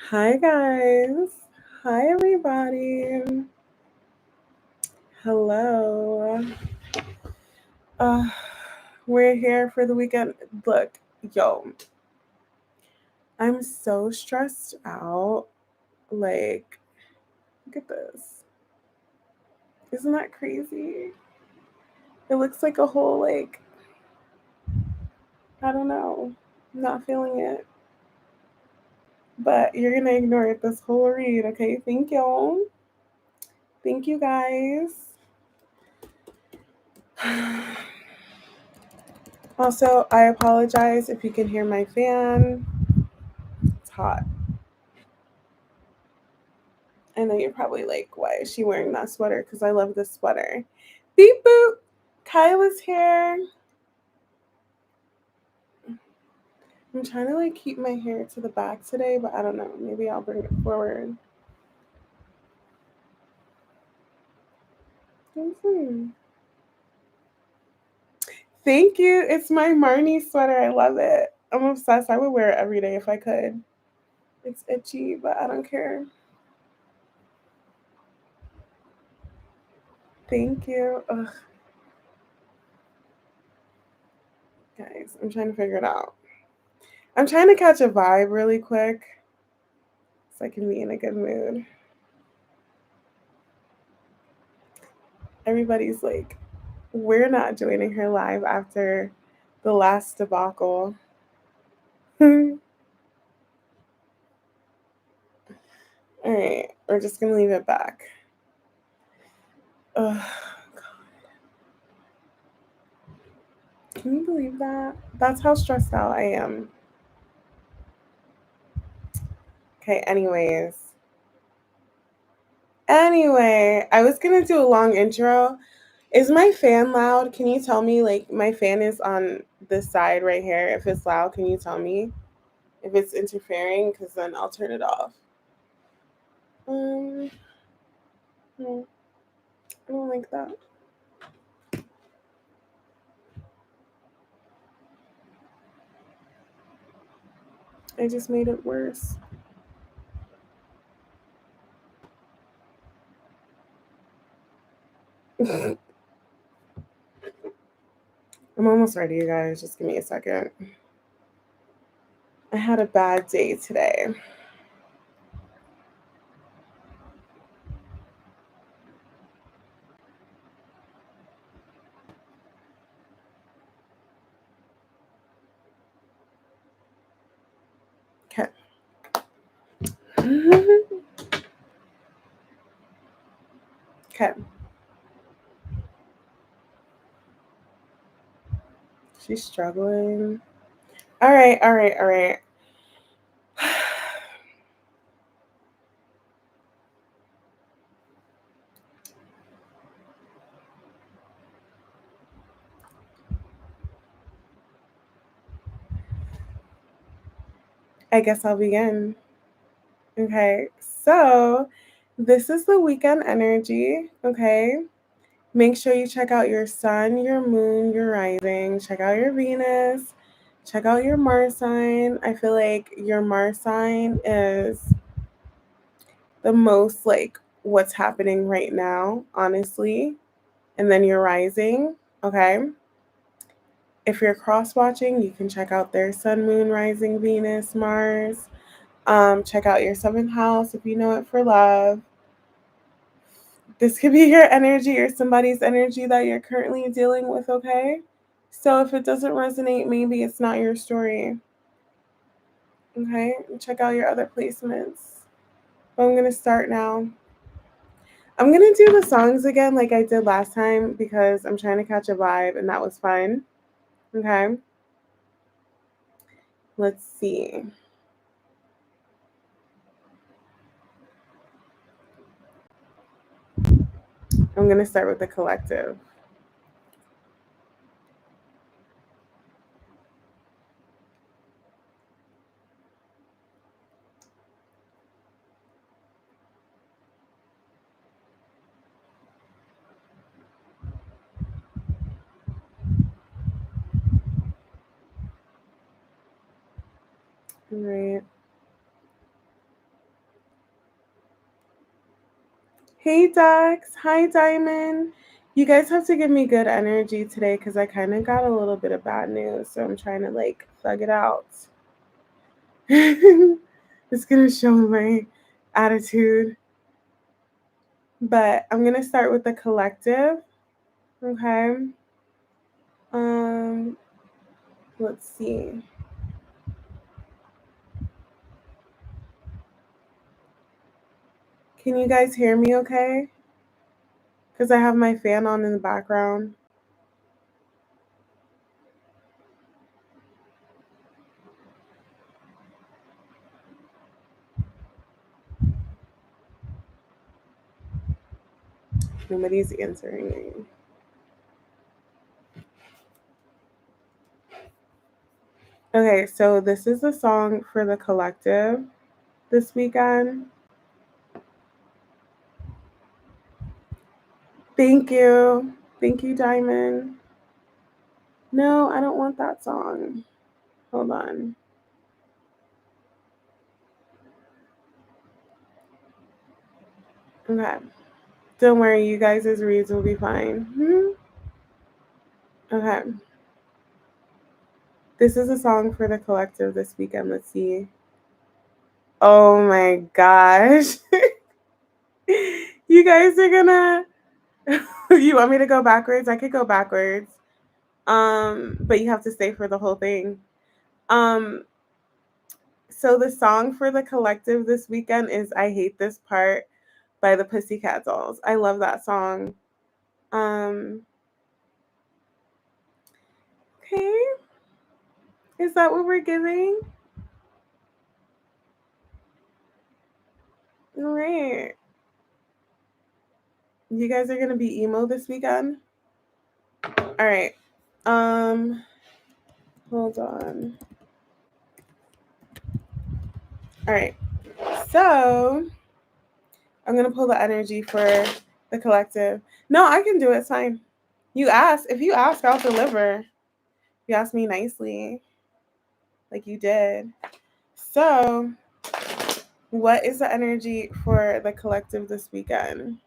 Hi, guys. Hi, everybody. Hello. Uh, we're here for the weekend. Look, yo, I'm so stressed out. Like, look at this. Isn't that crazy? It looks like a whole, I don't know. I'm not feeling it. But you're going to ignore it this whole read, okay? Thank you. Thank you, guys. Also, I apologize if you can hear my fan. It's hot. I know you're probably like, why is she wearing that sweater? Because I love this sweater. Beep boop. Kyle is here. I'm trying to keep my hair to the back today, but I don't know. Maybe I'll bring it forward. Thank you. It's my Marnie sweater. I love it. I'm obsessed. I would wear it every day if I could. It's itchy, but I don't care. Thank you. Ugh. Guys, I'm trying to figure it out. I'm trying to catch a vibe really quick so I can be in a good mood. Everybody's like, we're not joining her live after the last debacle. All right, we're just gonna leave it back. Ugh, God. Can you believe that? That's how stressed out I am. Okay, Anyway, I was gonna do a long intro. Is my fan loud? Can you tell me, my fan is on this side right here. If it's loud, can you tell me if it's interfering? Because then I'll turn it off. No, I don't like that. I just made it worse. I'm almost ready, you guys. Just give me a second. I had a bad day today. Okay. Okay. She's struggling. All right. I guess I'll begin. Okay. So, this is the weekend energy. Okay. Make sure you check out your sun, your moon, your rising. Check out your Venus. Check out your Mars sign. I feel like your Mars sign is the most what's happening right now, honestly. And then your rising. Okay. If you're cross watching, you can check out their sun, moon, rising, Venus, Mars. Check out your seventh house if you know it for love. This could be your energy or somebody's energy that you're currently dealing with, okay? So if it doesn't resonate, maybe it's not your story. Okay? Check out your other placements. But I'm going to start now. I'm going to do the songs again like I did last time because I'm trying to catch a vibe and that was fun. Okay? Let's see. I'm going to start with the collective. All right. Hey, Dax. Hi, Diamond. You guys have to give me good energy today because I kind of got a little bit of bad news. So I'm trying to like thug it out. It's going to show my attitude. But I'm going to start with the collective. Okay. Let's see. Can you guys hear me okay? Because I have my fan on in the background. Nobody's answering me. Okay, so this is a song for the collective this weekend. Thank you. Thank you, Diamond. No, I don't want that song. Hold on. Okay. Don't worry, you guys' reads will be fine. Okay. This is a song for the collective this weekend. Let's see. Oh my gosh. You guys are gonna you want me to go backwards? I could go backwards. But you have to stay for the whole thing. Um, so the song for the collective this weekend is I Hate This Part by the Pussycat Dolls. I love that song. Um, okay. Is that what we're giving? All right. You guys are gonna be emo this weekend? All right. Hold on. All right. So I'm gonna pull the energy for the collective. No, I can do it. It's fine. You ask. If you ask, I'll deliver. You ask me nicely, like you did. So, what is the energy for the collective this weekend?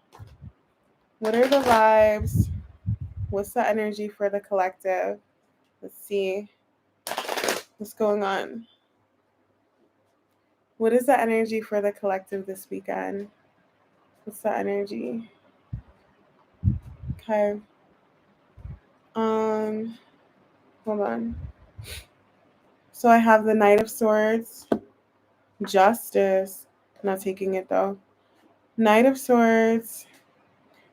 What are the vibes? What's the energy for the collective? Let's see what's going on. What is the energy for the collective this weekend? What's the energy? Okay. Hold on. So I have the Knight of Swords, Justice. I'm not taking it though. Knight of Swords.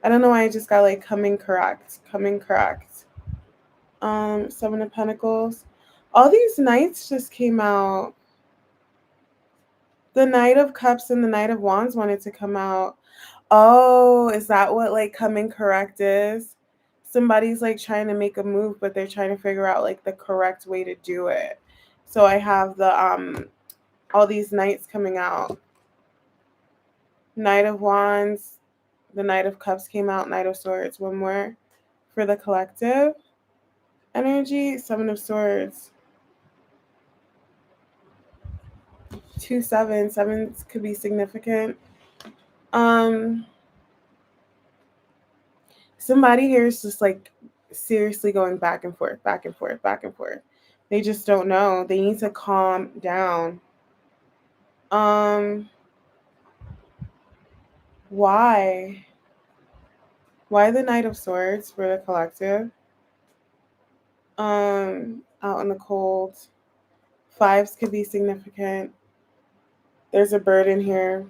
I don't know why I just got like coming correct. Seven of Pentacles. All these knights just came out. The Knight of Cups and the Knight of Wands wanted to come out. Oh, is that what like coming correct is? Somebody's like trying to make a move, but they're trying to figure out like the correct way to do it. So I have the all these knights coming out. Knight of Wands, the Knight of Cups came out, Knight of Swords, one more for the collective energy, Seven of Swords. 2 7. Sevens could be significant. Somebody here is just like seriously going back and forth, back and forth, back and forth. They just don't know. They need to calm down. Why? Why the Knight of Swords for the collective? Out in the cold. Fives could be significant. There's a bird in here.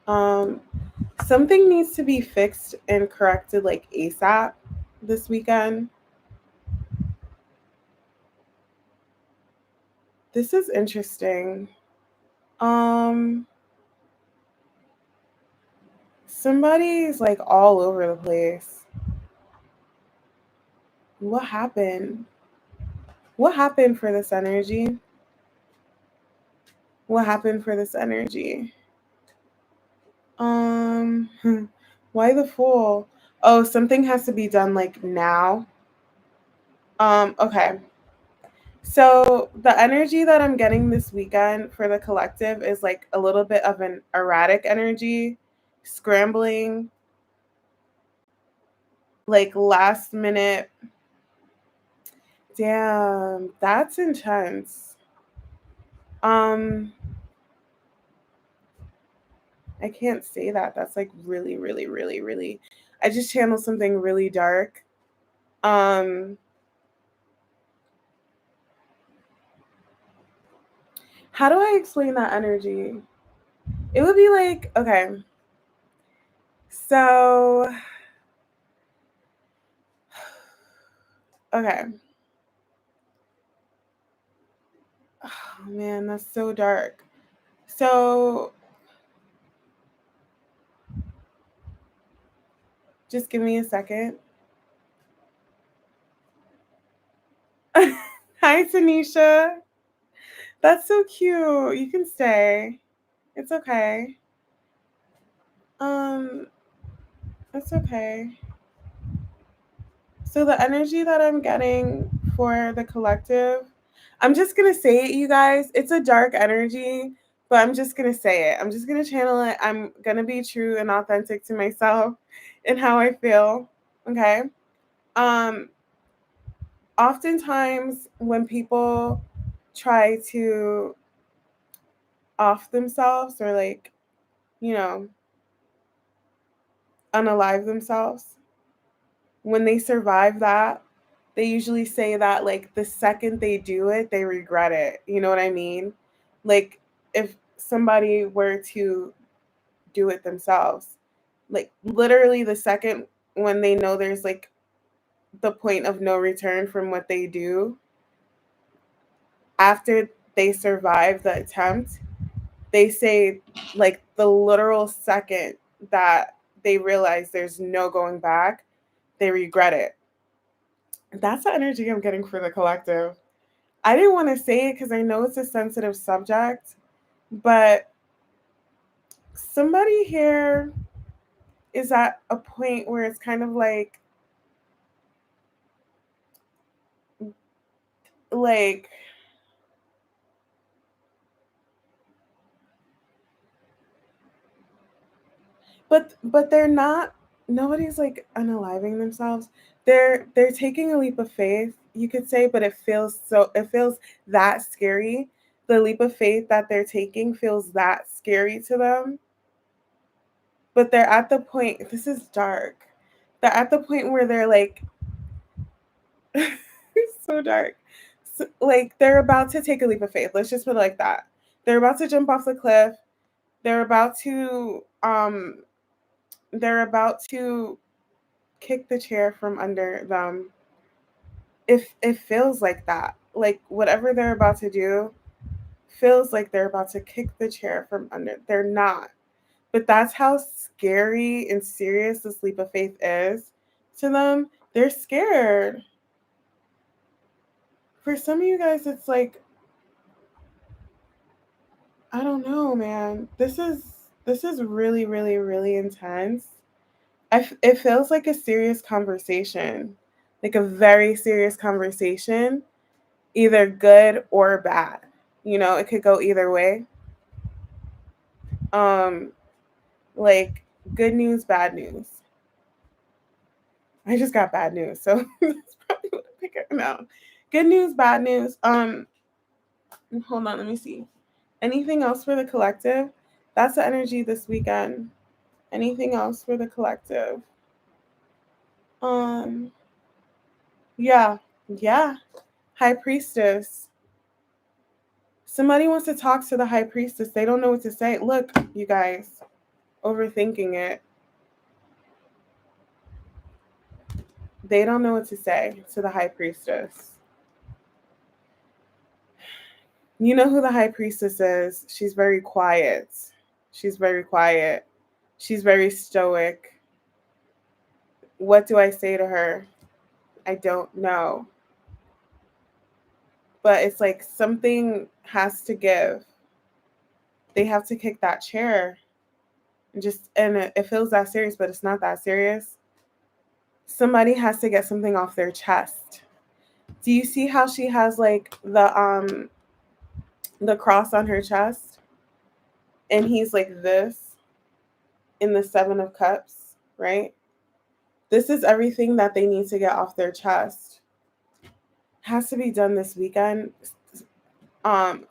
Something needs to be fixed and corrected like ASAP this weekend. This is interesting. Somebody's like all over the place. What happened? What happened for this energy? What happened for this energy? Why the Fool? Oh, something has to be done like now. Okay. So the energy that I'm getting this weekend for the collective is like a little bit of an erratic energy. scrambling, like last minute. Damn, that's intense. Um, I can't say that. That's like really, really, really, really. I just channeled something really dark. Um, how do I explain that energy? It would be like, okay, so, okay. Oh man, that's so dark. So, just give me a second. Hi, Tanisha. That's so cute. You can stay. It's okay. Um, it's okay. So the energy that I'm getting for the collective, I'm just gonna say it, you guys. It's a dark energy, but I'm just gonna say it. I'm just gonna channel it. I'm gonna be true and authentic to myself and how I feel. Okay. Um, Oftentimes when people try to off themselves or like, you know, unalive themselves, when they survive that, they usually say that like the second they do it, they regret it. You know what I mean? Like if somebody were to do it themselves, like literally the second when they know there's like the point of no return from what they do, after they survive the attempt, they say like the literal second that they realize there's no going back, they regret it. That's the energy I'm getting for the collective. I didn't want to say it because I know it's a sensitive subject, but somebody here is at a point where it's kind of like but they're not, nobody's like unaliving themselves. They're taking a leap of faith, you could say, but it feels that scary. The leap of faith that they're taking feels that scary to them, but they're at the point, this is dark. They're at the point where they're like it's so dark. So, like they're about to take a leap of faith. Let's just put it like that. They're about to jump off the cliff. They're about to they're about to kick the chair from under them. If it feels like that, like whatever they're about to do feels like they're about to kick the chair from under. They're not. But that's how scary and serious this leap of faith is to them. They're scared. For some of you guys, it's like, I don't know, man. This is really, really, really intense. It feels like a serious conversation, like a very serious conversation, either good or bad. You know, it could go either way. Um, like good news, bad news. I just got bad news, so that's probably what I pick up now. Good news, bad news. Hold on, let me see. Anything else for the collective? That's the energy this weekend. Anything else for the collective? Um, yeah, yeah. High priestess. Somebody wants to talk to the high priestess. They don't know what to say. Look, you guys, overthinking it. They don't know what to say to the high priestess. You know who the high priestess is? She's very quiet. She's very quiet. She's very stoic. What do I say to her? I don't know. But it's like something has to give. They have to kick that chair. And it feels that serious, but it's not that serious. Somebody has to get something off their chest. Do you see how she has like the cross on her chest? And he's like this. in the Seven of Cups, right? This is everything that they need to get off their chest. Has to be done this weekend.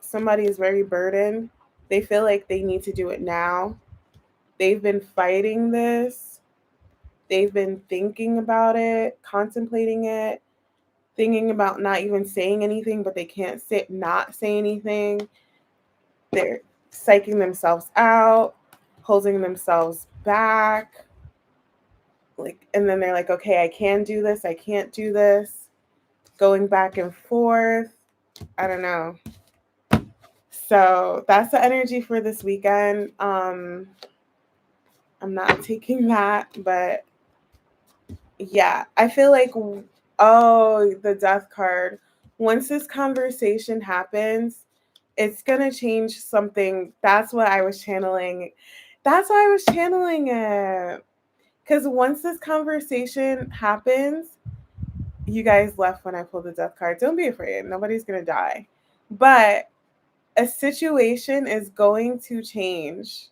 Somebody is very burdened. They feel like they need to do it now. They've been fighting this. They've been thinking about it, contemplating it, thinking about not even saying anything, but they can't not say anything. They're psyching themselves out, holding themselves back. Like, and then they're like, okay, I can do this, I can't do this. Going back and forth. I don't know. So that's the energy for this weekend. I'm not taking that, but yeah, I feel like, oh, the death card. Once this conversation happens, it's going to change something. That's what I was channeling. That's why I was channeling it. Because once this conversation happens, you guys left when I pulled the death card. Don't be afraid. Nobody's going to die. But a situation is going to change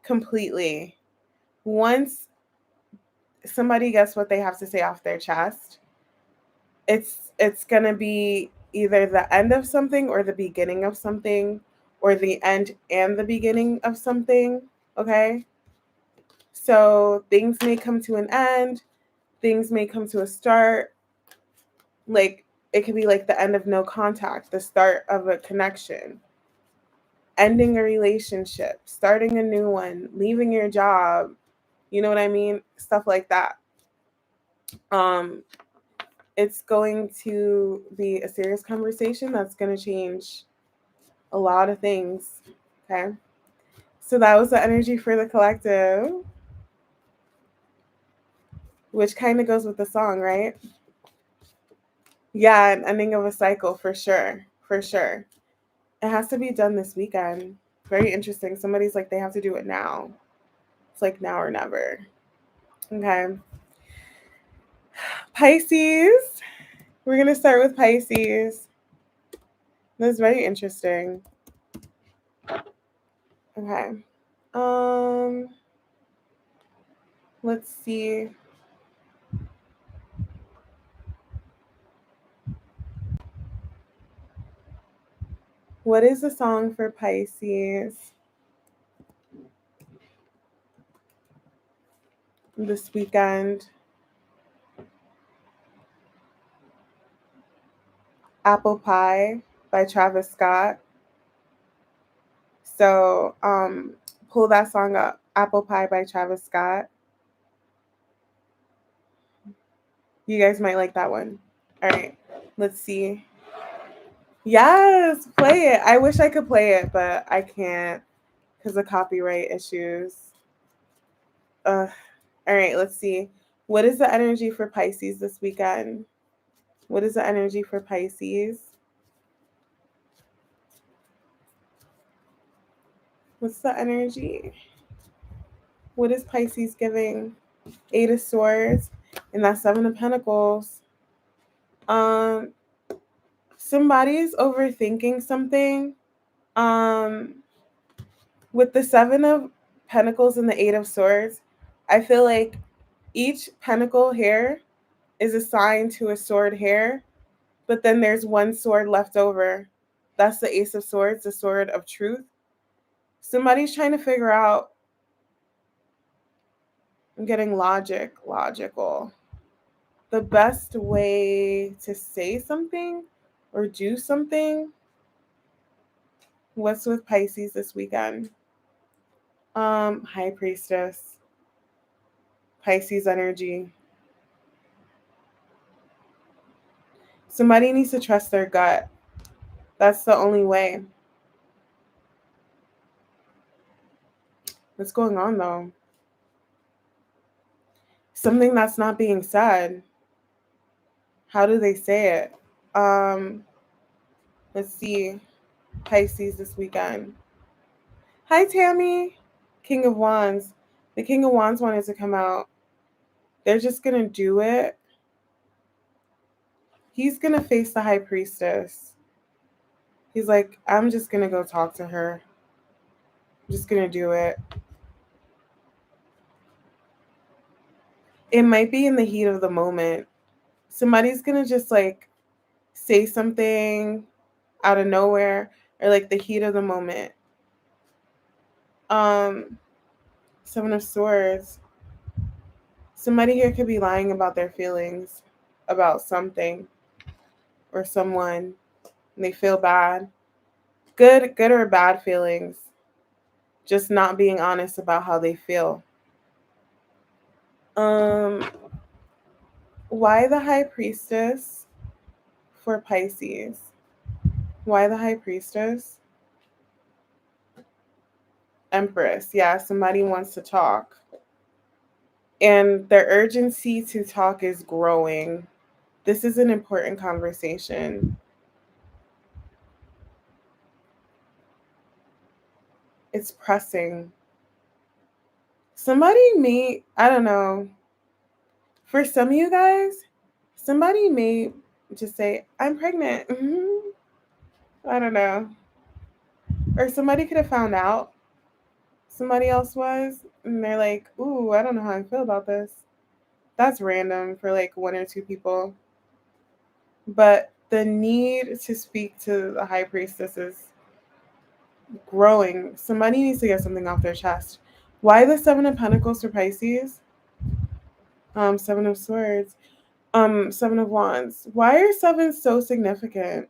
completely once somebody gets what they have to say off their chest. It's going to be either the end of something or the beginning of something, or the end and the beginning of something. Okay, so things may come to an end, things may come to a start. Like, it could be like the end of no contact, the start of a connection, ending a relationship, starting a new one, leaving your job, you know what I mean, stuff like that. It's going to be a serious conversation that's going to change a lot of things. Okay, so that was the energy for the collective, which kind of goes with the song, right? Yeah, an ending of a cycle, for sure, for sure. It has to be done this weekend. Very interesting. Somebody's like, they have to do it now. It's like now or never. Okay. Pisces. We're going to start with Pisces. That's very interesting. Okay. Let's see. What is the song for Pisces this weekend? Apple Pie by Travis Scott. So pull that song up. Apple Pie by Travis Scott. You guys might like that one. All right. Let's see. Yes, play it. I wish I could play it, but I can't because of copyright issues. All right, let's see. What is the energy for Pisces this weekend? What is the energy for Pisces? What's the energy? What is Pisces giving? Eight of Swords and that Seven of Pentacles. Somebody's overthinking something. With the Seven of Pentacles and the Eight of Swords, I feel like each pentacle here is assigned to a sword here, but then there's one sword left over. That's the Ace of Swords, the sword of truth. Somebody's trying to figure out, I'm getting logical. The best way to say something or do something. What's with Pisces this weekend? High Priestess. Pisces energy. Somebody needs to trust their gut. That's the only way. What's going on though? Something that's not being said. How do they say it? Let's see. Pisces this weekend. Hi, Tammy. King of Wands. The King of Wands wanted to come out. They're just going to do it. He's going to face the High Priestess. He's like, I'm just going to go talk to her. I'm just going to do it. it might be in the heat of the moment. Somebody's going to just like say something out of nowhere, or like the heat of the moment. Seven of Swords. Somebody here could be lying about their feelings about something or someone, and they feel bad. Good or bad feelings. Just not being honest about how they feel. Why the High Priestess for Pisces? Why the High Priestess? Empress. Yeah, somebody wants to talk. And their urgency to talk is growing. This is an important conversation. It's pressing. Somebody may, I don't know, for some of you guys, somebody may just say, I'm pregnant. I don't know. Or somebody could have found out somebody else was, and they're like, ooh, I don't know how I feel about this. That's random for like one or two people. But the need to speak to the High Priestess is growing. Somebody needs to get something off their chest. Why the Seven of Pentacles for Pisces? Seven of Swords. Seven of Wands. Why are sevens so significant?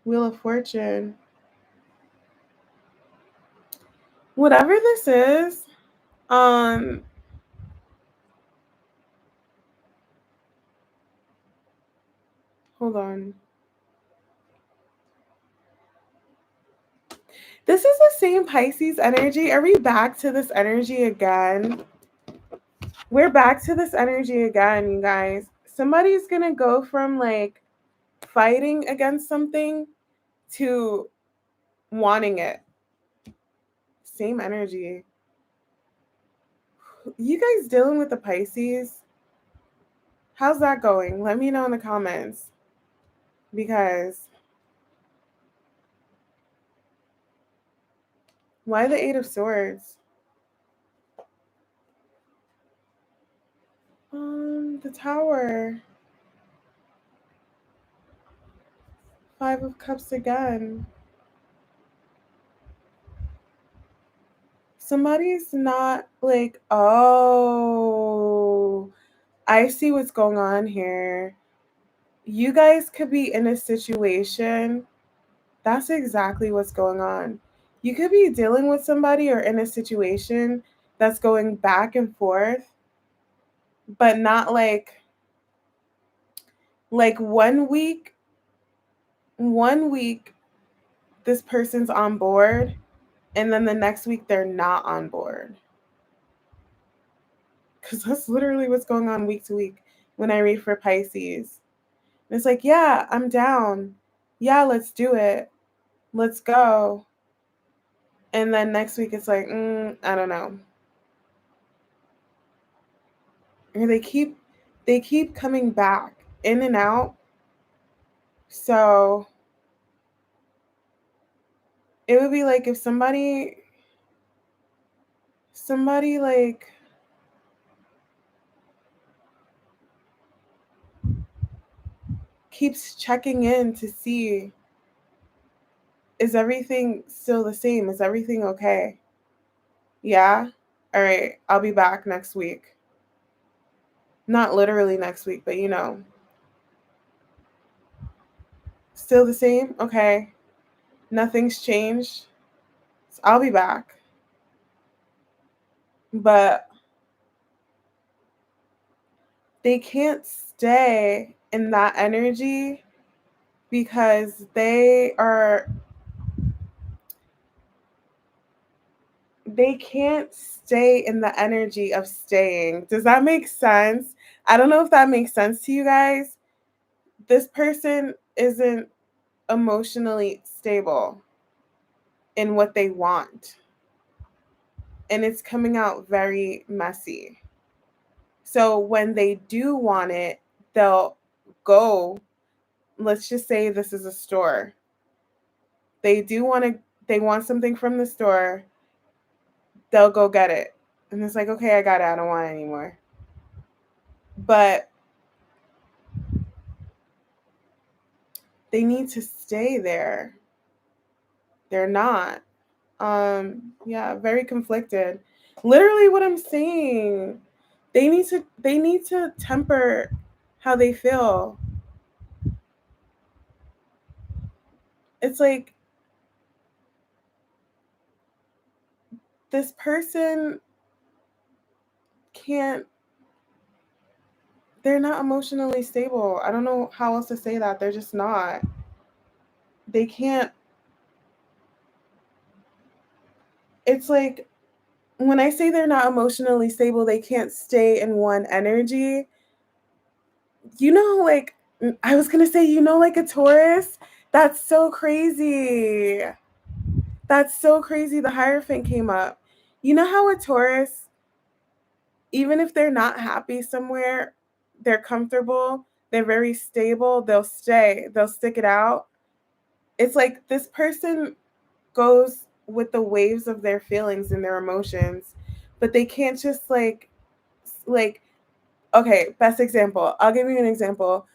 Wheel of Fortune. Whatever this is, hold on. This is the same Pisces energy. Are we back to this energy again? We're back to this energy again, you guys. Somebody's gonna go from like fighting against something to wanting it. Same energy. You guys dealing with the Pisces? How's that going? Let me know in the comments. Because why the Eight of Swords? The Tower. Five of Cups again. Somebody's not like, oh, I see what's going on here. You guys could be in a situation. That's exactly what's going on. You could be dealing with somebody or in a situation that's going back and forth, but not like 1 week, this person's on board, and then the next week they're not on board. Because that's literally what's going on week to week when I read for Pisces. And it's like, yeah, I'm down. Yeah, let's do it. Let's go. And then next week it's like, I don't know. And they keep coming back in and out. So it would be like if somebody like keeps checking in to see, is everything still the same? Is everything okay? Yeah? All right, I'll be back next week. Not literally next week, but still the same? Okay. Nothing's changed. So I'll be back. But they can't stay in that energy because they can't stay in the energy of staying. Does that make sense? I don't know if that makes sense to you guys. This person isn't emotionally stable in what they want, and it's coming out very messy. So when they do want it, they'll go. Let's just say this is a store. They want something from the store. They'll go get it. And it's like, okay, I got it. I don't want it anymore. But they need to stay there. They're not. Yeah, very conflicted. Literally what I'm saying. They need to temper how they feel. It's like this person can't they're not emotionally stable. I don't know how else to say that. They're just not. They can't it's like when I say they're not emotionally stable, they can't stay in one energy. Like I was gonna say, like a Taurus. That's so crazy. That's so crazy. The Hierophant came up. You know how a Taurus, even if they're not happy somewhere, they're comfortable, they're very stable, they'll stay, they'll stick it out. It's like this person goes with the waves of their feelings and their emotions, but they can't just like okay, best example. I'll give you an example.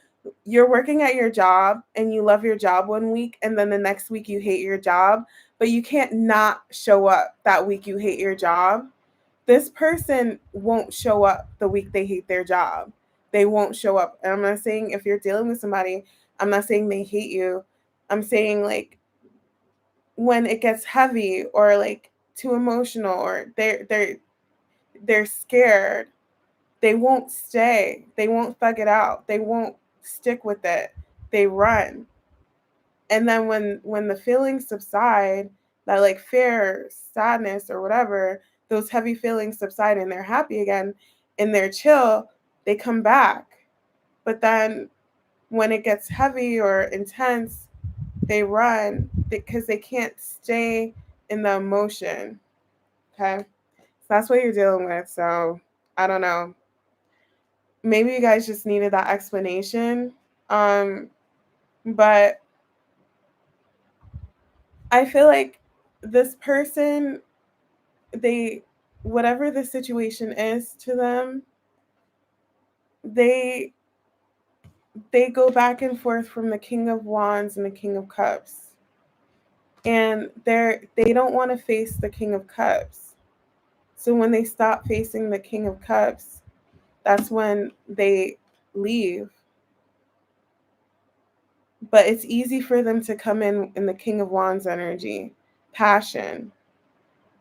You're working at your job and you love your job one week and then the next week you hate your job, but you can't not show up that week you hate your job. This person won't show up the week they hate their job. They won't show up. And I'm not saying if you're dealing with somebody, I'm not saying they hate you. I'm saying like when it gets heavy or like too emotional or they're scared, they won't stay. They won't thug it out. They won't stick with it. They run. And then when the feelings subside, that like fear, sadness or whatever, those heavy feelings subside and they're happy again and they're chill, they come back. But then when it gets heavy or intense, they run because they can't stay in the emotion. Okay? So that's what you're dealing with. So I don't know. Maybe you guys just needed that explanation. But I feel like this person, they, whatever the situation is to them, they they go back and forth from the King of Wands and the King of Cups. And they don't want to face the King of Cups. So when they stop facing the King of Cups, that's when they leave. But it's easy for them to come in the King of Wands energy, passion.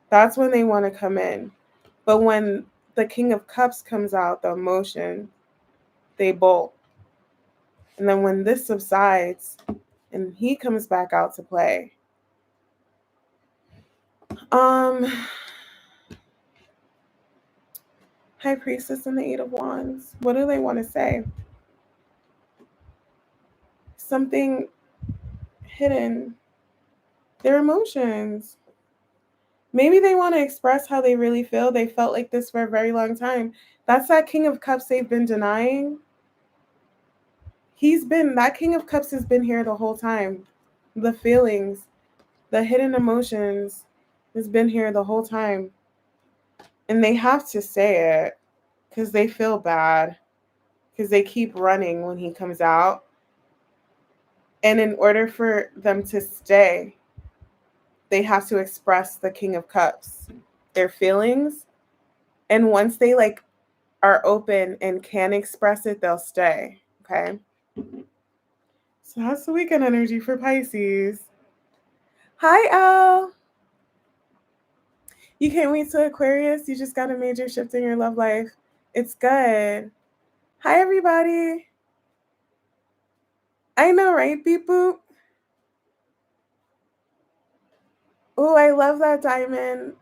That's when they want to come in. But when the King of Cups comes out, the emotion, they bolt. And then when this subsides and he comes back out to play, um, High Priestess and the Eight of Wands, what do they want to say? Something hidden. Their emotions. Maybe they want to express how they really feel. They felt like this for a very long time. That's that King of Cups they've been denying. That King of Cups has been here the whole time. The feelings, the hidden emotions has been here the whole time. And they have to say it because they feel bad because they keep running when he comes out. And in order for them to stay, they have to express the King of Cups, their feelings. And once they are open and can express it, they'll stay. Okay. So that's the weekend energy for Pisces. Hi, Elle. You can't wait to Aquarius. You just got a major shift in your love life. It's good. Hi, everybody. I know, right, beep boop? Oh, I love that diamond.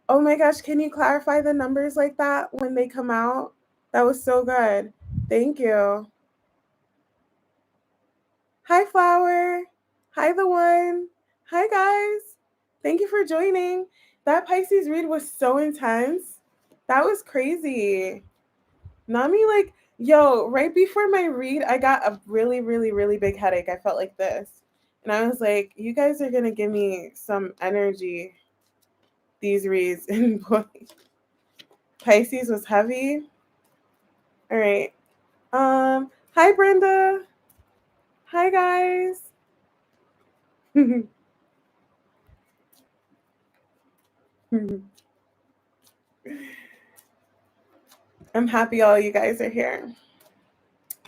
Oh my gosh, can you clarify the numbers like that when they come out? That was so good. Thank you. Hi, Flower. Hi, the one. Hi, guys. Thank you for joining. That Pisces read was so intense. That was crazy. Nami, yo, right before my read, I got a really, really, really big headache. I felt like this. And I was like, you guys are going to give me some energy. these reads. And boy, Pisces was heavy. All right. Hi Brenda. Hi guys. I'm happy all you guys are here.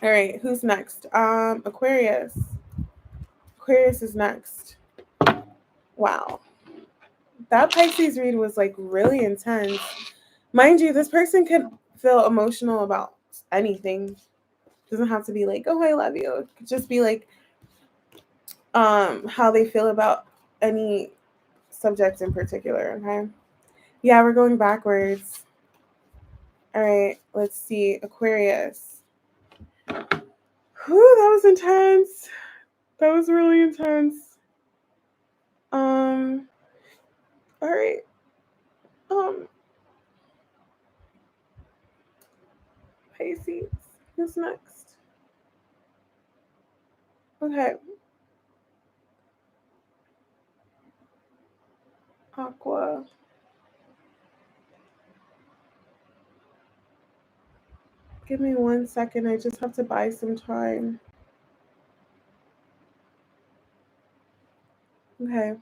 All right, who's next? Aquarius. Aquarius is next. Wow. That Pisces read was like really intense. Mind you, this person can feel emotional about anything. It doesn't have to be like, oh, I love you. It could just be like how they feel about any subject in particular, okay? Yeah, we're going backwards. All right, let's see. Aquarius. Whew, that was intense. That was really intense. All right. Pisces. Who's next? Okay. Aqua. Give me 1 second. I just have to buy some time. Okay.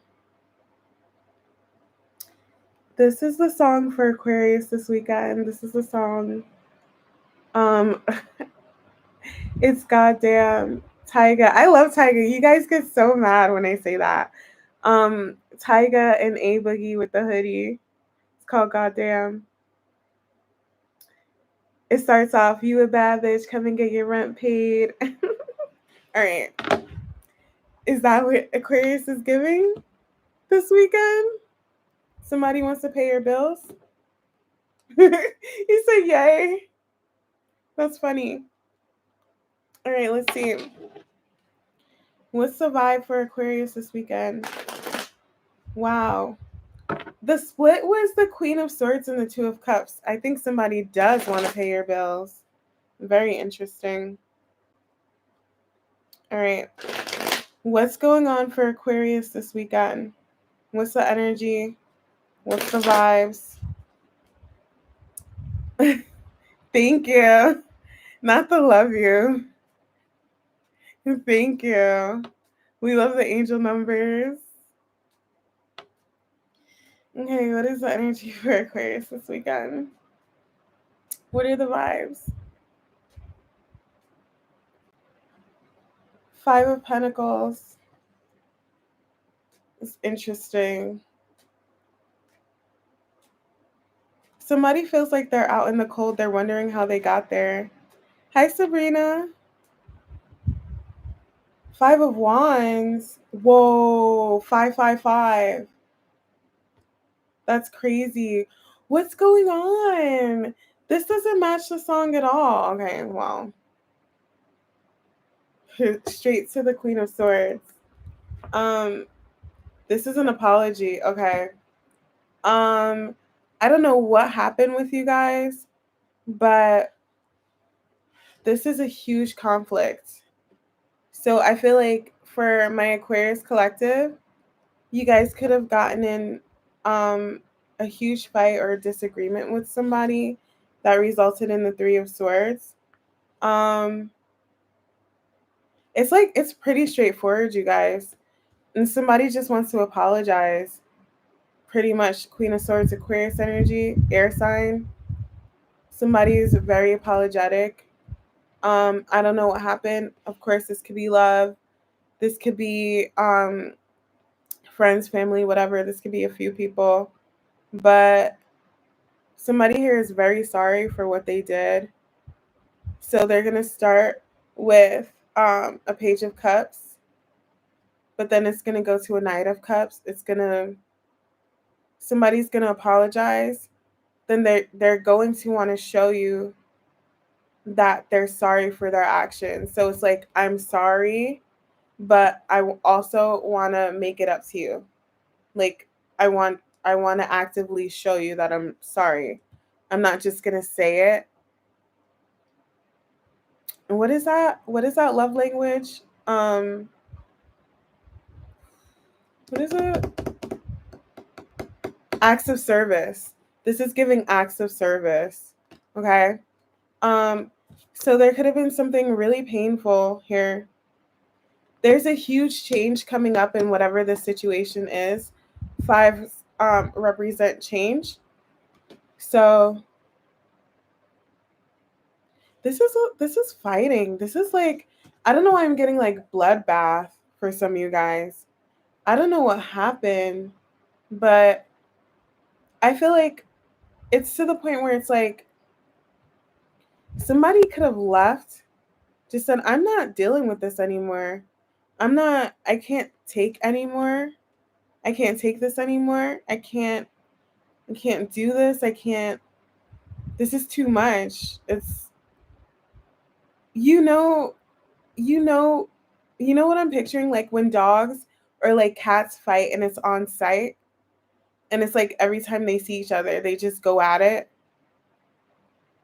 This is the song for Aquarius this weekend. This is the song. It's goddamn Tyga. I love Tyga. You guys get so mad when I say that. Tyga and A Boogie with the hoodie. It's called Goddamn. It starts off, you a bad bitch, come and get your rent paid. All right. Is that what Aquarius is giving this weekend? Somebody wants to pay your bills? You said yay. That's funny. All right, let's see. What's the vibe for Aquarius this weekend? Wow. The split was the Queen of Swords and the Two of Cups. I think somebody does want to pay your bills. Very interesting. All right. What's going on for Aquarius this weekend? What's the energy? What's the vibes? Thank you. Not the love you. Thank you. We love the angel numbers. Okay, what is the energy for Aquarius this weekend? What are the vibes? Five of Pentacles. It's interesting. Somebody feels like they're out in the cold. They're wondering how they got there. Hi, Sabrina. Five of Wands. Whoa, 555. That's crazy. What's going on? This doesn't match the song at all. Okay, well. Straight to the Queen of Swords. This is an apology. Okay. I don't know what happened with you guys, but this is a huge conflict. So I feel like for my Aquarius collective, you guys could have gotten in a huge fight or disagreement with somebody that resulted in the Three of Swords. It's pretty straightforward, you guys. And somebody just wants to apologize. Pretty much Queen of Swords, Aquarius energy, air sign. Somebody is very apologetic. I don't know what happened. Of course, this could be love. This could be friends, family, whatever. This could be a few people. But somebody here is very sorry for what they did. So they're going to start with a Page of Cups. But then it's going to go to a Knight of Cups. Somebody's going to apologize. Then they're going to want to show you that they're sorry for their actions. So it's like, I'm sorry, but I also want to make it up to you. Like, I want to actively show you that I'm sorry. I'm not just going to say it. And what is that? What is that love language? What is it? Acts of service. This is giving acts of service. Okay. So there could have been something really painful here. There's a huge change coming up in whatever the situation is. Fives represent change. So this is fighting. This is like, I don't know why I'm getting like bloodbath for some of you guys. I don't know what happened, but I feel like it's to the point where it's like somebody could have left, just said, I'm not dealing with this anymore. I can't take anymore. I can't take this anymore. I can't do this. I can't, this is too much. It's, you know, you know, you know what I'm picturing? Like when dogs or like cats fight and it's on site and it's like every time they see each other, they just go at it.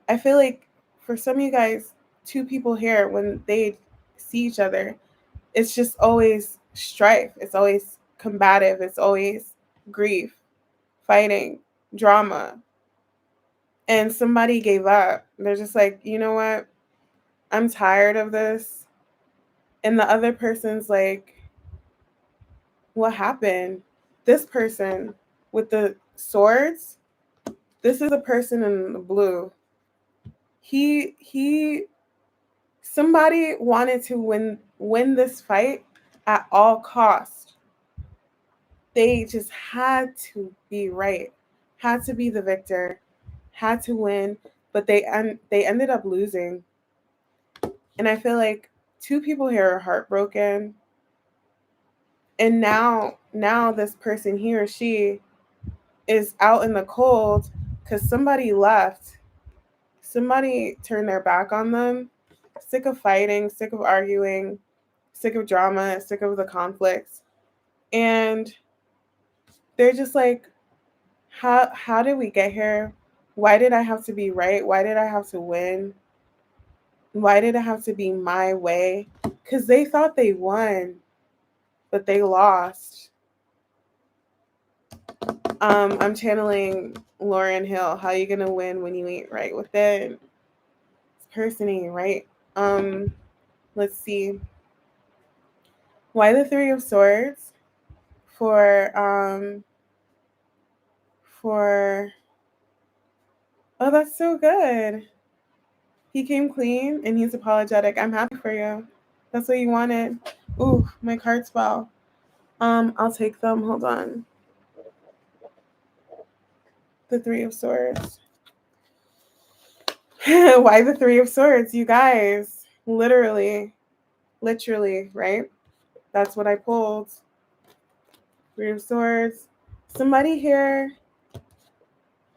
I feel like for some of you guys, two people here, when they see each other, it's just always strife. It's always combative. It's always grief, fighting, drama. And somebody gave up. They're just like, you know what? I'm tired of this. And the other person's like, what happened? This person with the swords, this is a person in the blue. He somebody wanted to win this fight at all cost. They just had to be right, had to be the victor, had to win, but they ended up losing. And I feel like two people here are heartbroken. And now this person, he or she, is out in the cold because somebody left. Somebody turned their back on them. Sick of fighting, sick of arguing, sick of drama, sick of the conflicts. And they're just like, how did we get here? Why did I have to be right? Why did I have to win? Why did it have to be my way? Because they thought they won, but they lost. I'm channeling Lauryn Hill. How you gonna win when you ain't right within? This person ain't right. Let's see. Why the Three of Swords for oh, that's so good. He came clean and he's apologetic. I'm happy for you. That's what you wanted. Ooh, my cards fell. I'll take them. Hold on. The Three of Swords. Why the Three of Swords, you guys? Literally, right? That's what I pulled. Three of Swords. Somebody here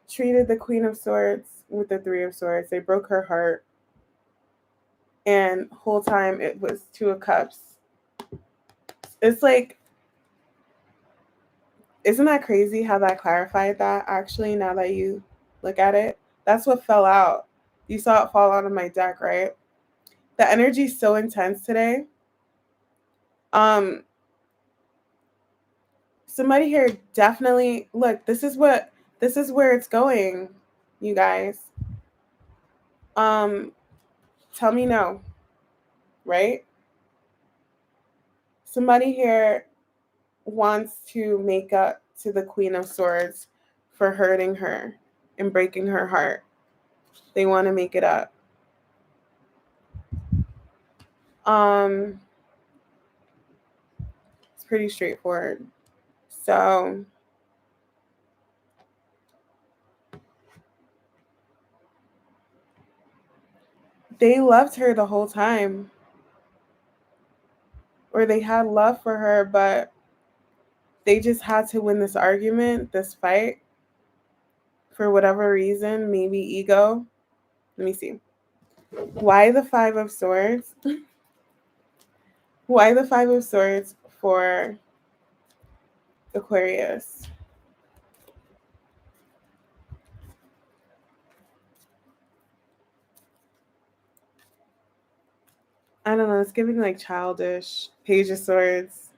treated the Queen of Swords with the Three of Swords. They broke her heart. And whole time it was Two of Cups. It's like, isn't that crazy how that clarified that actually, now that you look at it? That's what fell out. You saw it fall out of my deck, right? The energy is so intense today. Somebody here definitely, look, this is where it's going, you guys. Tell me no, right? Somebody here wants to make up to the Queen of Swords for hurting her and breaking her heart. They want to make it up. It's pretty straightforward. So they loved her the whole time, or they had love for her, but they just had to win this argument, this fight, for whatever reason, maybe ego. Let me see. Why the Five of Swords? Why the Five of Swords for Aquarius? I don't know. It's giving like childish. Page of Swords.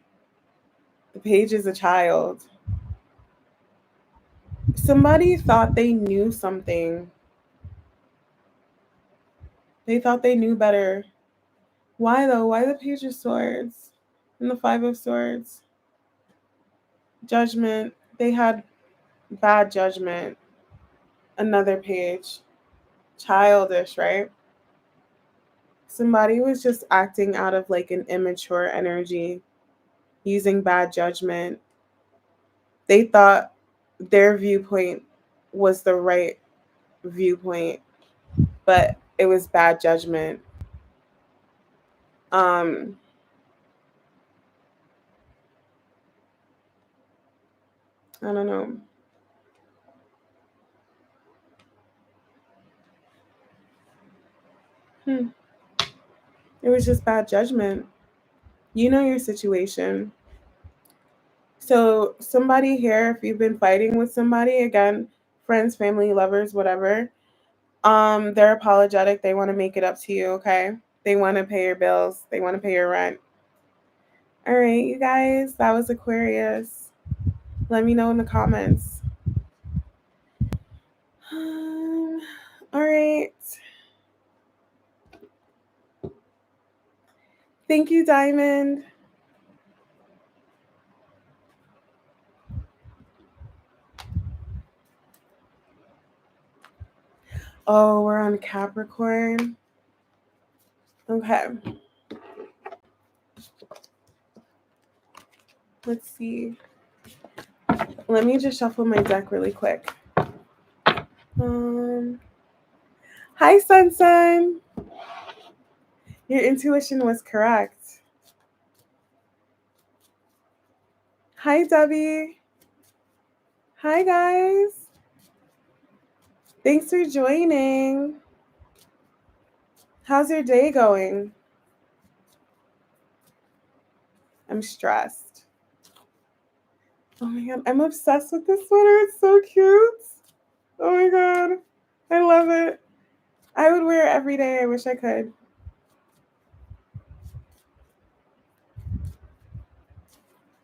The page is a child. Somebody thought they knew something. They thought they knew better. Why though? Why the Page of Swords and the Five of Swords? Judgment. They had bad judgment. Another page. Childish, right? Somebody was just acting out of like an immature energy, using bad judgment. They thought their viewpoint was the right viewpoint, but it was bad judgment. Um I don't know. Hmm. It was just bad judgment. You know your situation. So somebody here, if you've been fighting with somebody, again, friends, family, lovers, whatever, they're apologetic. They want to make it up to you, okay? They want to pay your bills. They want to pay your rent. All right, you guys, that was Aquarius. Let me know in the comments. All right. Thank you, Diamond. Oh, we're on Capricorn. Okay. Let's see. Let me just shuffle my deck really quick. Hi, Sun. Your intuition was correct. Hi, Debbie. Hi, guys. Thanks for joining. How's your day going? I'm stressed. Oh my god, I'm obsessed with this sweater. It's so cute. Oh my god. I love it. I would wear it every day. I wish I could.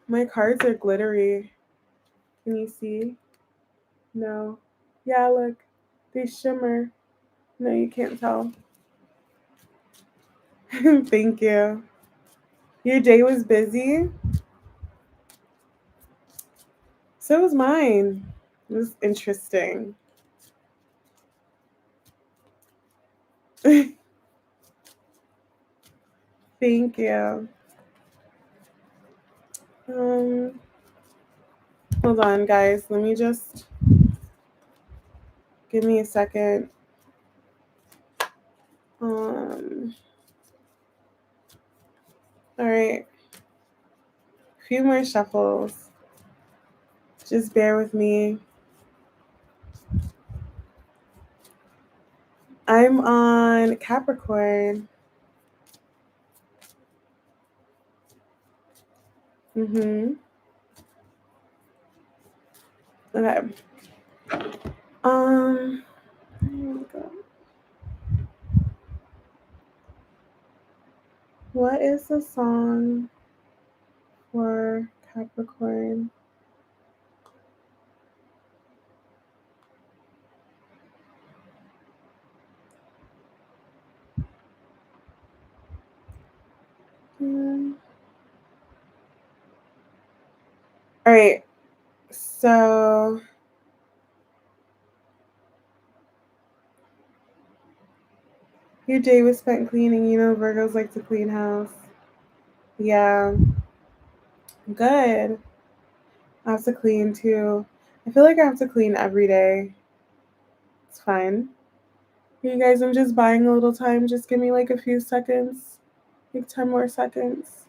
My cards are glittery. Can you see? No. Yeah, look. They shimmer. No, you can't tell. Thank you. Your day was busy? So was mine. It was interesting. Thank you. Um, Hold on, guys. Let me just give me a second. All right. A few more shuffles. Just bear with me. I'm on Capricorn. Okay. Here we go. What is the song for Capricorn? All right. So your day was spent cleaning. You know, Virgos like to clean house. Yeah. Good. I have to clean too. I feel like I have to clean every day. It's fine. You guys, I'm just buying a little time. Just give me like a few seconds. Like 10 more seconds.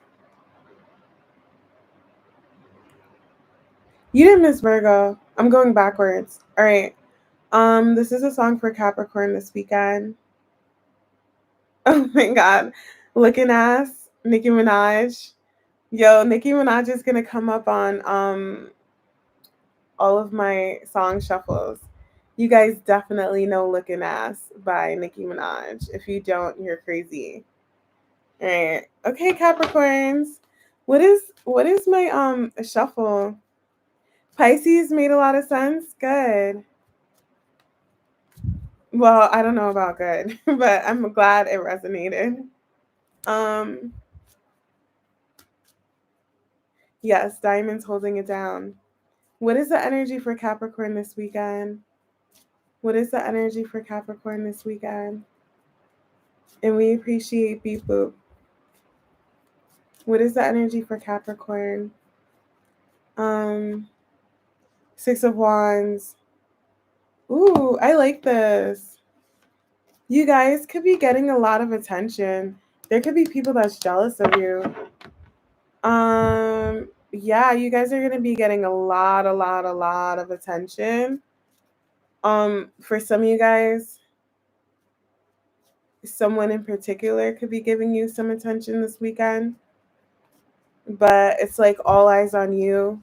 You didn't miss Virgo. I'm going backwards. All right. This is a song for Capricorn this weekend. Oh my god. Looking ass, Nicki Minaj. Yo, Nicki Minaj is gonna come up on all of my song shuffles. You guys definitely know Looking Ass by Nicki Minaj. If you don't, you're crazy. All right. Okay, Capricorns. What is my shuffle? Pisces made a lot of sense. Good. Well, I don't know about good, but I'm glad it resonated. Um, yes, Diamond's holding it down. What is the energy for Capricorn this weekend? What is the energy for Capricorn this weekend? And we appreciate Beep Boop. What is the energy for Capricorn? Um, Six of Wands. Ooh, I like this. You guys could be getting a lot of attention. There could be people that's jealous of you. Yeah, you guys are gonna be getting a lot of attention. For some of you guys, someone in particular could be giving you some attention this weekend. But it's like all eyes on you.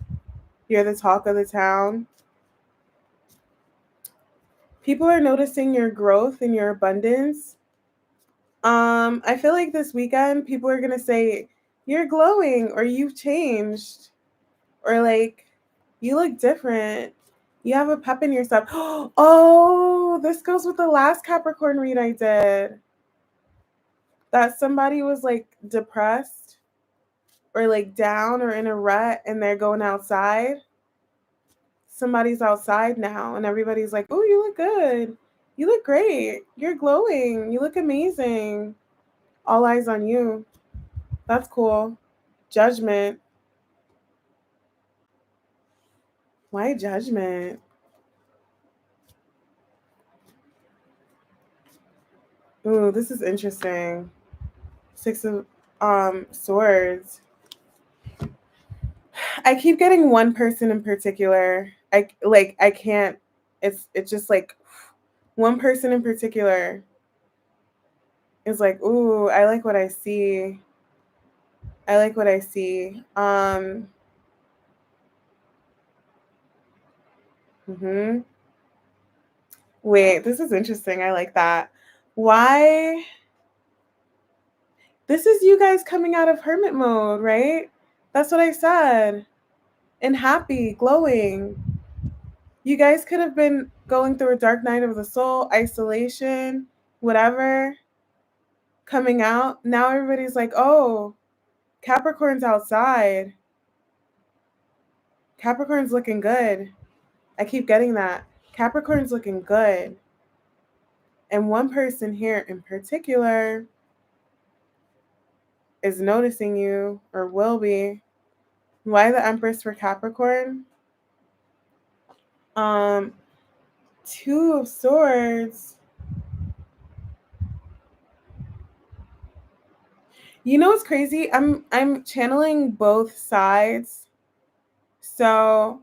You're the talk of the town. People are noticing your growth and your abundance. I feel like this weekend people are gonna say, you're glowing, or you've changed, or like you look different. You have a pep in your step. Oh, this goes with the last Capricorn read I did. That somebody was like depressed or like down or in a rut and they're going outside. Somebody's outside now and everybody's like, oh, you look good. You look great. You're glowing. You look amazing. All eyes on you. That's cool. Judgment. Why judgment? Ooh, this is interesting. Six of Swords. I keep getting one person in particular. I can't. It's just like one person in particular is like, ooh, I like what I see. I like what I see. Mhm. Wait, this is interesting. I like that. Why? This is you guys coming out of hermit mode, right? That's what I said. And happy, glowing. You guys could have been going through a dark night of the soul, isolation, whatever, coming out. Now everybody's like, oh, Capricorn's outside. Capricorn's looking good. I keep getting that. Capricorn's looking good. And one person here in particular is noticing you or will be. Why the Empress for Capricorn? Um, Two of Swords. You know what's crazy? I'm channeling both sides. So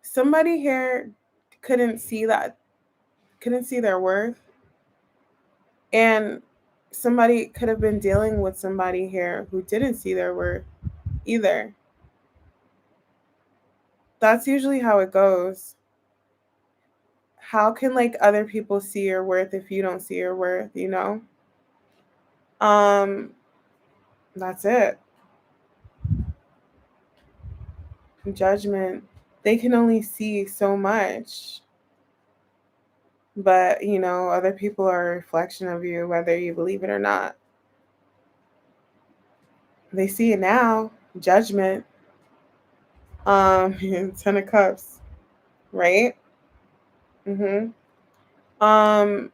somebody here couldn't see that, couldn't see their worth. And somebody could have been dealing with somebody here who didn't see their worth either. That's usually how it goes. How can like other people see your worth if you don't see your worth, you know? Um that's it. Judgment. They can only see so much. But, you know, other people are a reflection of you whether you believe it or not. They see it now. Judgment. Ten of Cups, right? Mhm. Um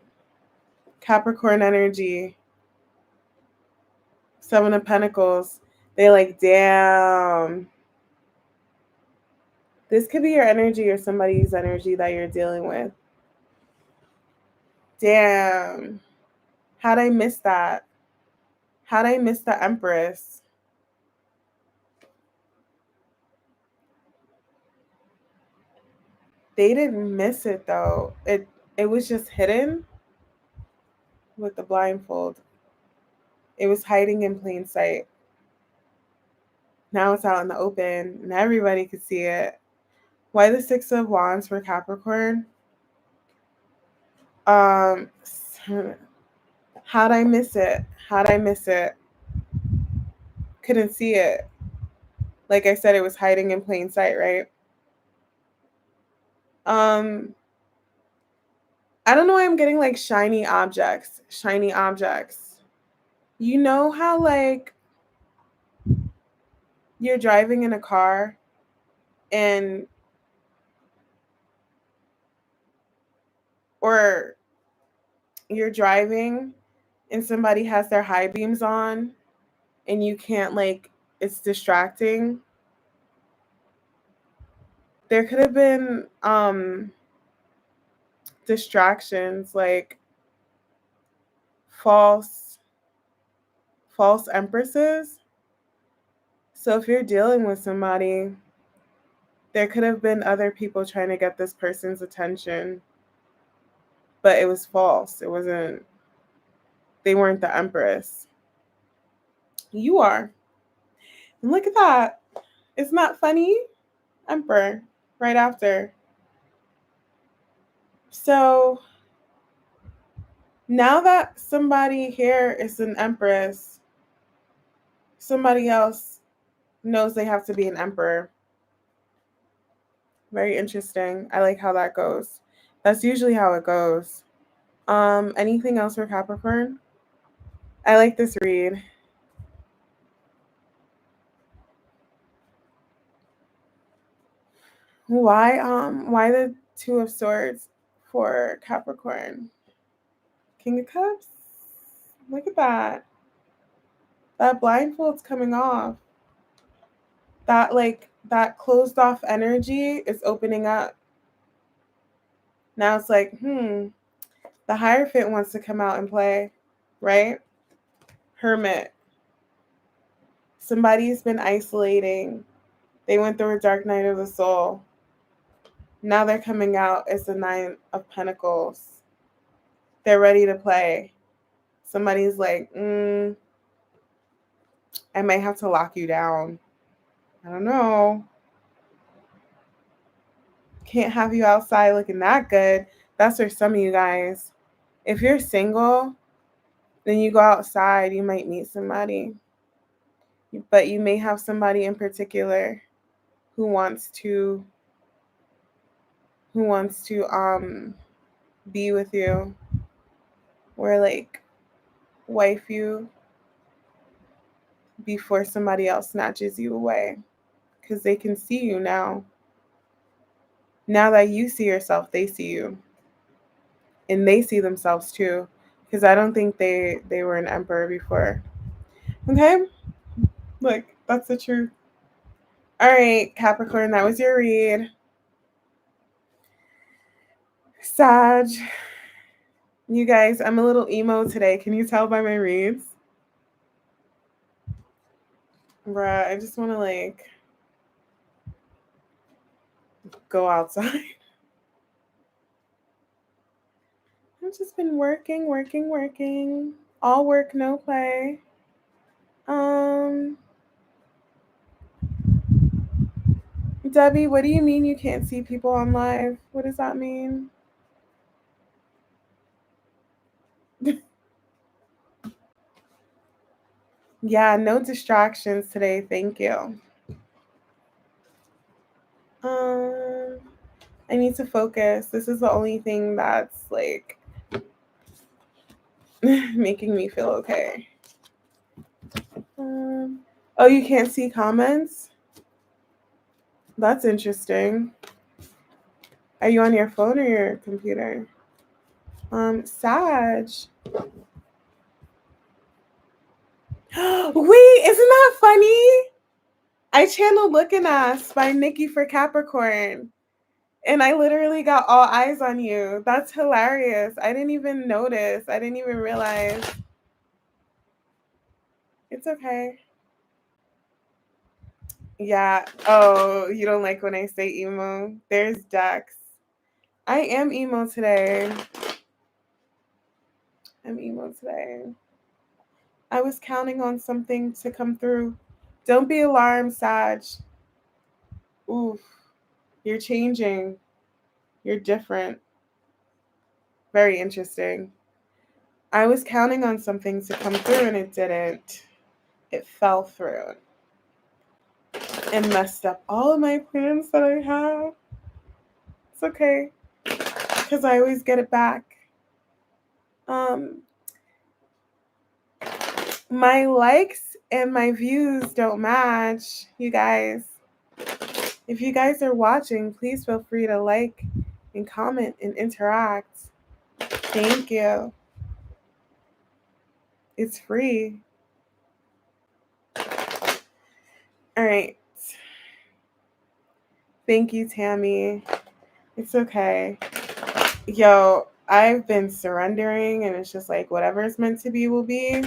Capricorn energy. Seven of Pentacles. They like, damn. This could be your energy or somebody's energy that you're dealing with. Damn. How'd I miss that? How'd I miss the Empress? They didn't miss it though. It was just hidden with the blindfold. It was hiding in plain sight. Now it's out in the open and everybody could see it. Why the Six of Wands for Capricorn? Um how'd I miss it? How'd I miss it? Couldn't see it. Like I said, it was hiding in plain sight, right? I don't know why I'm getting like shiny objects. Shiny objects. You know how like you're driving in a car and or you're driving and somebody has their high beams on and you can't like it's distracting. There could have been distractions like false false empresses. So if you're dealing with somebody, there could have been other people trying to get this person's attention, but it was false. It wasn't, they weren't the empress. You are. And look at that. Isn't that funny? Emperor right after. So now that somebody here is an empress, somebody else knows they have to be an emperor. Very interesting. I like how that goes. That's usually how it goes. Anything else for Capricorn? I like this read. Why the Two of Swords for Capricorn? King of Cups? Look at that. That blindfold's coming off. That like that closed off energy is opening up. Now it's like, the Hierophant wants to come out and play, right? Hermit. Somebody's been isolating. They went through a dark night of the soul. Now they're coming out as the Nine of Pentacles. They're ready to play. Somebody's like, I might have to lock you down. I don't know. Can't have you outside looking that good. That's for some of you guys. If you're single, then you go outside, you might meet somebody. But you may have somebody in particular who wants to be with you, or like wife you before somebody else snatches you away, because they can see you now. Now that you see yourself, they see you, and they see themselves too, because I don't think they were an emperor before. Okay, look, that's the truth. All right, Capricorn, that was your read. Sag, you guys, I'm a little emo today. Can you tell by my reads? Bruh, I just want to like go outside. I've just been working. All work, no play. Debbie, what do you mean you can't see people on live? What does that mean? Yeah, no distractions today. Thank you. I need to focus. This is the only thing that's like making me feel okay. Oh, you can't see comments? That's interesting. Are you on your phone or your computer? Sag. Wait, isn't that funny? I channeled Looking Ass by Nikki for Capricorn. And I literally got all eyes on you. That's hilarious. I didn't even notice. I didn't even realize. It's okay. Yeah. Oh, you don't like when I say emo? There's Dex. I am emo today. I'm emo today. I was counting on something to come through. Don't be alarmed, Sag. Oof. You're changing. You're different. Very interesting. I was counting on something to come through and it didn't. It fell through and messed up all of my plans that I have. It's okay, because I always get it back. My likes and my views don't match, you guys. If you guys are watching, please feel free to like and comment and interact. Thank you. It's free. All right. Thank you, Tammy. It's okay. Yo, I've been surrendering, and it's just like whatever is meant to be will be.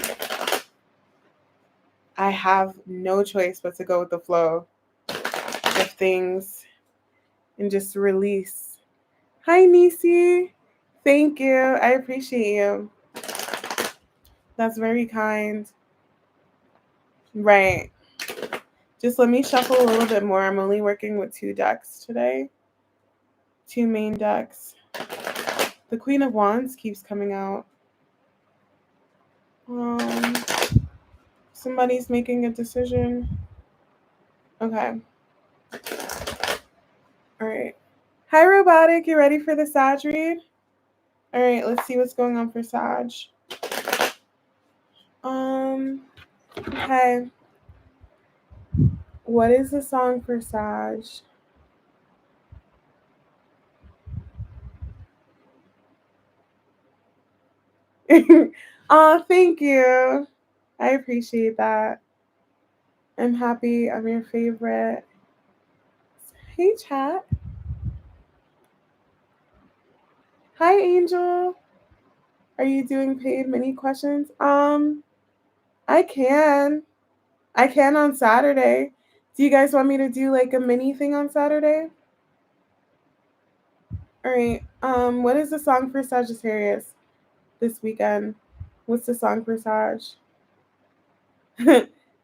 I have no choice but to go with the flow of things and just release. Hi, Nisi. Thank you. I appreciate you. That's very kind. Right. Just let me shuffle a little bit more. I'm only working with 2 decks today. 2 main decks. The Queen of Wands keeps coming out. Somebody's making a decision. Okay. All right. Hi, Robotic. You ready for the Sag read? All right. Let's see what's going on for Sag. Okay. What is the song for Sag? Oh, thank you. I appreciate that. I'm happy I'm your favorite. Hey, chat. Hi, Angel. Are you doing paid mini questions? I can. I can on Saturday. Do you guys want me to do like a mini thing on Saturday? All right. What is the song for Sagittarius this weekend? What's the song for Sag?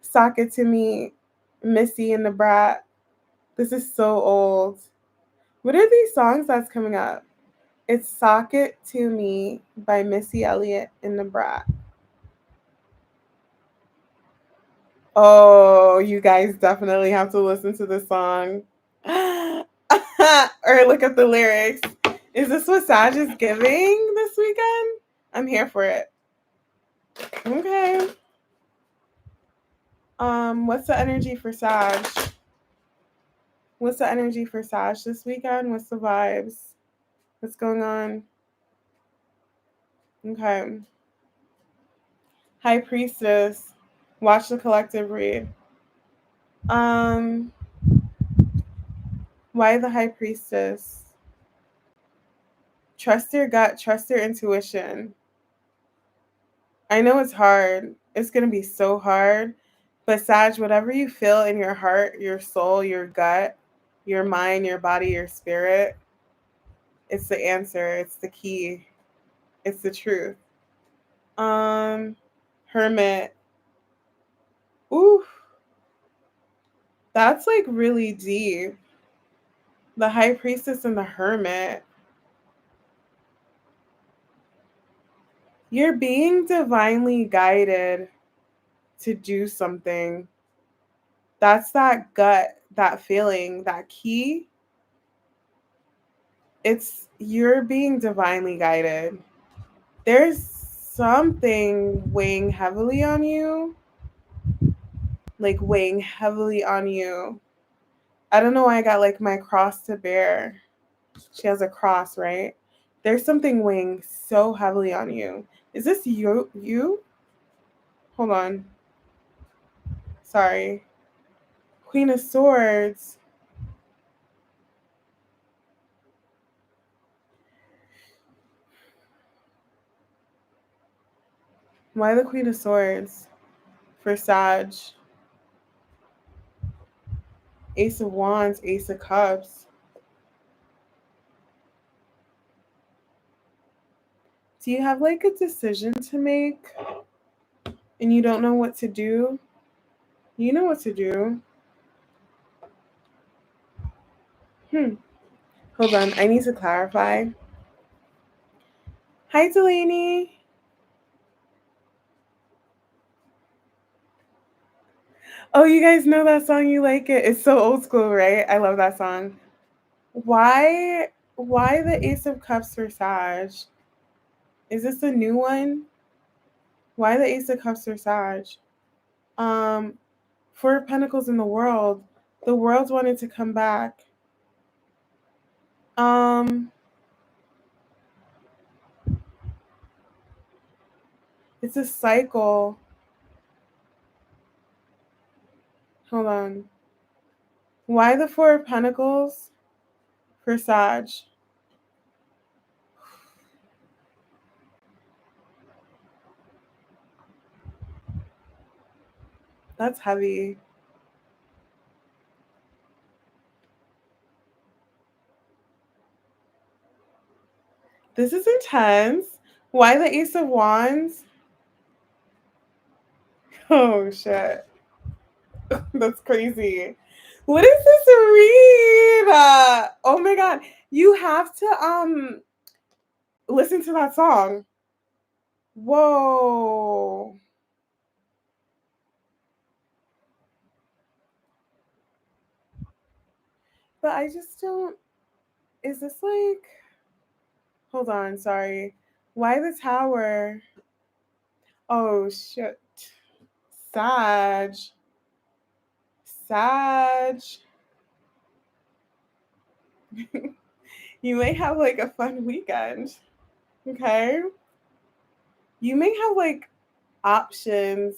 Sock It to Me, Missy and the Brat. This is so old. What are these songs that's coming up? It's Sock It to Me by Missy Elliott and the Brat. Oh, you guys definitely have to listen to this song. Or look at the lyrics. Is this what Sag is giving this weekend? I'm here for it. Okay. What's the energy for Sag? What's the energy for Sag this weekend? What's the vibes? What's going on? Okay. High Priestess. Watch the collective read. Why the High Priestess? Trust your gut, trust your intuition. I know it's hard. It's going to be so hard. But Sag, whatever you feel in your heart, your soul, your gut, your mind, your body, your spirit, it's the answer. It's the key. It's the truth. Hermit. Ooh, that's like really deep. The High Priestess and the Hermit. You're being divinely guided to do something. That's that gut, that feeling, that key. It's you're being divinely guided. There's something weighing heavily on you, like weighing heavily on you. I don't know why I got like my cross to bear. She has a cross, right? There's something weighing so heavily on you. Is this you? Hold on. Sorry. Queen of Swords. Why the Queen of Swords? For Sag. Ace of Wands, Ace of Cups. Do you have like a decision to make and you don't know what to do? You know what to do. Hold on, I need to clarify. Hi, Delaney. Oh, you guys know that song? You like it? It's so old school, right? I love that song. Why? Why the Ace of Cups for Sag? Is this a new one? Why the Ace of Cups for Sag? Um, Four of Pentacles in the world. The world wanted to come back. It's a cycle. Hold on. Why the Four of Pentacles for Sag? That's heavy. This is intense. Why the Ace of Wands? Oh shit. That's crazy. What does this read? Oh my god. You have to listen to that song. Whoa. But I just don't, is this like, hold on, sorry. Why the Tower? Oh shit. Sag. Sag. You may have like a fun weekend. Okay. You may have like options.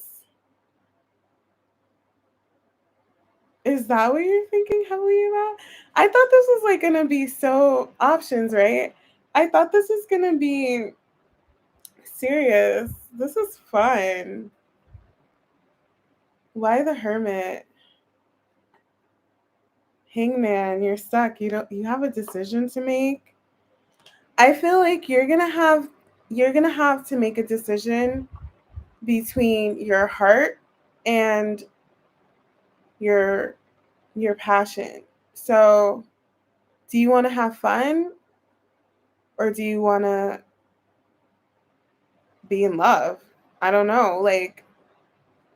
Is that what you're thinking heavily about? I thought this was like gonna be so options, right? I thought this was gonna be serious. This is fun. Why the Hermit? Hangman, you're stuck. You have a decision to make. I feel like you're gonna have to make a decision between your heart and your your passion. So, do you want to have fun or do you want to be in love? I don't know. Like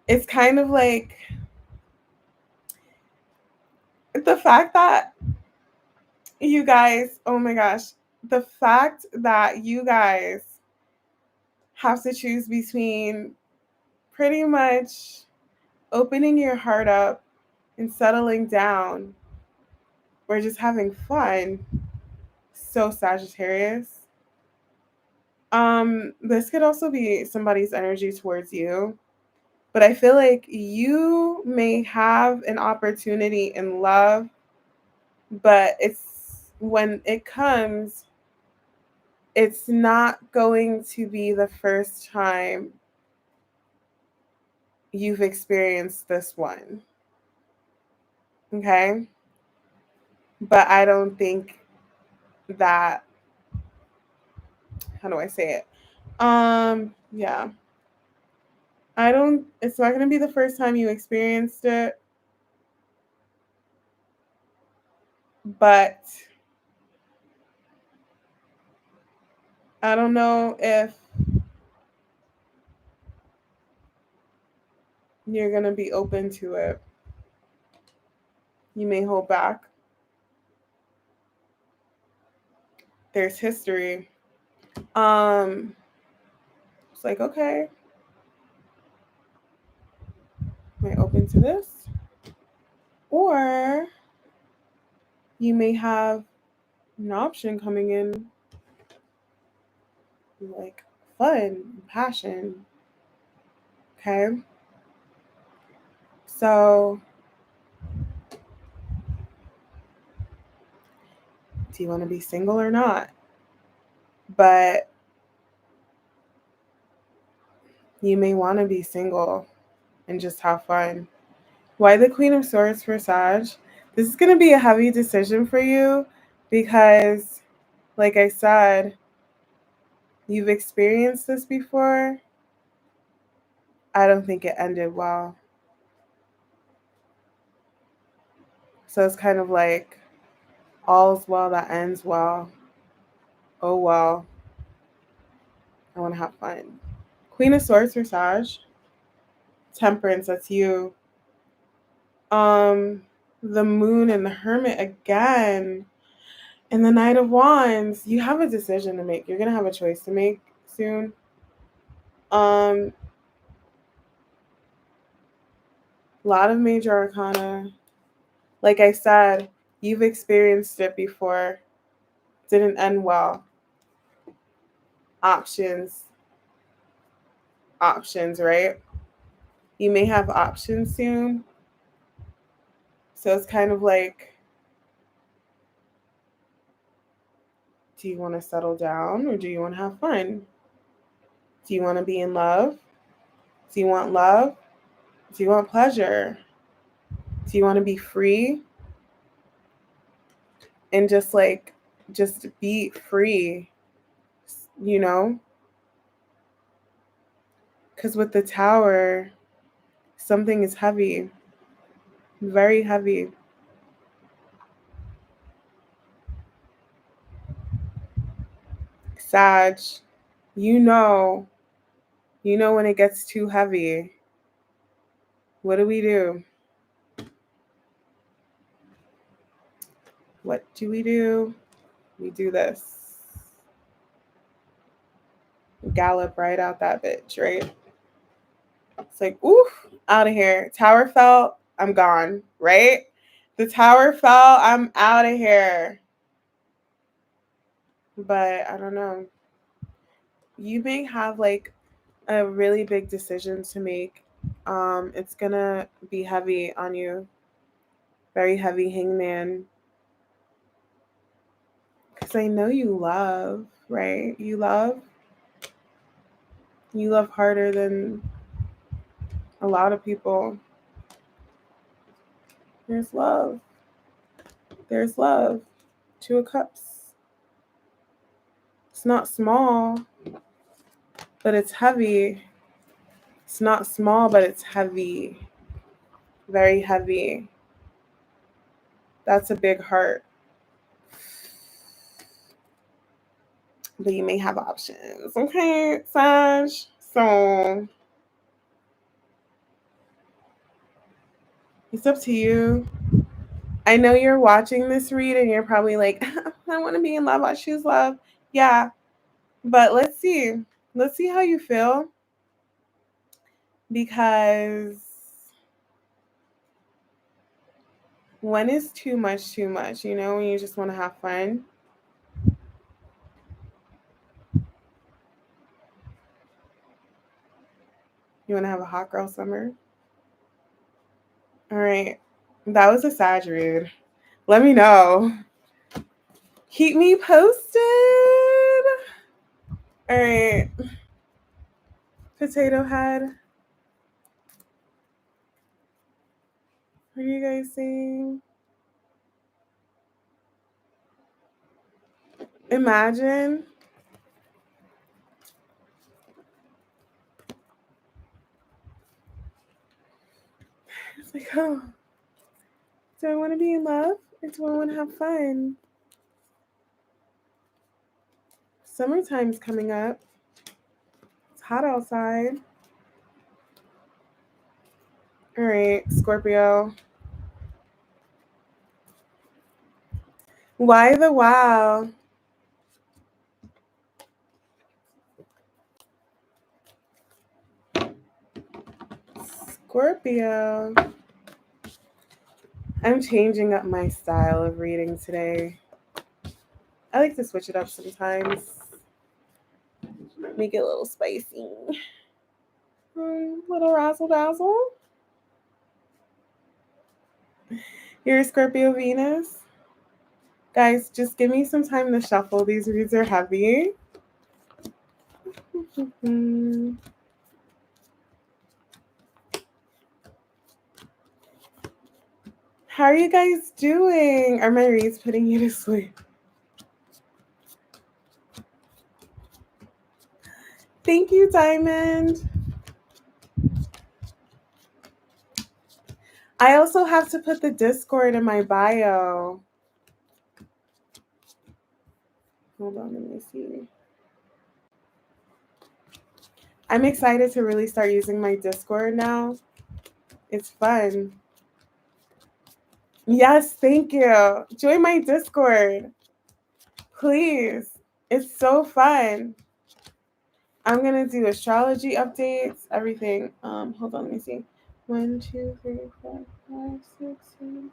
it's kind of like the fact that you guys, oh my gosh, the fact that you guys have to choose between pretty much opening your heart up and settling down or just having fun. So Sagittarius. This could also be somebody's energy towards you, but I feel like you may have an opportunity in love, but it's when it comes, it's not going to be the first time you've experienced this one. Okay? But I don't think that, how do I say it? Yeah. It's not going to be the first time you experienced it, but I don't know if you're going to be open to it. You may hold back. There's history. It's like, okay, am I open to this? Or you may have an option coming in like fun, passion. Okay. So, do you want to be single or not? But you may want to be single and just have fun. Why the Queen of Swords for Sag? This is going to be a heavy decision for you because, like I said, you've experienced this before. I don't think it ended well. So it's kind of like all's well that ends well. Oh well, I want to have fun. Queen of Swords for Sag. Temperance, that's you. Um, the Moon and the Hermit again. And the Knight of Wands, you have a decision to make. You're going to have a choice to make soon. A lot of major arcana. Like I said, you've experienced it before. Didn't end well. Options, right? You may have options soon. So it's kind of like, do you want to settle down or do you want to have fun? Do you want to be in love? Do you want love? Do you want pleasure? Do you want to be free? And just be free, you know? Because with the Tower, something is heavy, very heavy. Sag, you know when it gets too heavy. What do we do? What do? We do this. Gallop right out that bitch, right? It's like, oof, out of here. Tower fell, I'm gone, right? The Tower fell, I'm out of here. But I don't know. You may have like a really big decision to make. It's gonna be heavy on you. Very heavy, Hangman. Because I know you love, right? You love harder than a lot of people. There's love. There's love. Two of Cups. It's not small, but it's heavy. It's not small, but it's heavy. Very heavy. That's a big heart. But you may have options. Okay, Sag. So it's up to you. I know you're watching this read and you're probably like, I want to be in love. I choose love. Yeah. But let's see. Let's see how you feel. Because when is too much, you know, when you just want to have fun? You want to have a hot girl summer? All right. That was a Sag read. Let me know. Keep me posted. All right. Potato Head. What are you guys saying? Imagine. It's like, oh, do I want to be in love or do I want to have fun? Summertime's coming up. It's hot outside. All right, Scorpio. Why the wow? Scorpio. I'm changing up my style of reading today. I like to switch it up sometimes. Make it a little spicy. Little razzle dazzle. You're a Scorpio Venus. Guys, just give me some time to shuffle. These reads are heavy. How are you guys doing? Are my reads putting you to sleep? Thank you, Diamond. I also have to put the Discord in my bio. Hold on, let me see. I'm excited to really start using my Discord now. It's fun. Yes, thank you. Join my Discord. Please. It's so fun. I'm going to do astrology updates, everything. Hold on, let me see. 1, 2, 3, 4, 5, 6, 7,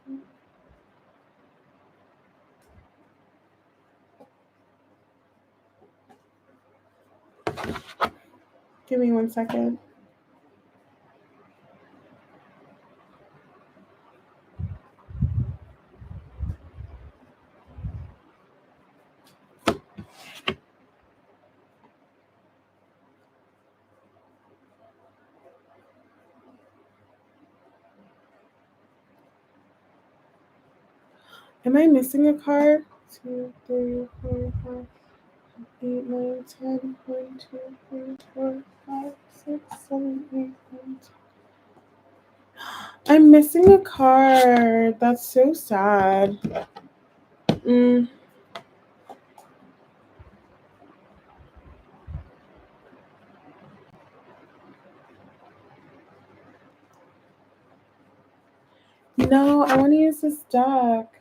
8. Give me 1 second. Am I missing a card? 2, 3, 4, 5, 8, 9, 10. 1, 2, 3, 4, 5, 6, 7, 8, 9, 10. I'm missing a card. That's so sad. No, I want to use this deck.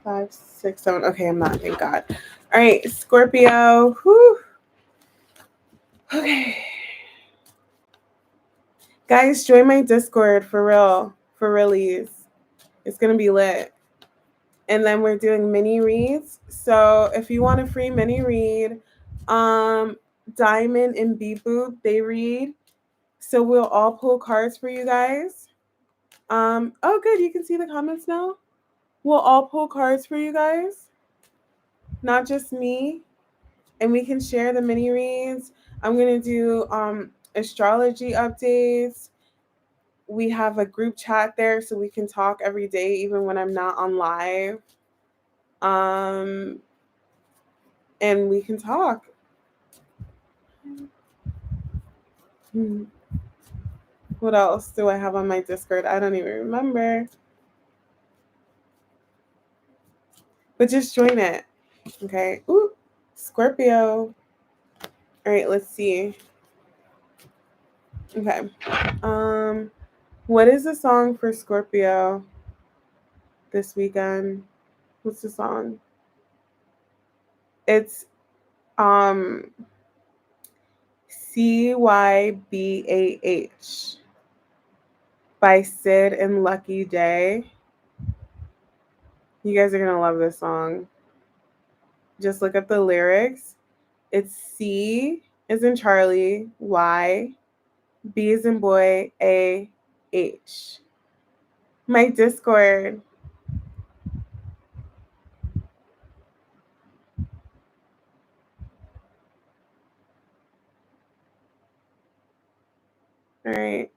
Five, 6, 7. Okay, I'm not. Thank God. All right, Scorpio. Whew. Okay. Guys, join my Discord for real. For realies. It's going to be lit. And then we're doing mini reads. So if you want a free mini read, Diamond and B Boop, they read. So we'll all pull cards for you guys. Oh, good. You can see the comments now. We'll all pull cards for you guys, not just me. And we can share the mini reads. I'm going to do astrology updates. We have a group chat there so we can talk every day, even when I'm not on live. And we can talk. What else do I have on my Discord? I don't even remember. But just join it. Okay. Ooh, Scorpio. All right, let's see. Okay. What is the song for Scorpio this weekend? What's the song? It's CYBAH by Sid and Lucky Day. You guys are gonna love this song. Just look up the lyrics. It's C is in Charlie, Y, B is in boy, A, H. My Discord. All right.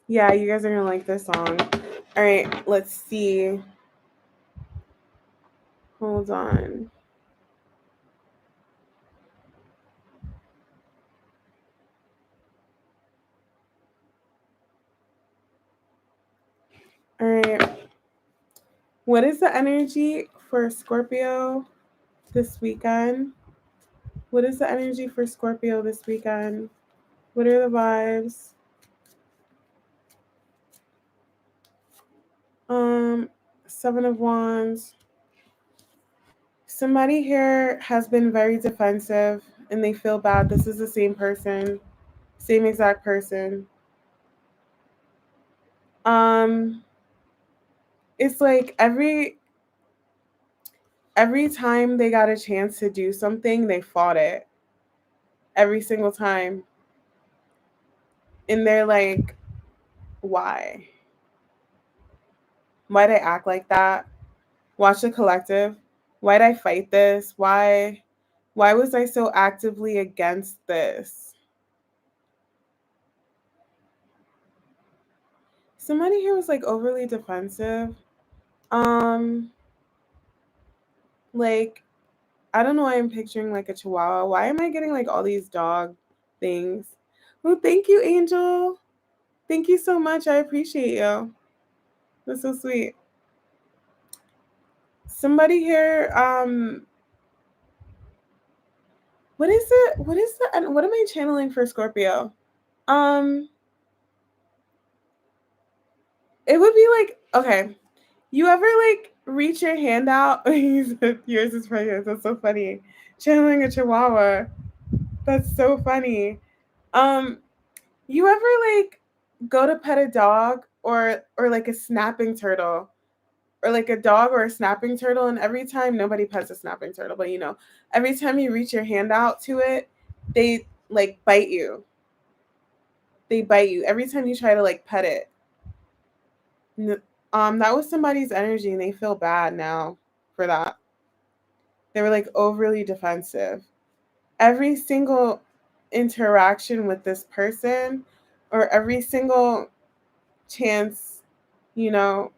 Yeah, you guys are gonna like this song. All right, let's see. Hold on. All right. What is the energy for Scorpio this weekend? What is the energy for Scorpio this weekend? What are the vibes? 7 of Wands. Somebody here has been very defensive and they feel bad. This is the same person, same exact person. It's like every time they got a chance to do something, they fought it. Every single time. And they're like, why? Why'd I act like that? Watch the collective. Why'd I fight this? Why was I so actively against this? Somebody here was like overly defensive. Like, I don't know why I'm picturing like a chihuahua. Why am I getting like all these dog things? Well, thank you, Angel. Thank you so much. I appreciate you. That's so sweet. Somebody here, What is it? What am I channeling for Scorpio? Um, it would be like, okay, you ever like reach your hand out? Yours is pregnant. That's so funny. Channeling a chihuahua. That's so funny. Um, you ever like go to pet a dog or like a snapping turtle? Or like a dog or a snapping turtle, and every time nobody pets a snapping turtle, but every time you reach your hand out to it, they like bite you. They bite you every time you try to like pet it. That was somebody's energy, and they feel bad now for that. They were like overly defensive. Every single interaction with this person, or every single chance, you know,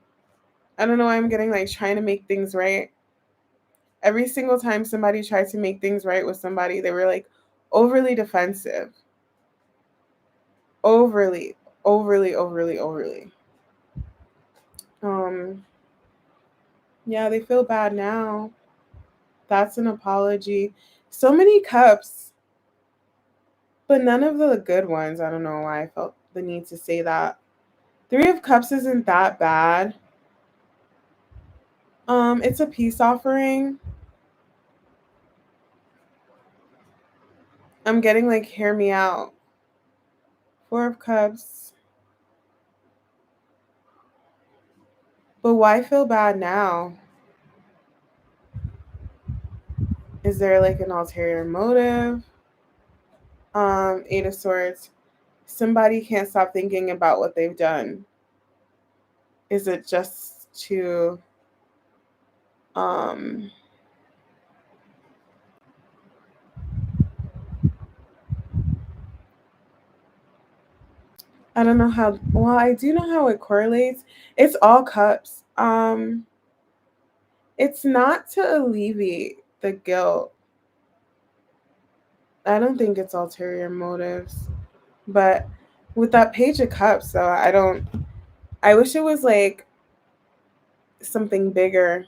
I don't know why I'm getting like trying to make things right. Every single time somebody tried to make things right with somebody, they were like overly defensive. Overly, overly, overly, overly. Um, yeah, they feel bad now. That's an apology. So many cups, but none of the good ones. I don't know why I felt the need to say that. Three of Cups isn't that bad. It's a peace offering. I'm getting like hear me out. Four of Cups. But why feel bad now? Is there like an ulterior motive? Eight of Swords. Somebody can't stop thinking about what they've done. Is it just to um I don't know how well I do know how it correlates. It's all cups. It's not to alleviate the guilt. I don't think it's ulterior motives. But with that page of cups though, I wish it was like something bigger.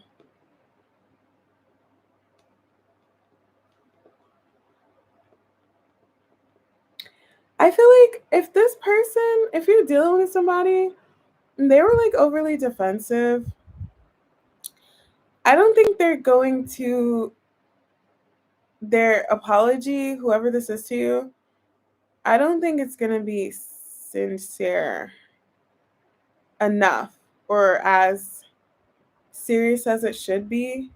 I feel like if you're dealing with somebody and they were like overly defensive, I don't think they're going to their apology, whoever this is to you, I don't think it's going to be sincere enough or as serious as it should be.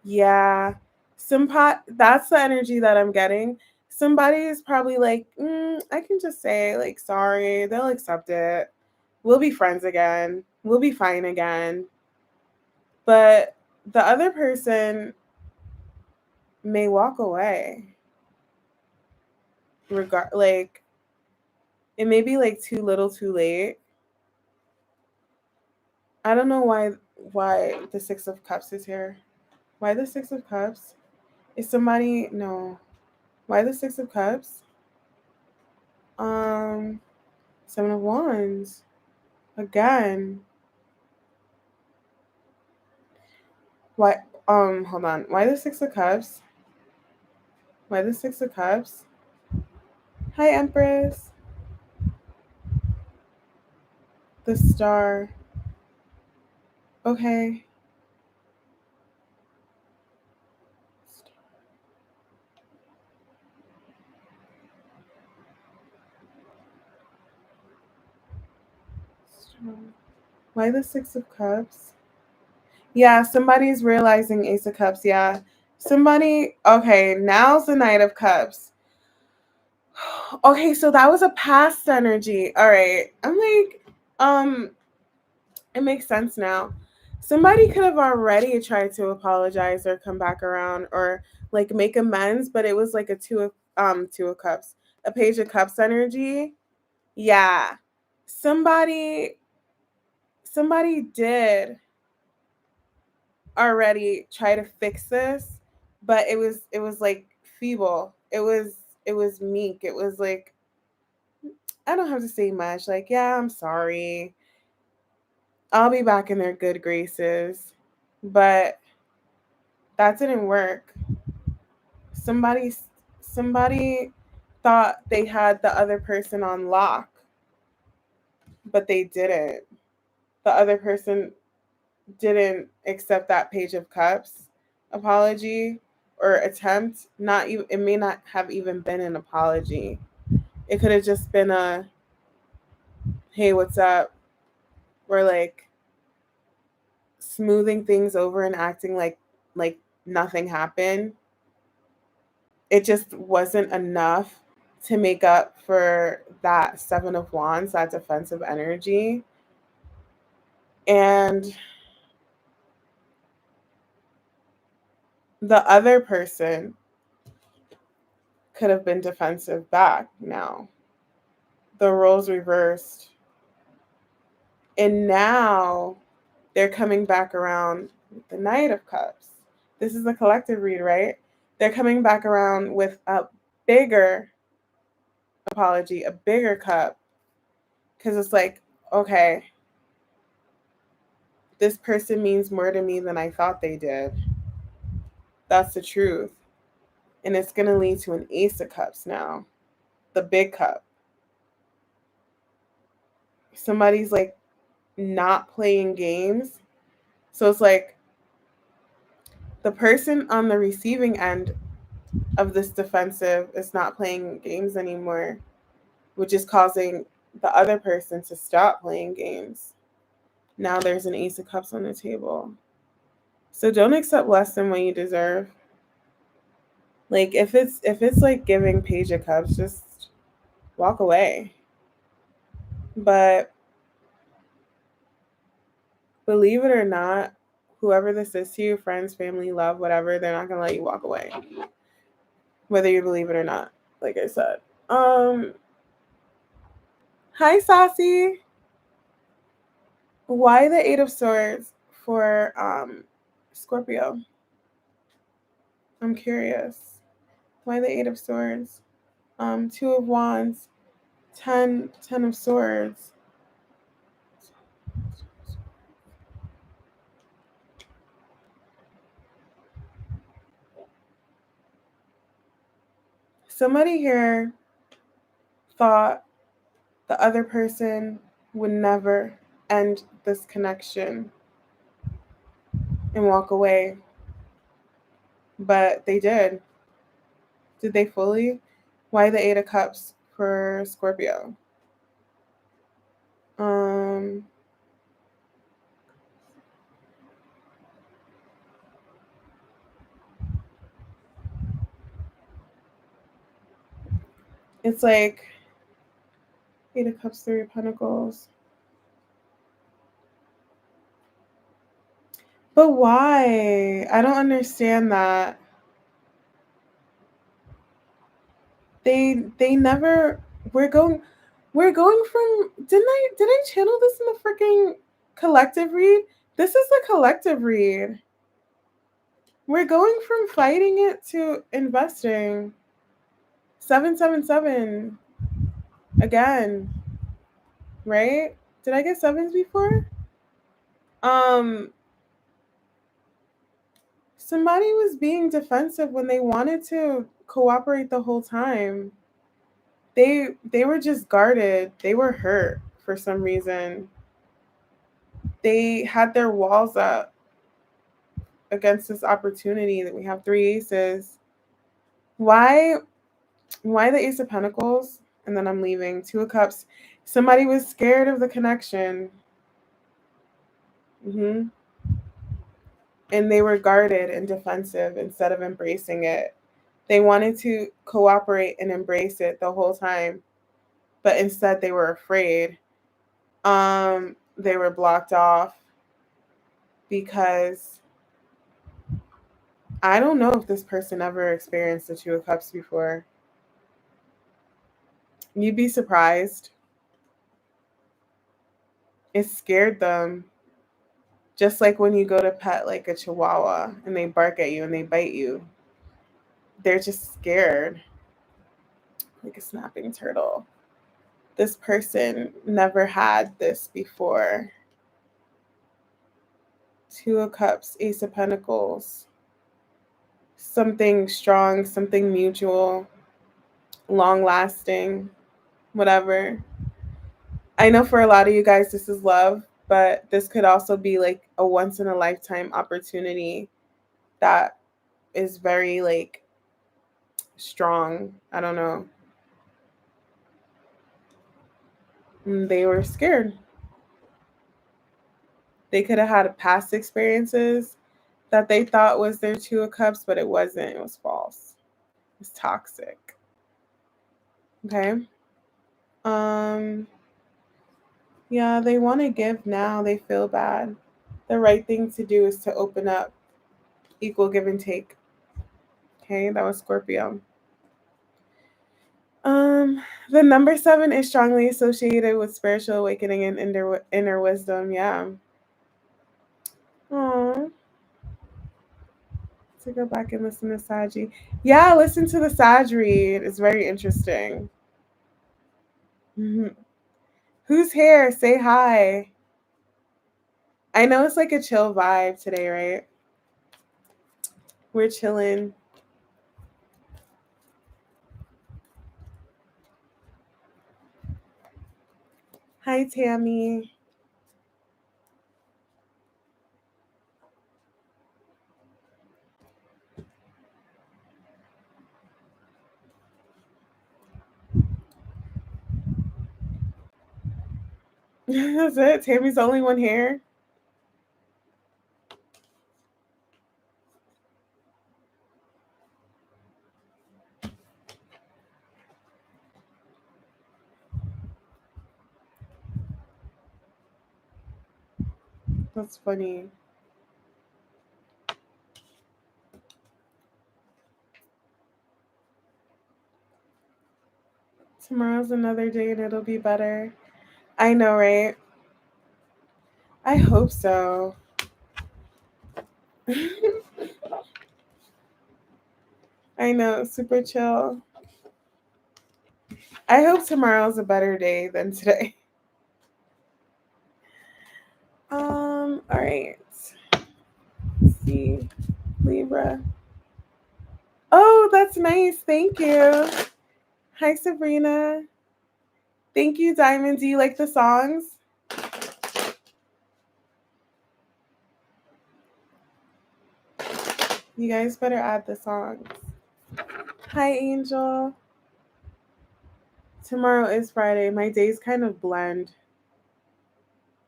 Yeah. That's the energy that I'm getting. Somebody is probably like, I can just say, like, sorry. They'll accept it. We'll be friends again. We'll be fine again. But the other person may walk away. Like, it may be like too little too late. I don't know why the Six of Cups is here. Why the Six of Cups? Is somebody no. Why the Six of Cups? Um Seven of Wands. Again. Why hold on. Why the Six of Cups? Why the Six of Cups? Hi Empress. The Star. Okay. Star. Why the Six of Cups? Yeah, somebody's realizing Ace of Cups. Yeah. Okay, now's the Knight of Cups. Okay, so that was a past energy. All right. I'm like, it makes sense now. Somebody could have already tried to apologize or come back around or like make amends, but it was like a two of cups. A page of cups energy. Yeah. Somebody somebody did already try to fix this, but it was like feeble. It was meek. It was like I don't have to say much. Like, yeah, I'm sorry. I'll be back in their good graces. But that didn't work. somebody thought they had the other person on lock, but they didn't. The other person didn't accept that Page of Cups apology or attempt. Not even, it may not have even been an apology. It could have just been a, hey, what's up? We're like smoothing things over and acting like nothing happened. It just wasn't enough to make up for that Seven of Wands, that defensive energy. And the other person could have been defensive back now. The roles reversed. And now they're coming back around with the Knight of Cups. This is a collective read, right? They're coming back around with a bigger apology, a bigger cup. Because it's like, okay, this person means more to me than I thought they did. That's the truth. And it's going to lead to an Ace of Cups now, the big cup. Somebody's like not playing games. So it's like the person on the receiving end of this defensive is not playing games anymore, which is causing the other person to stop playing games. Now there's an Ace of Cups on the table. So don't accept less than what you deserve. Like if it's like giving Page of Cups, just walk away. But believe it or not, whoever this is to you, friends, family, love, whatever, they're not gonna let you walk away. Whether you believe it or not, like I said. Hi Saucy. Why the Eight of Swords for Scorpio? I'm curious. Why the Eight of Swords? Two of Wands, 10 of Swords. Somebody here thought the other person would never end this connection and walk away. But they did. Did they fully? Why the Eight of Cups for Scorpio? It's like Eight of Cups, Three of Pentacles. But why? I don't understand that. They never we're going from did I channel this in the freaking collective read? This is the collective read. We're going from fighting it to investing. 777 again. Right? Did I get sevens before? Somebody was being defensive when they wanted to cooperate the whole time. They were just guarded. They were hurt for some reason. They had their walls up against this opportunity that we have three aces. Why the Ace of Pentacles? And then I'm leaving. Two of Cups. Somebody was scared of the connection. And they were guarded and defensive instead of embracing it. They wanted to cooperate and embrace it the whole time, but instead they were afraid. They were blocked off because I don't know if this person ever experienced the Two of Cups before. You'd be surprised. It scared them. Just like when you go to pet like a chihuahua and they bark at you and they bite you. They're just scared. Like a snapping turtle. This person never had this before. Two of Cups, Ace of Pentacles. something strong, something mutual, long lasting, whatever. I know for a lot of you guys this is love, but this could also be like a once in a lifetime opportunity that is very like strong. I don't know. They were scared. They could have had past experiences that they thought was their Two of Cups, but it wasn't. It was false. It was toxic. Okay. Um yeah, they want to give now. They feel bad. The right thing to do is to open up, equal give and take. Okay, that was Scorpio. The number 7 is strongly associated with spiritual awakening and inner wisdom. Yeah. Aww. To go back and listen to Saji. Yeah, listen to the Sag read. It's very interesting. Mhm. Who's here? Say hi. I know it's like a chill vibe today, right? We're chilling. Hi, Tammy. That's it. Tammy's the only one here. That's funny. Tomorrow's another day and it'll be better. I know, right? I hope so. I know, super chill. I hope tomorrow's a better day than today. All right. Let's see. Libra. Oh, that's nice. Thank you. Hi, Sabrina. Thank you, Diamond. Do you like the songs? You guys better add the songs. Hi, Angel. Tomorrow is Friday. My days kind of blend.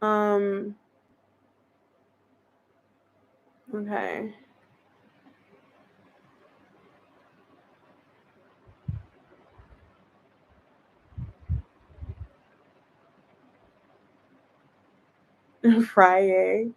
Um, okay. Friday.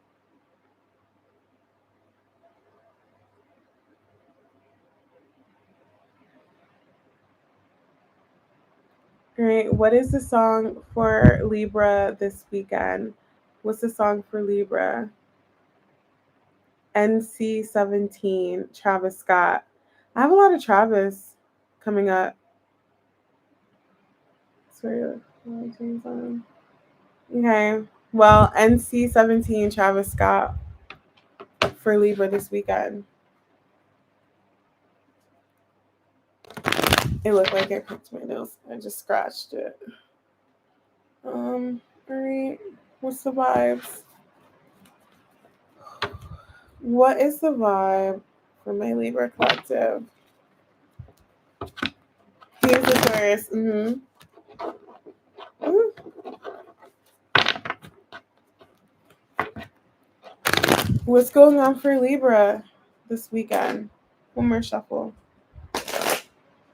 Great. What is the song for Libra this weekend? What's the song for Libra? NC-17, Travis Scott. I have a lot of Travis coming up. Sorry. Okay. Well, NC-17, Travis Scott for Libra this weekend. It looked like I picked my nose. I just scratched it. All right. What's the vibes? What is the vibe for my Libra collective? Here's Aquarius. What's going on for Libra this weekend? One more shuffle.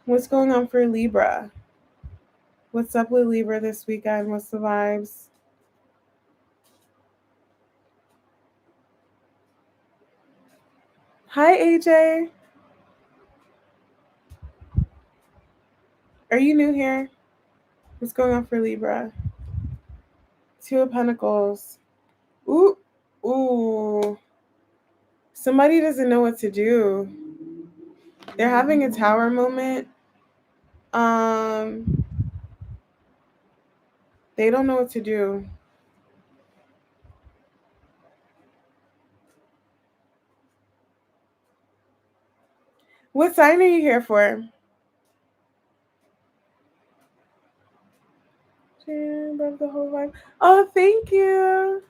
What's going on for Libra? What's up with Libra this weekend? What's the vibes? Hi, AJ. Are you new here? What's going on for Libra? Two of Pentacles. Ooh, ooh. Somebody doesn't know what to do. They're having a tower moment. They don't know what to do. What sign are you here for? Above the whole vibe. Oh, thank you.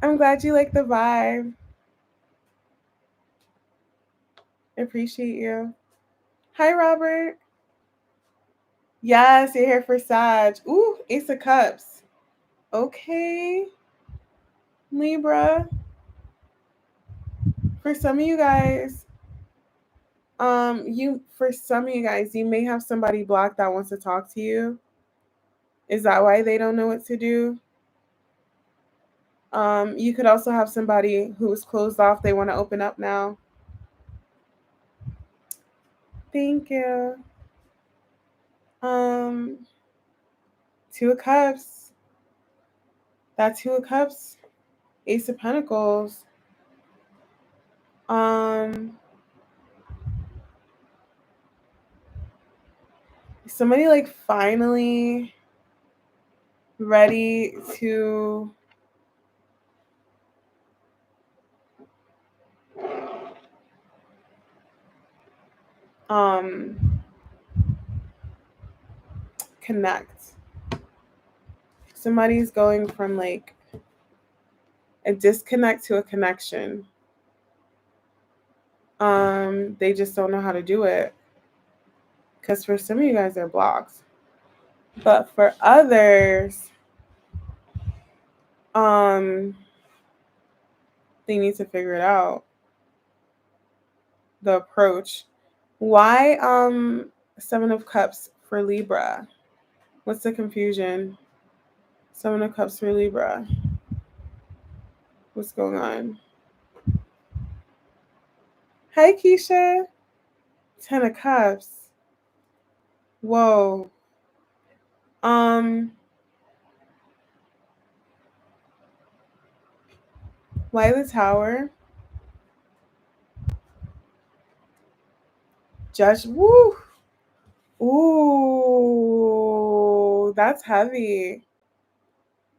I'm glad you like the vibe. I appreciate you. Hi, Robert. Yes, you're here for Sag. Ooh, Ace of Cups. Okay, Libra. For some of you guys, you may have somebody blocked that wants to talk to you. Is that why they don't know what to do? You could also have somebody who was closed off. They want to open up now. Thank you. Two of Cups. That Two of Cups. Ace of Pentacles. Somebody like finally ready to connect. Somebody's going from like a disconnect to a connection. They just don't know how to do it. Because for some of you guys, they're blocked. But for others, they need to figure it out. The approach. Why Seven of Cups for Libra? What's the confusion? Seven of Cups for Libra. What's going on? Hi, Keisha. Ten of Cups. Whoa. Why the Tower? Judge. Woo. Ooh, that's heavy.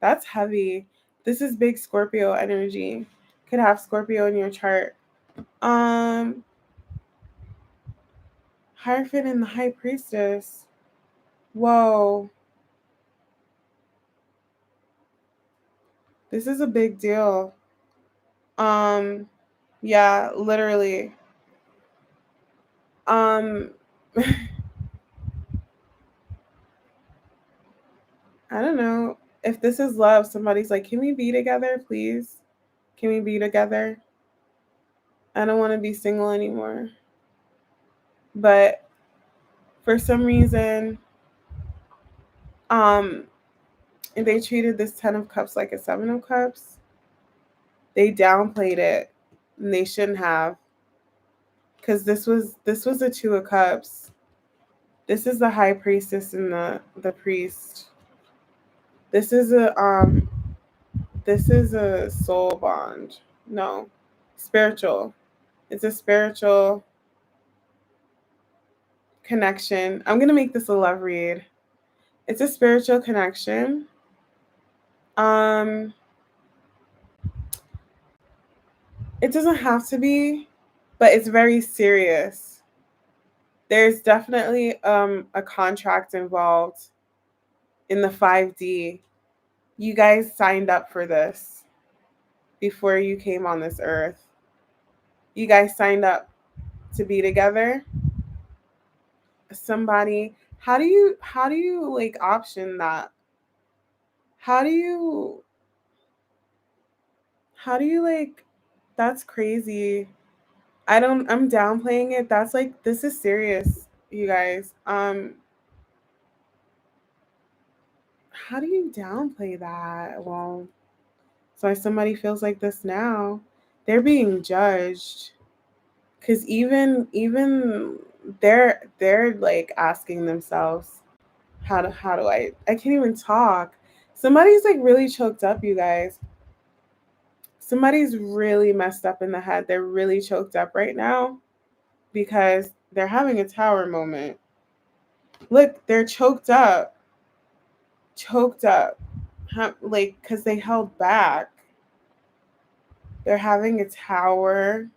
That's heavy. This is big Scorpio energy. Could have Scorpio in your chart. Hierophant and the High Priestess. Whoa. This is a big deal. Yeah, literally. I don't know. If this is love, somebody's like, can we be together, please? Can we be together? I don't want to be single anymore. But for some reason, they treated this Ten of Cups like a Seven of Cups. They downplayed it, and they shouldn't have, because this was a Two of Cups. This is the High Priestess and the Priest. This is a soul bond. No, spiritual. It's a spiritual connection. I'm gonna make this a love read. It's a spiritual connection. It doesn't have to be, but it's very serious. There's definitely a contract involved in the 5D. You guys signed up for this before you came on this earth. You guys signed up to be together. Somebody, how do you like option that? How do you like, that's crazy. I'm downplaying it. That's like, this is serious, you guys. How do you downplay that? Well, so if somebody feels like this now, they're being judged. Cause even they're like asking themselves, how do I can't even talk. Somebody's like really choked up, you guys. Somebody's really messed up in the head. They're really choked up right now because they're having a tower moment. Look, they're choked up. Choked up. Like, because they held back. They're having a tower.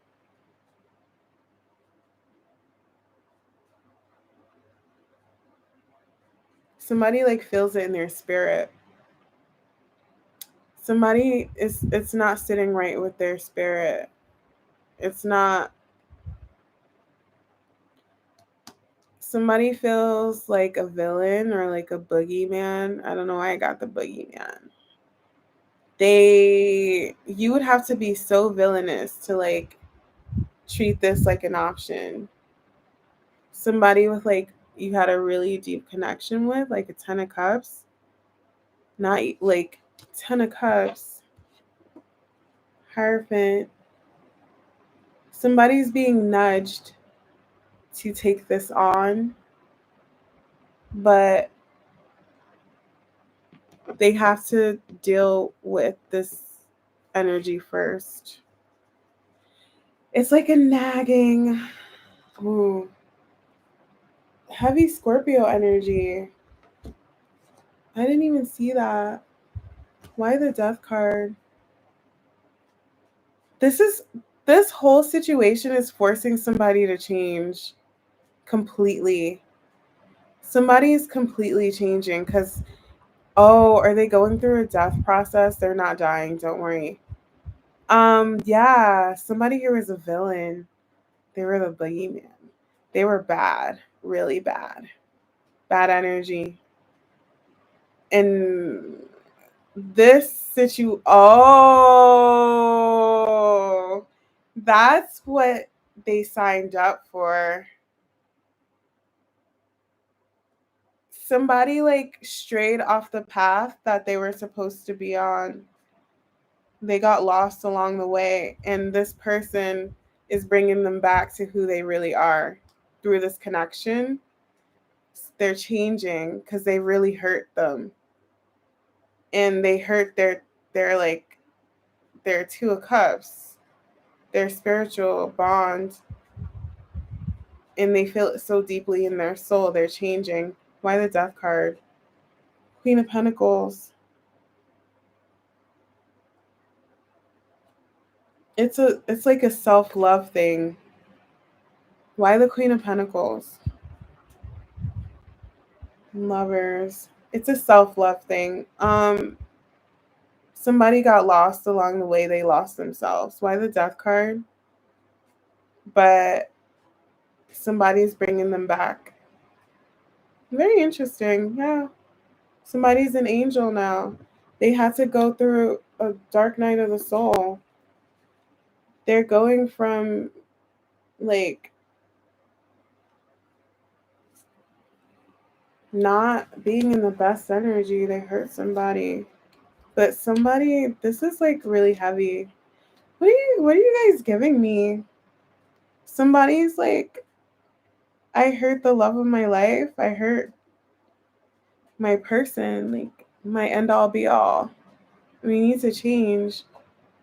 Somebody like feels it in their spirit. It's not sitting right with their spirit. It's not. Somebody feels like a villain or like a boogeyman. I don't know why I got the boogeyman. You would have to be so villainous to like treat this like an option. Somebody with like you had a really deep connection with, like a 10 of cups, not like 10 of cups, Hierophant. Somebody's being nudged to take this on, but they have to deal with this energy first. It's like a nagging, ooh, heavy Scorpio energy. I didn't even see that. Why the death card? This is this whole situation is forcing somebody to change completely. Somebody is completely changing because, oh, are they going through a death process? They're not dying, don't worry. Yeah, somebody here was a villain. They were the boogeyman. They were bad, really bad. Bad energy. And oh, that's what they signed up for. Somebody like strayed off the path that they were supposed to be on. They got lost along the way, and this person is bringing them back to who they really are through this connection. They're changing because they really hurt them, and they hurt their 2 of cups, their spiritual bond, and they feel it so deeply in their soul. They're changing. Why the death card? Queen of Pentacles. It's like a self-love thing. Why the Queen of Pentacles? Lovers. It's a self-love thing. Somebody got lost along the way. They lost themselves. Why the death card? But somebody's bringing them back. Very interesting. Yeah. Somebody's an angel now. They had to go through a dark night of the soul. They're going from like not being in the best energy. They hurt somebody. But somebody, this is like really heavy. What are you guys giving me? Somebody's like, I hurt the love of my life. I hurt my person, like my end all be all. We need to change.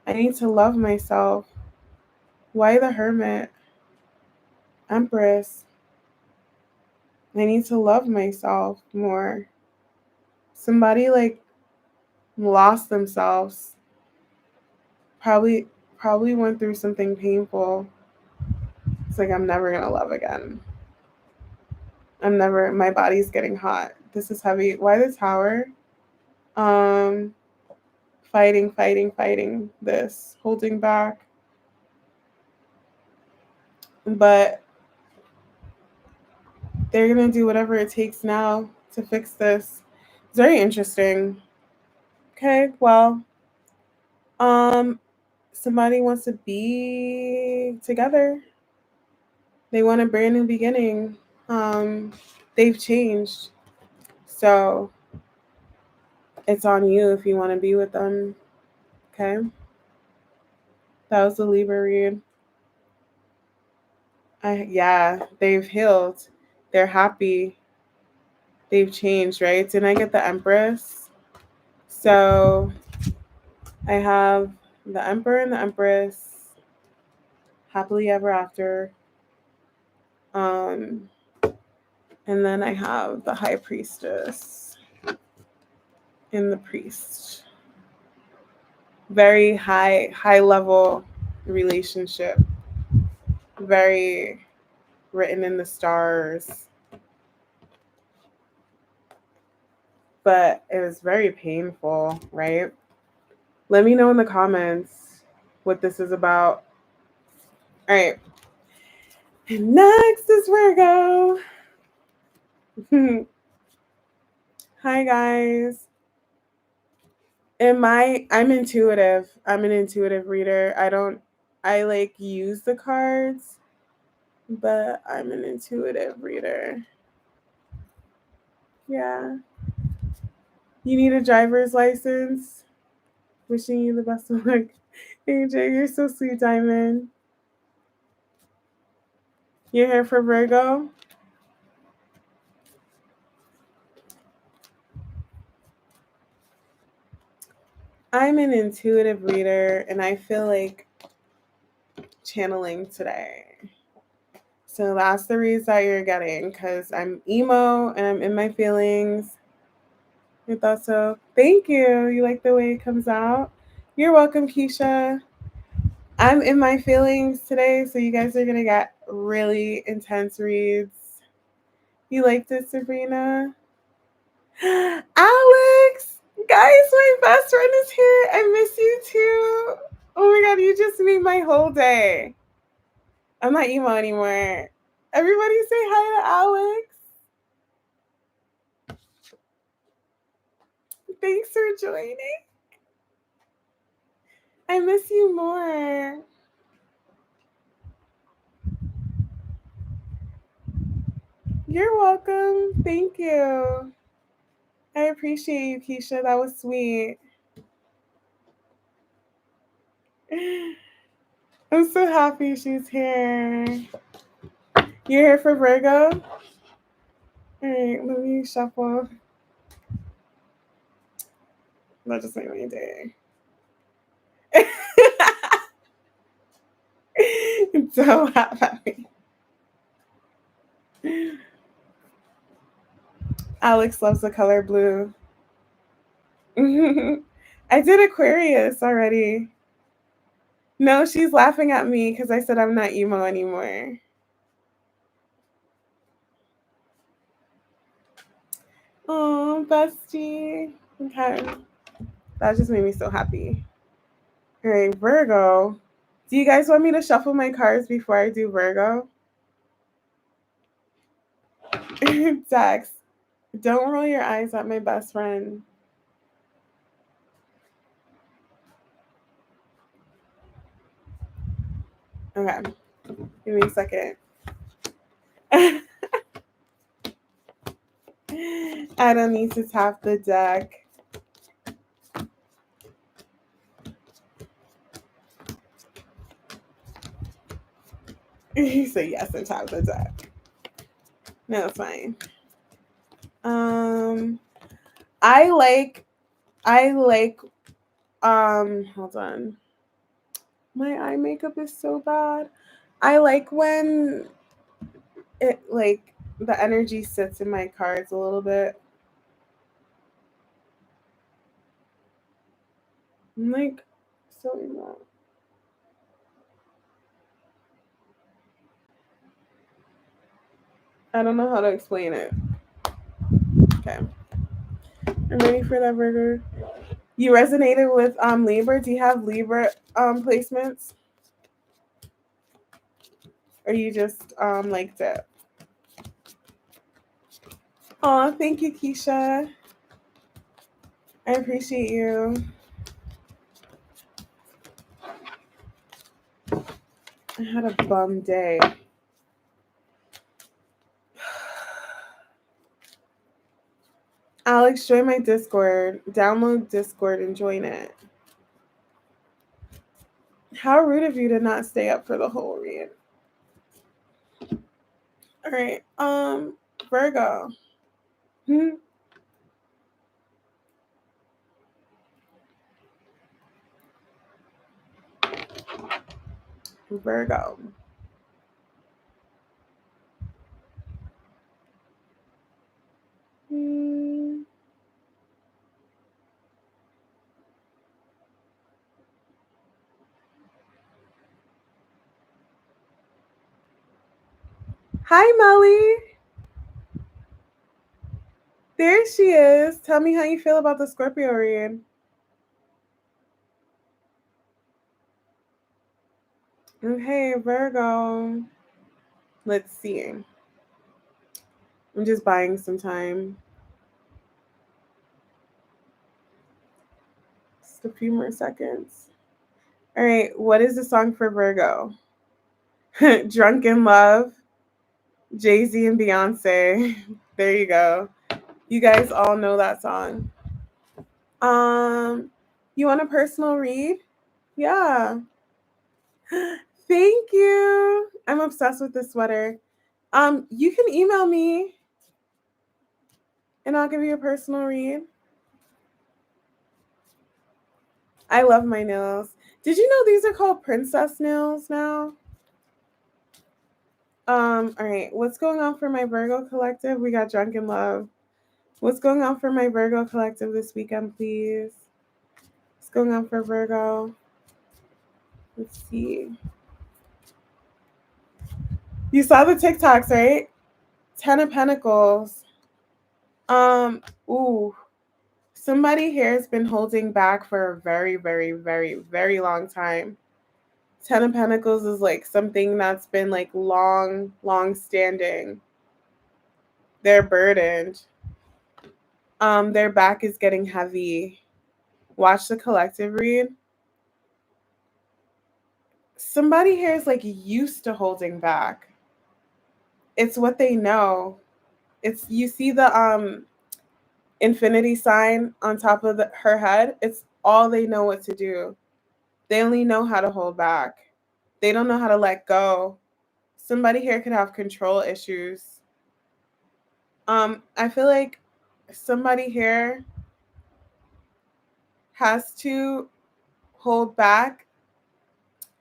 I need to love myself. Why the Hermit? Empress. I need to love myself more. Somebody like lost themselves. Probably went through something painful. It's like I'm never gonna love again. My body's getting hot. This is heavy. Why the Tower? Um fighting this, holding back. But they're gonna do whatever it takes now to fix this. It's very interesting. Okay, well, um, somebody wants to be together. They want a brand new beginning. Um, they've changed. So it's on you if you want to be with them. Okay. That was the Libra read. Yeah, they've healed. They're happy. They've changed, right? Didn't I get the Empress? So I have the Emperor and the Empress, happily ever after. Um, and then I have the High Priestess and the Priest. Very high level relationship. Very written in the stars. but it was very painful, right? Let me know in the comments what this is about. All right. Next is Virgo. Hi guys. I'm intuitive. I'm an intuitive reader. I like use the cards, but I'm an intuitive reader. Yeah. You need a driver's license? Wishing you the best of luck. AJ, you're so sweet, Diamond. You're here for Virgo? I'm an intuitive reader, and I feel like channeling today. So that's the reason that you're getting, because I'm emo and I'm in my feelings. I thought so. Thank you. You like the way it comes out? You're welcome, Keisha. I'm in my feelings today, so you guys are going to get really intense reads. You liked it, Sabrina? Alex! Guys, my best friend is here. I miss you too. Oh my god, you just made my whole day. I'm not emo anymore. Everybody say hi to Alex. Thanks for joining. I miss you more. You're welcome. Thank you. I appreciate you, Keisha. That was sweet. I'm so happy she's here. You're here for Virgo? All right, let me shuffle. That just made my day. Don't laugh at me. Alex loves the color blue. I did Aquarius already. No, she's laughing at me because I said I'm not emo anymore. Oh, bestie. Okay. That just made me so happy. All right, Virgo. Do you guys want me to shuffle my cards before I do Virgo? Dex, don't roll your eyes at my best friend. Okay. Give me a second. I don't need to tap the deck. You say yes and tap the deck. No, it's fine. I like hold on. My eye makeup is so bad. I like when it like the energy sits in my cards a little bit. I'm like so emo. I don't know how to explain it. Okay. I'm ready for that burger. You resonated with Libra. Do you have Libra placements? Or you just liked it? Oh, thank you, Keisha. I appreciate you. I had a bum day. Alex, join my Discord. Download Discord and join it. How rude of you to not stay up for the whole read. All right. Virgo. Virgo. Hi, Melly. There she is. Tell me how you feel about the Scorpio read. Okay, Virgo. Let's see. I'm just buying some time. Just a few more seconds. All right, what is the song for Virgo? Drunk in Love, Jay-Z and Beyonce. There you go. You guys all know that song. You want a personal read? Yeah. Thank you. I'm obsessed with this sweater. You can email me and I'll give you a personal read. I love my nails. Did you know these are called princess nails now? All right. What's going on for my Virgo collective? We got Drunk in Love. What's going on for my Virgo collective this weekend, please? What's going on for Virgo? Let's see. You saw the TikToks, right? 10 of Pentacles. Ooh. Somebody here has been holding back for a very, very, very, very long time. 10 of Pentacles is like something that's been like long standing. They're burdened. Their back is getting heavy. Watch the collective read. Somebody here is like used to holding back. It's what they know. It's, you see the infinity sign on top of her head. It's all they know what to do. They only know how to hold back. They don't know how to let go. Somebody here could have control issues. I feel like somebody here has to hold back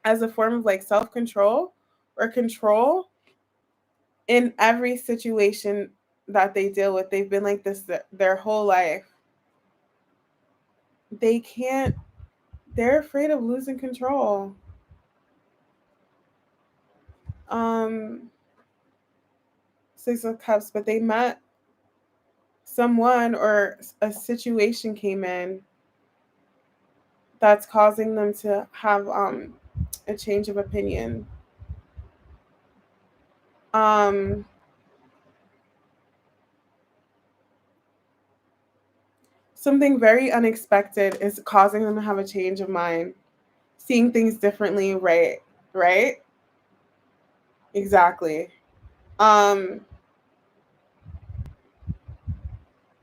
as a form of like self-control or control in every situation that they deal with. They've been like this their whole life. They can't, they're afraid of losing control. Six of Cups, but they met someone or a situation came in that's causing them to have a change of opinion. Something very unexpected is causing them to have a change of mind, seeing things differently, right? Exactly. um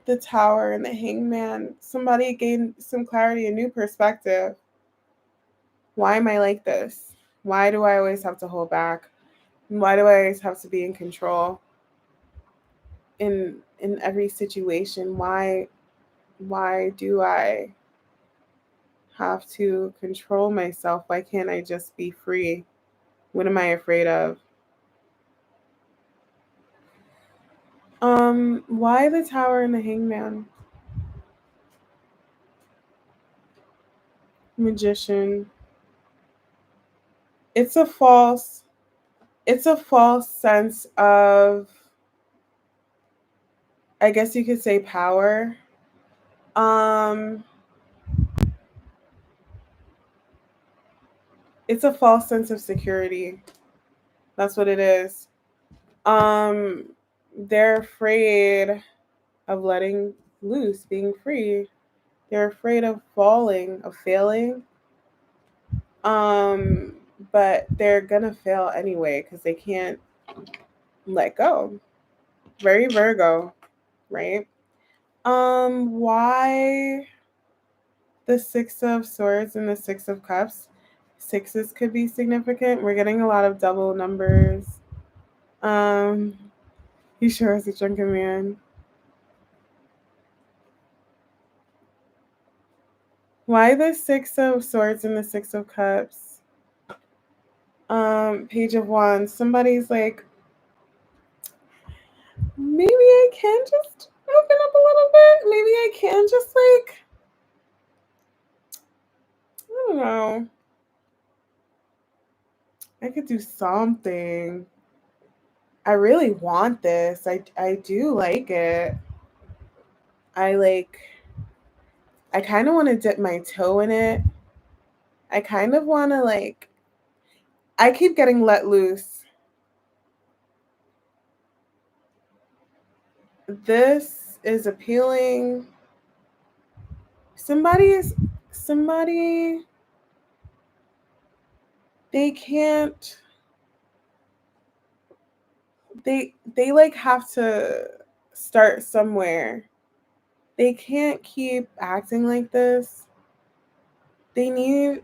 the Tower and the Hangman, somebody gained some clarity, a new perspective. Why am I like this? Why do I always have to hold back? Why do I always have to be in control in every situation? Why do I have to control myself? Why can't I just be free? What am I afraid of? Why the Tower and the Hangman? Magician. It's a false sense of, I guess you could say, power. Um it's a false sense of security. That's what it is. Um they're afraid of letting loose, being free. They're afraid of falling, of failing. Um but they're gonna fail anyway because they can't let go. Very Virgo, right? Why the Six of Swords and the Six of Cups? Sixes could be significant. We're getting a lot of double numbers. Um, he sure is a drunken man. Why the Six of Swords and the Six of Cups? Page of Wands. Somebody's like, maybe I can just open up a little bit. Maybe I can just like, I don't know. I could do something. I really want this. I do like it. I kind of want to dip my toe in it. I kind of want to I keep getting let loose. This is appealing. Somebody, they can't, they have to start somewhere. They can't keep acting like this. They need,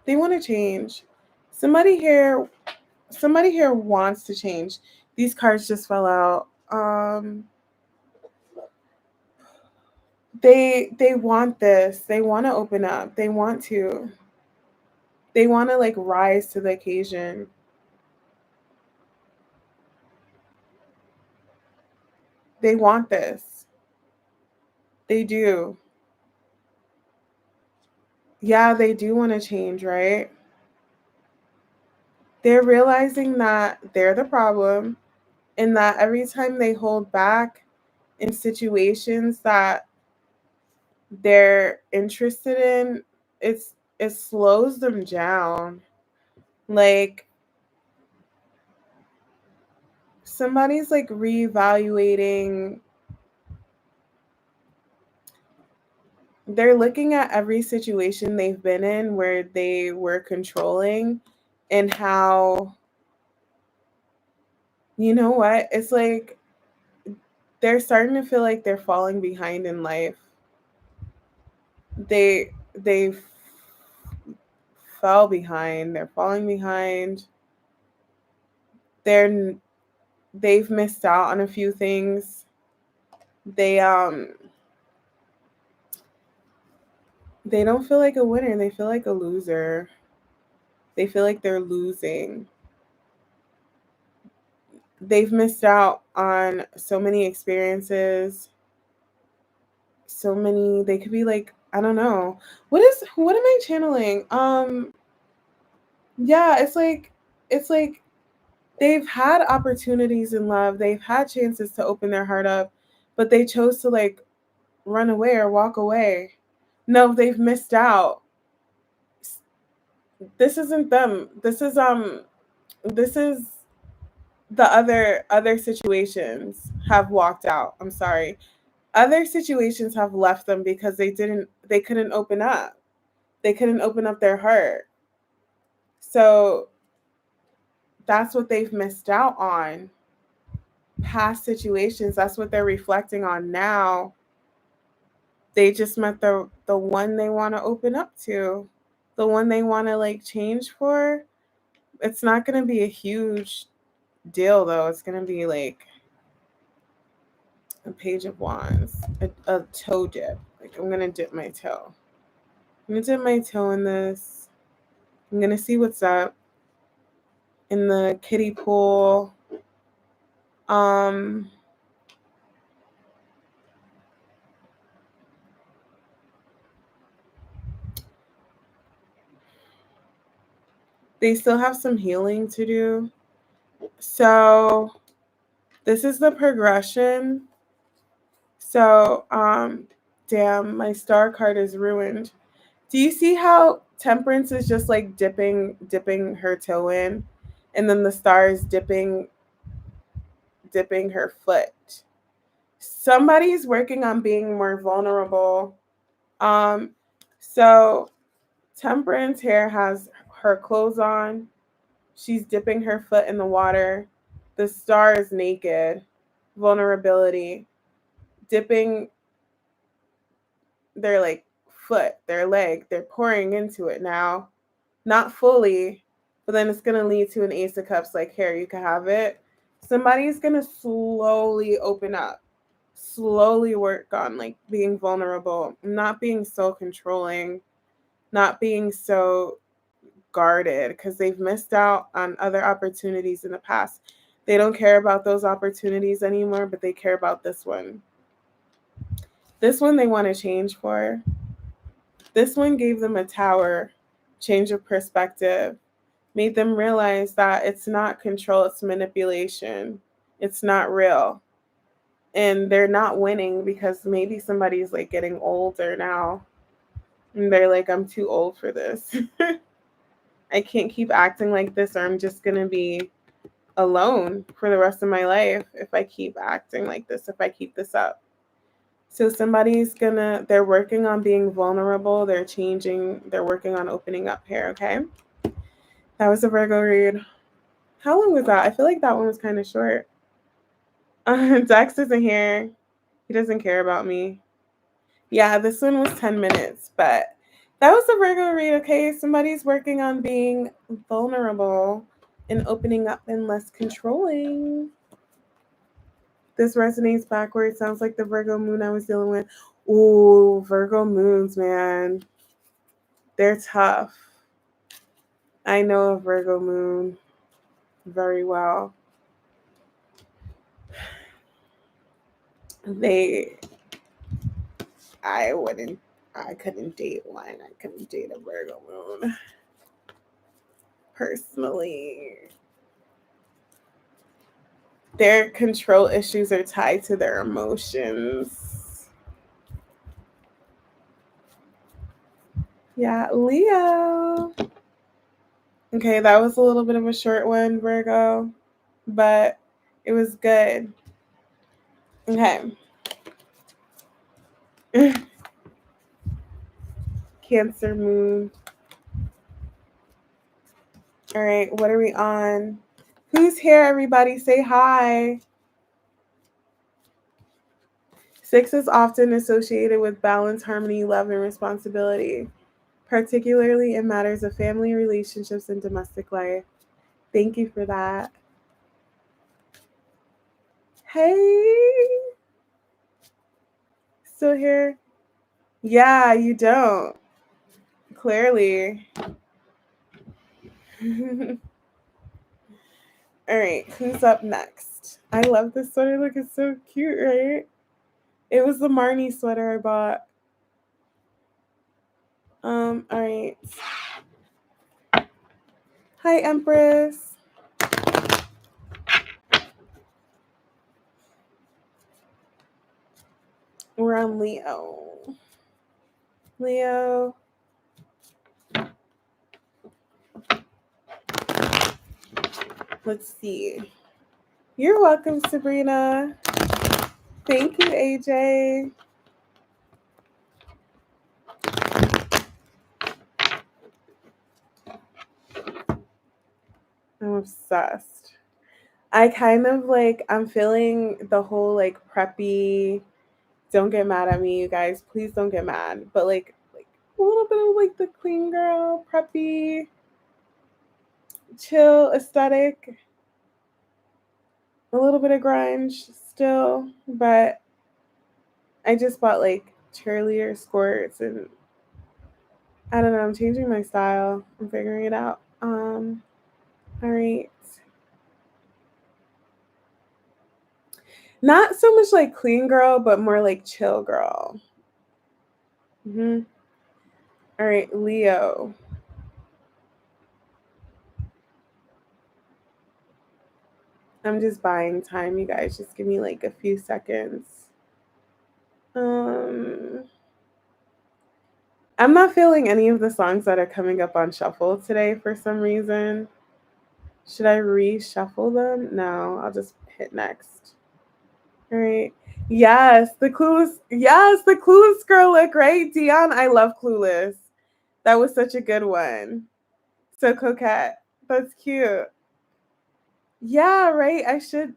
they want to change. Somebody here, somebody here wants to change. These cards just fell out. They want this. They want to open up. They want to. They want to rise to the occasion. They want this. They do. Yeah, they do want to change, right? They're realizing that they're the problem and that every time they hold back in situations that they're interested in, it slows them down. Like somebody's reevaluating. They're looking at every situation they've been in where they were controlling and how, you know what? It's like they're starting to feel like they're falling behind in life. They fell behind. They're falling behind. They're they've missed out on a few things. They don't feel like a winner. They feel like a loser. They feel like they're losing. They've missed out on so many experiences. So many. They could be I don't know. What am I channeling? Yeah, it's like they've had opportunities in love. They've had chances to open their heart up, but they chose to run away or walk away. No, they've missed out. This isn't them. This is the other situations have walked out. I'm sorry. Other situations have left them because they couldn't open up. They couldn't open up their heart. So that's what they've missed out on. Past situations, that's what they're reflecting on now. They just met the one they want to open up to, the one they want to change for. It's not going to be a huge deal though. It's going to be a page of wands, a toe dip. I'm going to dip my toe. I'm going to dip my toe in this. I'm going to see what's up in the kiddie pool. They still have some healing to do. So this is the progression. So damn, my star card is ruined. Do you see how Temperance is just dipping her toe in, and then the star is dipping her foot? Somebody's working on being more vulnerable. Um so Temperance here has her clothes on. She's dipping her foot in the water. The star is naked. Vulnerability. Dipping their foot, their leg. They're pouring into it now. Not fully, but then it's going to lead to an Ace of Cups here, you can have it. Somebody's going to slowly open up. Slowly work on being vulnerable, not being so controlling, not being so guarded because they've missed out on other opportunities in the past. They don't care about those opportunities anymore, but they care about this one. This one they want to change for. This one gave them a tower, change of perspective, made them realize that it's not control, it's manipulation. It's not real. and they're not winning because maybe somebody's like getting older now. And they're like, I'm too old for this. I can't keep acting like this, or I'm just going to be alone for the rest of my life if I keep acting like this, if I keep this up. So they're working on being vulnerable. They're changing. They're working on opening up here. Okay. That was a Virgo read. How long was that? I feel like that one was kind of short. Dex isn't here. He doesn't care about me. Yeah, this one was 10 minutes, but that was a Virgo read. Okay. Somebody's working on being vulnerable and opening up and less controlling. This resonates backwards. Sounds like the Virgo moon I was dealing with. Ooh, Virgo moons, man. They're tough. I know a Virgo moon very well. I couldn't date one. I couldn't date a Virgo moon. Personally. Their control issues are tied to their emotions. Yeah, Leo. Okay, that was a little bit of a short one, Virgo, but it was good. Okay. Cancer moon. All right, what are we on? Who's here, everybody? Say hi. 6 is often associated with balance, harmony, love, and responsibility, particularly in matters of family relationships and domestic life. Thank you for that. Hey. Still here? Yeah, you don't. Clearly. All right, who's up next? I love this sweater. Look, it's so cute, right? It was the Marnie sweater I bought. All right. Hi, Empress. We're on Leo. Leo. Let's see. You're welcome, Sabrina. Thank you, AJ. I'm obsessed. I kind of I'm feeling the whole preppy. Don't get mad at me, you guys. Please don't get mad. But like a little bit of the clean girl, preppy, chill aesthetic. A little bit of grunge still, but I just bought cheerleader skirts and I don't know, I'm changing my style. I'm figuring it out. All right. Not so much clean girl, but more chill girl. All right, Leo. I'm just buying time, you guys. Just give me a few seconds. I'm not feeling any of the songs that are coming up on shuffle today for some reason. Should I reshuffle them? No, I'll just hit next. All right. Yes, the Clueless girl look, right? Dion, I love Clueless. That was such a good one. So coquette. That's cute. Yeah, right. I should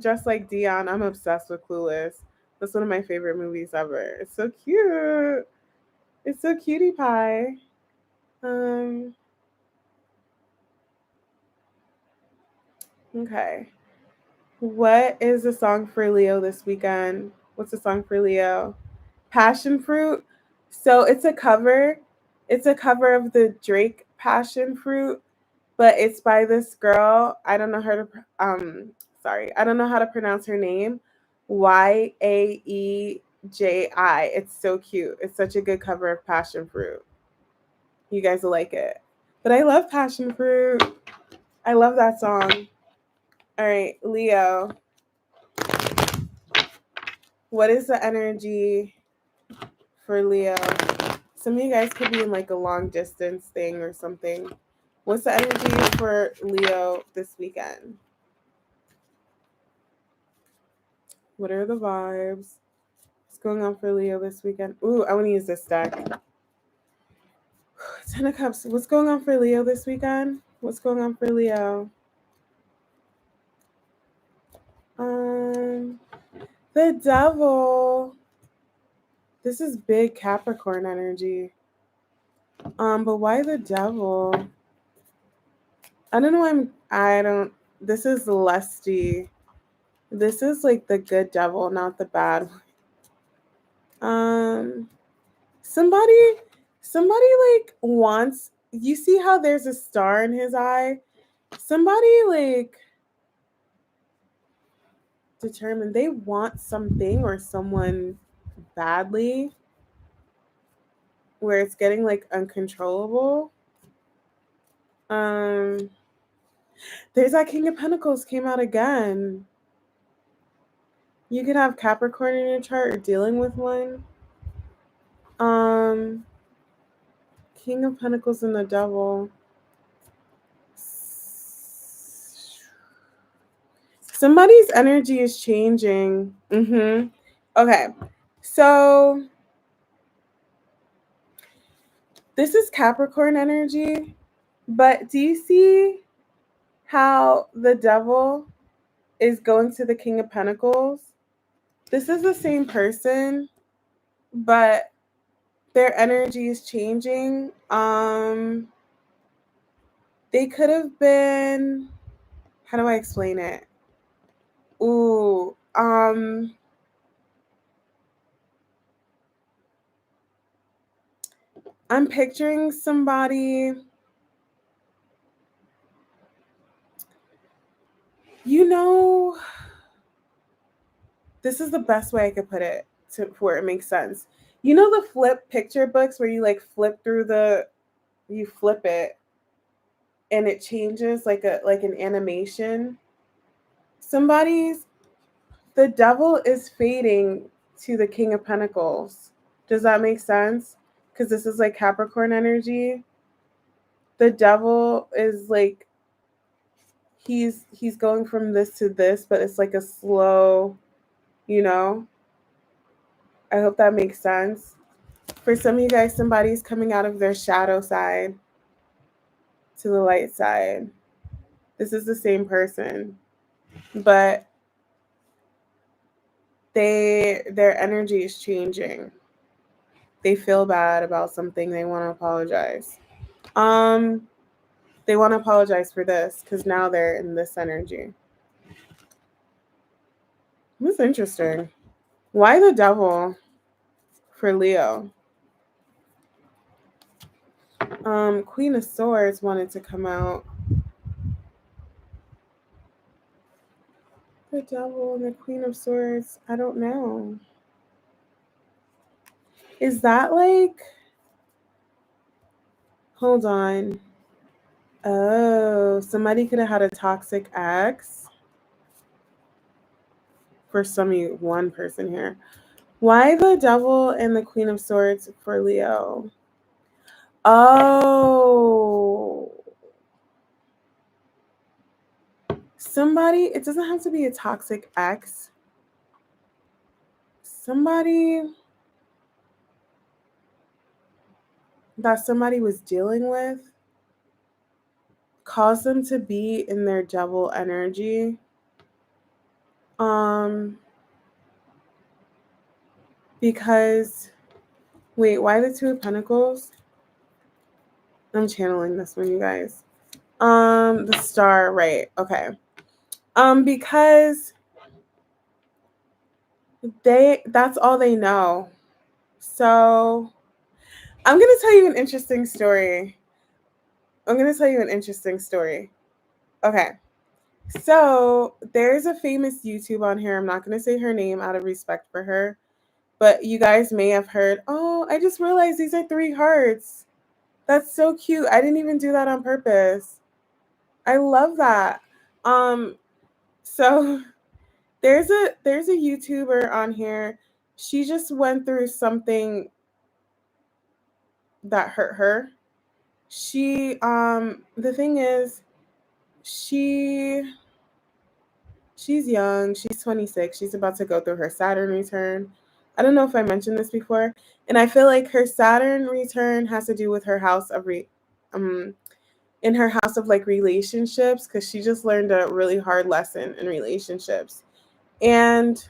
dress like Dion. I'm obsessed with Clueless. That's one of my favorite movies ever. It's so cute. It's so cutie pie. Okay. What is the song for Leo this weekend? What's the song for Leo? Passion Fruit. So it's a cover. It's a cover of the Drake Passion Fruit, but it's by this girl. I don't know her to I don't know how to pronounce her name. Yaeji. It's so cute. It's such a good cover of Passion Fruit. You guys will like it. But I love Passion Fruit. I love that song. All right, Leo. What is the energy for Leo? Some of you guys could be in like a long distance thing or something. What's the energy for Leo this weekend? What are the vibes? What's going on for Leo this weekend? Ooh, I want to use this deck. Ten of Cups. What's going on for Leo this weekend? What's going on for Leo? The Devil. This is big Capricorn energy. But why the Devil? I don't know why this is lusty. This is like the good devil, not the bad one. Somebody like wants, you see how there's a star in his eye? Somebody like determined they want something or someone badly where it's getting like uncontrollable. There's that King of Pentacles came out again. You could have Capricorn in your chart or dealing with one. King of Pentacles and the Devil. Somebody's energy is changing. Okay. So this is Capricorn energy, but do you see how the Devil is going to the King of Pentacles? This is the same person, but their energy is changing. They could have been, how do I explain it? Ooh, I'm picturing somebody, this is the best way I could put it to where it makes sense. You know the flip picture books where you like flip through you flip it and it changes like an animation? The Devil is fading to the King of Pentacles. Does that make sense? Because this is like Capricorn energy. The Devil is like, he's going from this to this, but it's like a slow, I hope that makes sense. For some of you guys, somebody's coming out of their shadow side to the light side. This is the same person, but their energy is changing. They feel bad about something. They want to apologize. They want to apologize for this because now they're in this energy. That's interesting. Why the Devil for Leo? Queen of Swords wanted to come out. The Devil and the Queen of Swords. I don't know. Is that like... Hold on. Oh, somebody could have had a toxic ex. For one person here. Why the Devil and the Queen of Swords for Leo? Oh. Somebody, it doesn't have to be a toxic ex. Somebody that somebody was dealing with caused them to be in their devil energy. Because, wait, why the Two of Pentacles? I'm channeling this one, you guys. The Star, right? Okay. Because that's all they know. So I'm gonna tell you an interesting story. Okay. So there's a famous YouTube on here. I'm not gonna say her name out of respect for her, but you guys may have heard, oh, I just realized these are 3 hearts. That's so cute. I didn't even do that on purpose. I love that. So There's a YouTuber on here. She just went through something that hurt her. The thing is, she's young. She's 26. She's about to go through her Saturn return. I don't know if I mentioned this before, and I feel like her Saturn return has to do with her house of in her house of like relationships, because she just learned a really hard lesson in relationships. And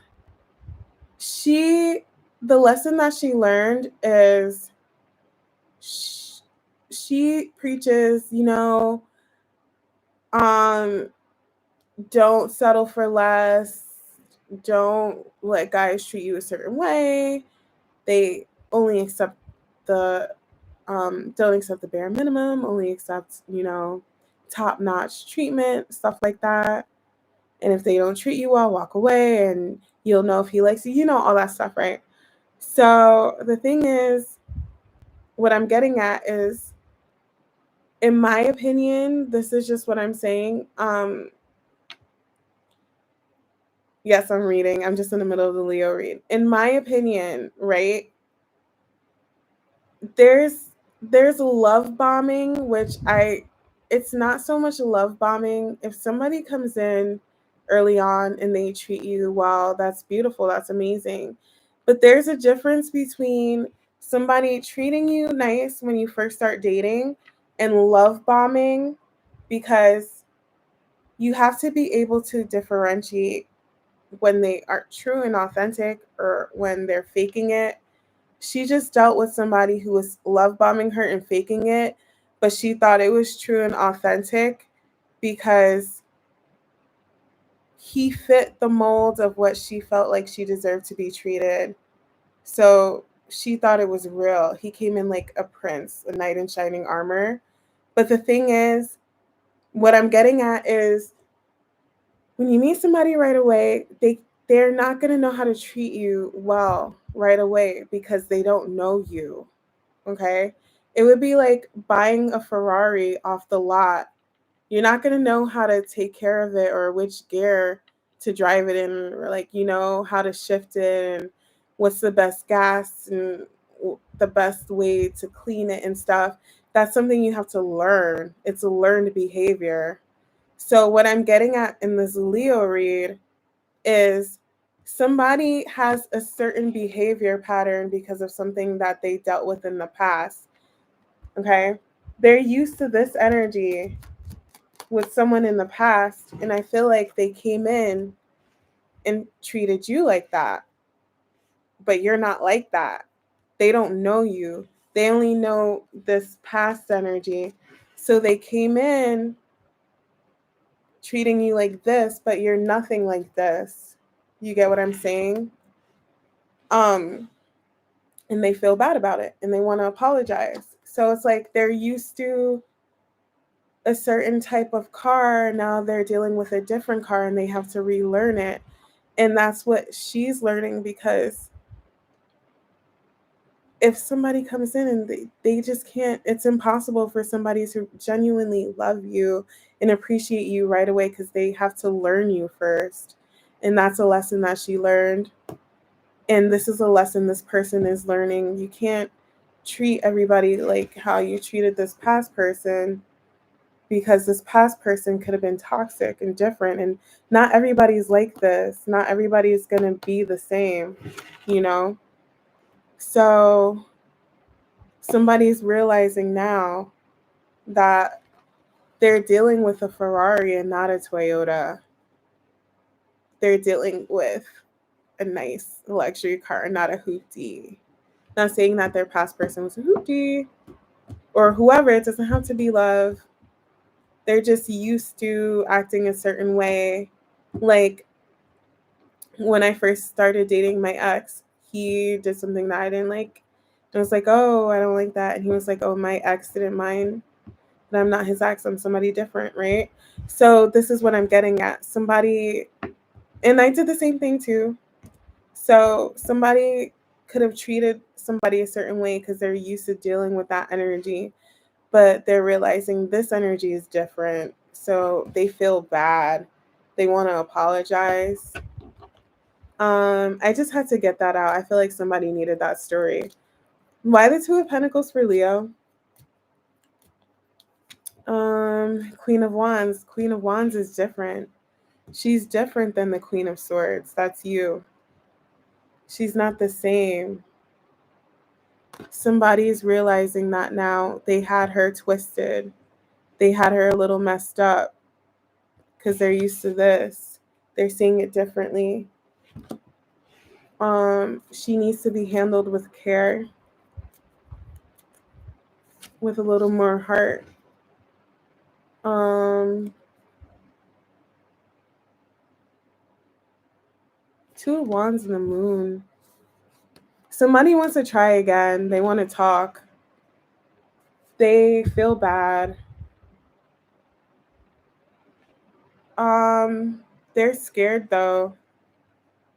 she the lesson that she learned is she preaches, um don't settle for less, don't let guys treat you a certain way, they only accept the don't accept the bare minimum, only accept, top notch treatment, stuff like that. And if they don't treat you well, walk away and you'll know if he likes you, all that stuff, right? So the thing is, what I'm getting at is, in my opinion, this is just what I'm saying. Yes, I'm reading. I'm just in the middle of the Leo read. In my opinion, right? There's love bombing, which it's not so much love bombing. If somebody comes in early on and they treat you well, that's beautiful, that's amazing. But there's a difference between somebody treating you nice when you first start dating and love bombing, because you have to be able to differentiate when they are true and authentic or when they're faking it. She just dealt with somebody who was love bombing her and faking it, but she thought it was true and authentic because he fit the mold of what she felt like she deserved to be treated. So she thought it was real. He came in like a prince, a knight in shining armor. But the thing is, what I'm getting at is, when you meet somebody right away, they're not going to know how to treat you well right away because they don't know you. Okay? It would be like buying a Ferrari off the lot. You're not going to know how to take care of it or which gear to drive it in, or like, how to shift it and what's the best gas and the best way to clean it and stuff. That's something you have to learn. It's a learned behavior. So what I'm getting at in this Leo read is, somebody has a certain behavior pattern because of something that they dealt with in the past. Okay? They're used to this energy with someone in the past, and I feel like they came in and treated you like that. But you're not like that. They don't know you. They only know this past energy. So they came in treating you like this, but you're nothing like this. You get what I'm saying? Um, and they feel bad about it and they want to apologize. So it's like they're used to a certain type of car. Now they're dealing with a different car and they have to relearn it. And that's what she's learning, because if somebody comes in and they just can't, it's impossible for somebody to genuinely love you and appreciate you right away, because they have to learn you first. And that's a lesson that she learned. And this is a lesson this person is learning. You can't treat everybody like how you treated this past person, because this past person could have been toxic and different. And not everybody's like this. Not everybody's going to be the same, you know? So somebody's realizing now that they're dealing with a Ferrari and not a Toyota. They're dealing with a nice luxury car, not a hoopty. Not saying that their past person was a hoopty or whoever. It doesn't have to be love. They're just used to acting a certain way. Like when I first started dating my ex, he did something that I didn't like. And I was like, oh, I don't like that. And he was like, oh, my ex didn't mind that I'm not his ex. I'm somebody different, right? So this is what I'm getting at. Somebody, and I did the same thing too. So somebody could have treated somebody a certain way because they're used to dealing with that energy, but they're realizing this energy is different. So they feel bad. They want to apologize. I just had to get that out. I feel like somebody needed that story. Why the Two of Pentacles for Leo? Queen of Wands. Queen of Wands is different. She's different than the Queen of Swords. That's you. She's not the same. Somebody's realizing that now. They had her twisted. They had her a little messed up because they're used to this. They're seeing it differently. She needs to be handled with care, with a little more heart. Two of Wands and the Moon. Somebody wants to try again. They want to talk. They feel bad. They're scared though.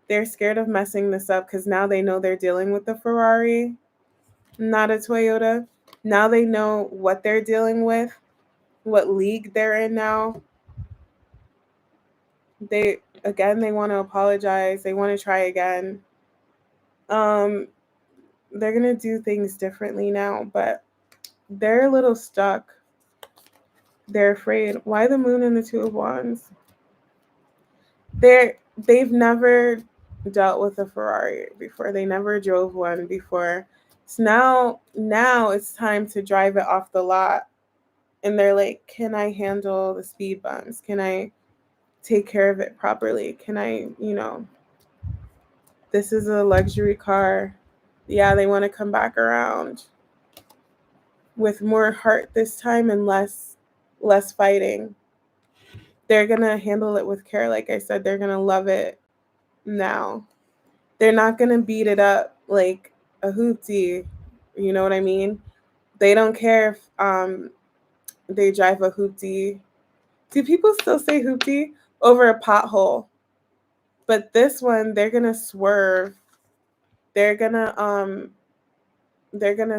They're scared of messing this up because now they know they're dealing with a Ferrari, not a Toyota. Now they know what they're dealing with, what league they're in now. They want to apologize. They want to try again. They're going to do things differently now, but they're a little stuck. They're afraid. Why the Moon and the Two of Wands? They've never dealt with a Ferrari before. They never drove one before. So now it's time to drive it off the lot. And they're like, can I handle the speed bumps? Can I take care of it properly? Can I, this is a luxury car. Yeah, they want to come back around with more heart this time and less fighting. They're going to handle it with care. Like I said, they're going to love it now. They're not going to beat it up like a hoopty. You know what I mean? They don't care if they drive a hoopty. Do people still say hoopty? Over a pothole. But this one, they're going to swerve. They're going to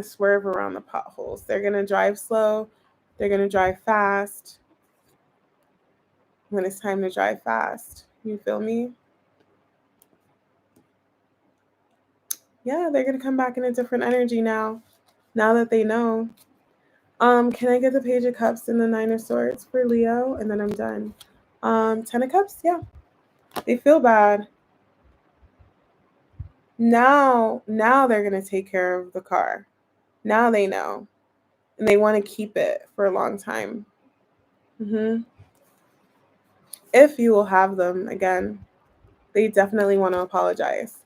swerve around the potholes. They're going to drive slow. They're going to drive fast when it's time to drive fast. You feel me? Yeah, they're going to come back in a different energy now that they know. Can I get the Page of Cups and the Nine of Swords for Leo? And then I'm done. 10 of Cups, yeah. They feel bad. Now they're going to take care of the car. Now they know. And they want to keep it for a long time. If you will have them again, they definitely want to apologize.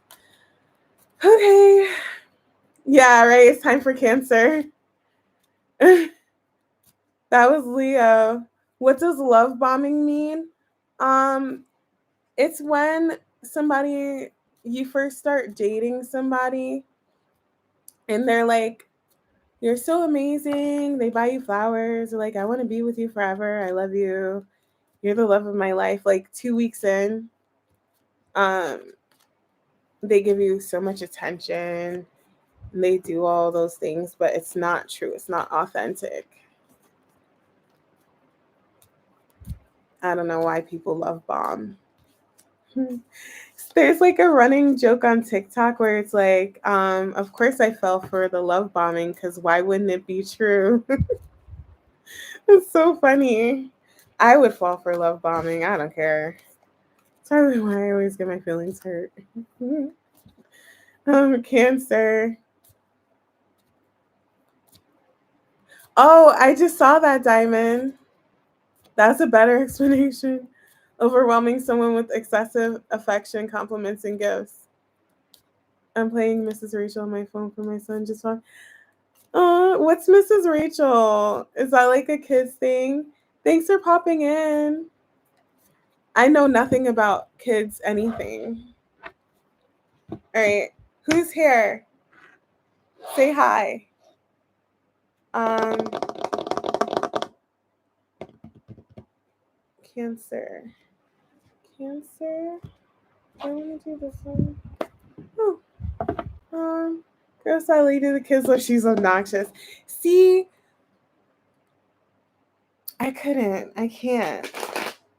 Okay. Yeah, right. It's time for Cancer. That was Leo. What does love bombing mean? It's when you first start dating somebody and they're like, you're so amazing. They buy you flowers. They're like, I want to be with you forever. I love you. You're the love of my life. Like 2 weeks in, they give you so much attention. And they do all those things, but it's not true. It's not authentic. I don't know why people love bomb. There's like a running joke on TikTok where it's like, of course I fell for the love bombing because why wouldn't it be true? It's so funny. I would fall for love bombing. I don't care. It's probably why I always get my feelings hurt. Cancer. Oh, I just saw that, Diamond. That's a better explanation. Overwhelming someone with excessive affection, compliments, and gifts. I'm playing Mrs. Rachel on my phone for my son. Just fun. What's Mrs. Rachel? Is that like a kid's thing? Thanks for popping in. I know nothing about kids anything. All right. Who's here? Say hi. Cancer. I want to do this one. Oh. Girl Sally to the kids like she's obnoxious. See, I couldn't. I can't.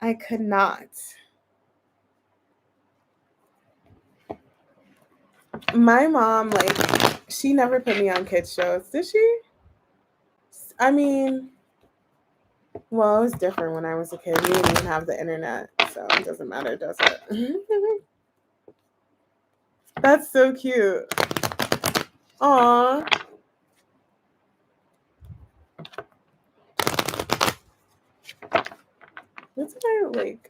I could not. My mom, like, she never put me on kids shows, did she? I mean, well, it was different when I was a kid. We didn't even have the internet, so it doesn't matter, does it? That's so cute. Aw. What's I like?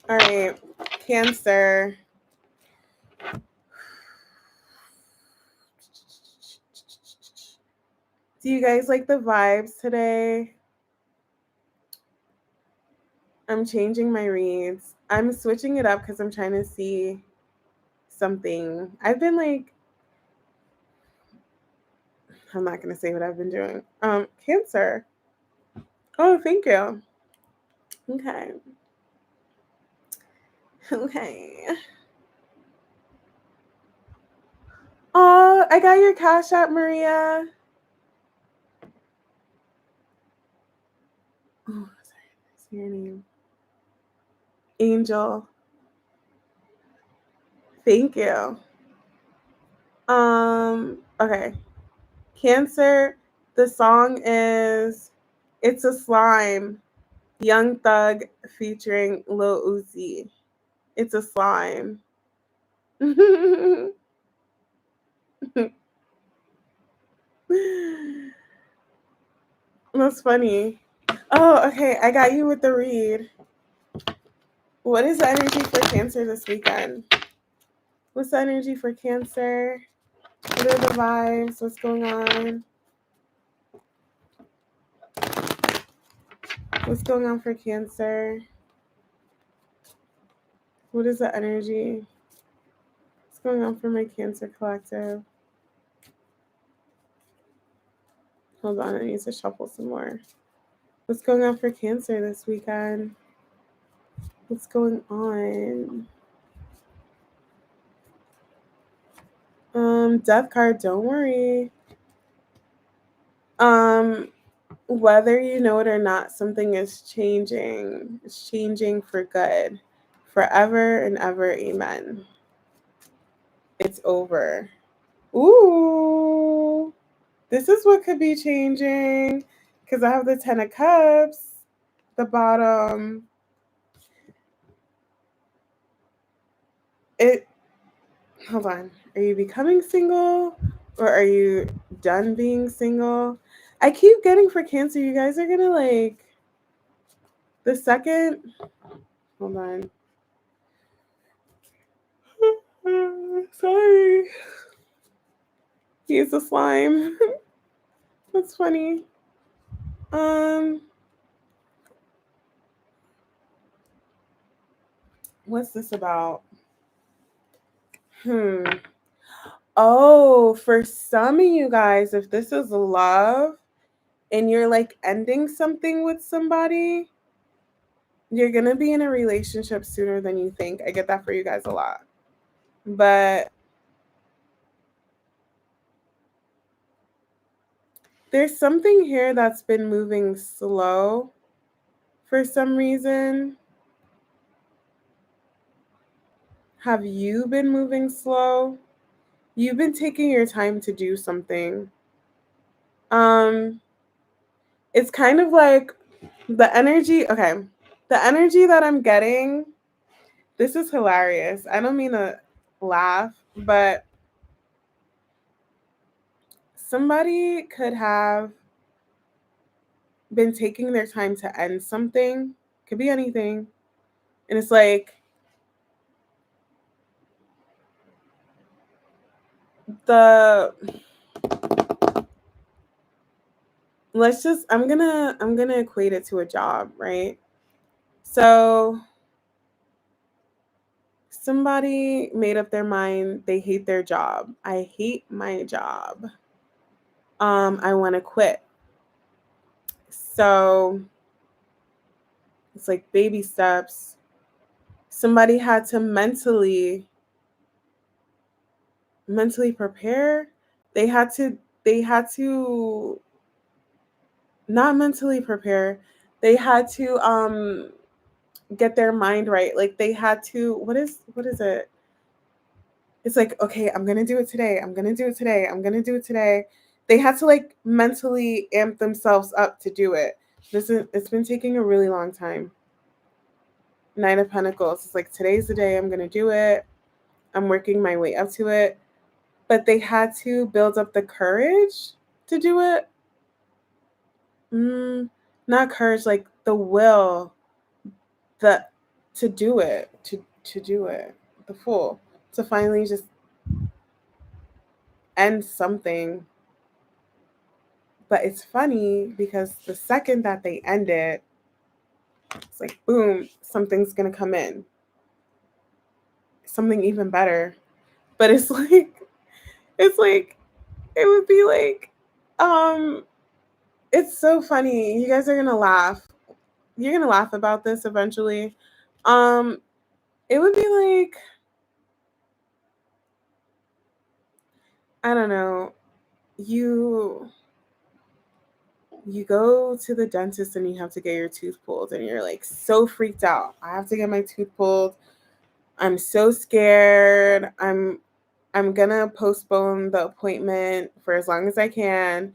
All right, Cancer. Do you guys like the vibes today? I'm changing my reads. I'm switching it up because I'm trying to see something. I've been like, I'm not gonna say what I've been doing. Cancer. Oh, thank you. Okay. Okay. Oh, I got your Cash App, Maria. Oh, sorry. What's your name? Angel. Thank you. Okay. Cancer, the song is It's a Slime, Young Thug featuring Lil Uzi. It's a slime. That's funny. Oh, okay. I got you with the read. What is the energy for Cancer this weekend? What's the energy for Cancer? What are the vibes? What's going on? What's going on for Cancer? What is the energy? What's going on for my Cancer collective? Hold on, I need to shuffle some more. What's going on for Cancer this weekend? What's going on? Death card, don't worry. Whether you know it or not, something is changing. It's changing for good. Forever and ever, amen. It's over. Ooh. This is what could be changing. Because I have the Ten of Cups. The bottom. Hold on. Are you becoming single? Or are you done being single? I keep getting for Cancer, you guys are gonna like the second. Hold on. Sorry. He's a slime. That's funny. What's this about? Oh, for some of you guys, if this is love and you're like ending something with somebody, you're going to be in a relationship sooner than you think. I get that for you guys a lot. But there's something here that's been moving slow for some reason. Have you been moving slow? You've been taking your time to do something. It's kind of like the energy. Okay. The energy that I'm getting, this is hilarious. I don't mean to laugh, but somebody could have been taking their time to end something. Could be anything. And it's like the I'm gonna equate it to a job, right? So somebody made up their mind they hate their job. I hate my job. I want to quit. So it's like baby steps. Somebody had to mentally mentally prepare. They had to not mentally prepare. They had to get their mind right. Like they had to, what is it? It's like, okay, I'm going to do it today. I'm going to do it today. I'm going to do it today. They had to like mentally amp themselves up to do it. It's been taking a really long time. Nine of Pentacles. It's like, today's the day I'm going to do it. I'm working my way up to it. But they had to build up the courage to do it. Not courage, like the will, to do it, to do it. The Fool. To finally just end something. But it's funny because the second that they end it, it's like, boom, something's going to come in. Something even better. But it's like, it would be like, it's so funny. You guys are going to laugh. You're going to laugh about this eventually. It would be like, I don't know, you go to the dentist and you have to get your tooth pulled and you're like so freaked out. I have to get my tooth pulled. I'm so scared. I'm gonna postpone the appointment for as long as I can.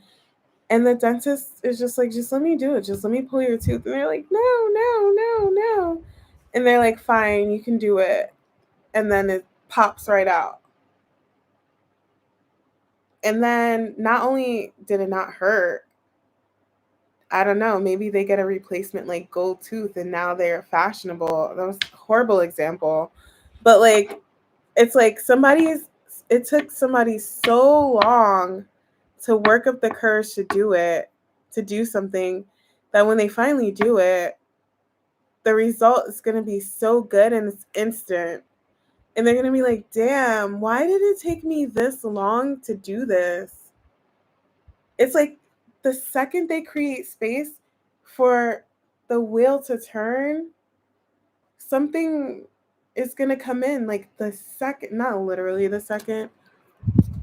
And the dentist is just like, just let me do it. Just let me pull your tooth. And they're like, no, no, no, no. And they're like, fine, you can do it. And then it pops right out. And then not only did it not hurt, I don't know, maybe they get a replacement like gold tooth and now they're fashionable. That was a horrible example. But like, it's like it took somebody so long to work up the courage to do it, to do something, that when they finally do it, the result is going to be so good and it's instant. And they're going to be like, damn, why did it take me this long to do this? It's like the second they create space for the wheel to turn, something is going to come in. Like the second, not literally the second,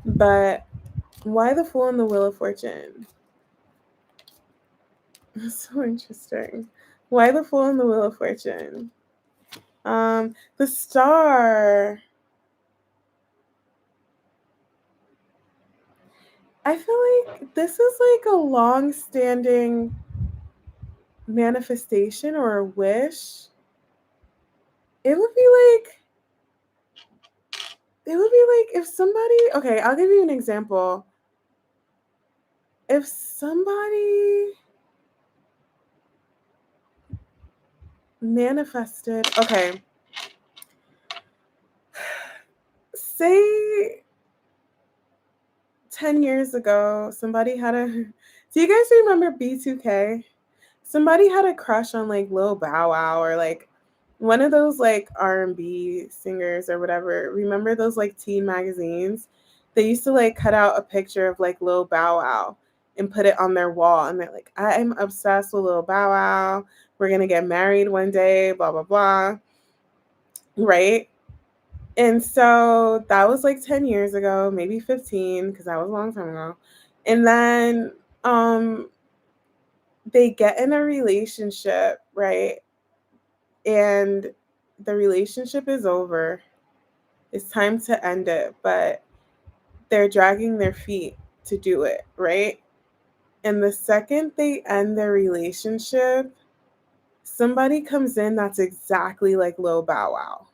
but why the Fool and the Wheel of Fortune? That's so interesting. Why the Fool and the Wheel of Fortune? The Star. I feel like this is like a long-standing manifestation or a wish. It would be like if somebody, okay, I'll give you an example. If somebody manifested, okay, say 10 years ago, somebody had a, do you guys remember B2K? Somebody had a crush on like Lil Bow Wow or like one of those like R&B singers or whatever. Remember those like teen magazines? They used to like cut out a picture of like Lil Bow Wow and put it on their wall. And they're like, I'm obsessed with Lil Bow Wow. We're going to get married one day, blah, blah, blah. Right? And so that was like 10 years ago, maybe 15, because that was a long time ago. And then they get in a relationship, right? And the relationship is over. It's time to end it, but they're dragging their feet to do it, right? And the second they end their relationship, somebody comes in that's exactly like Lil Bow Wow.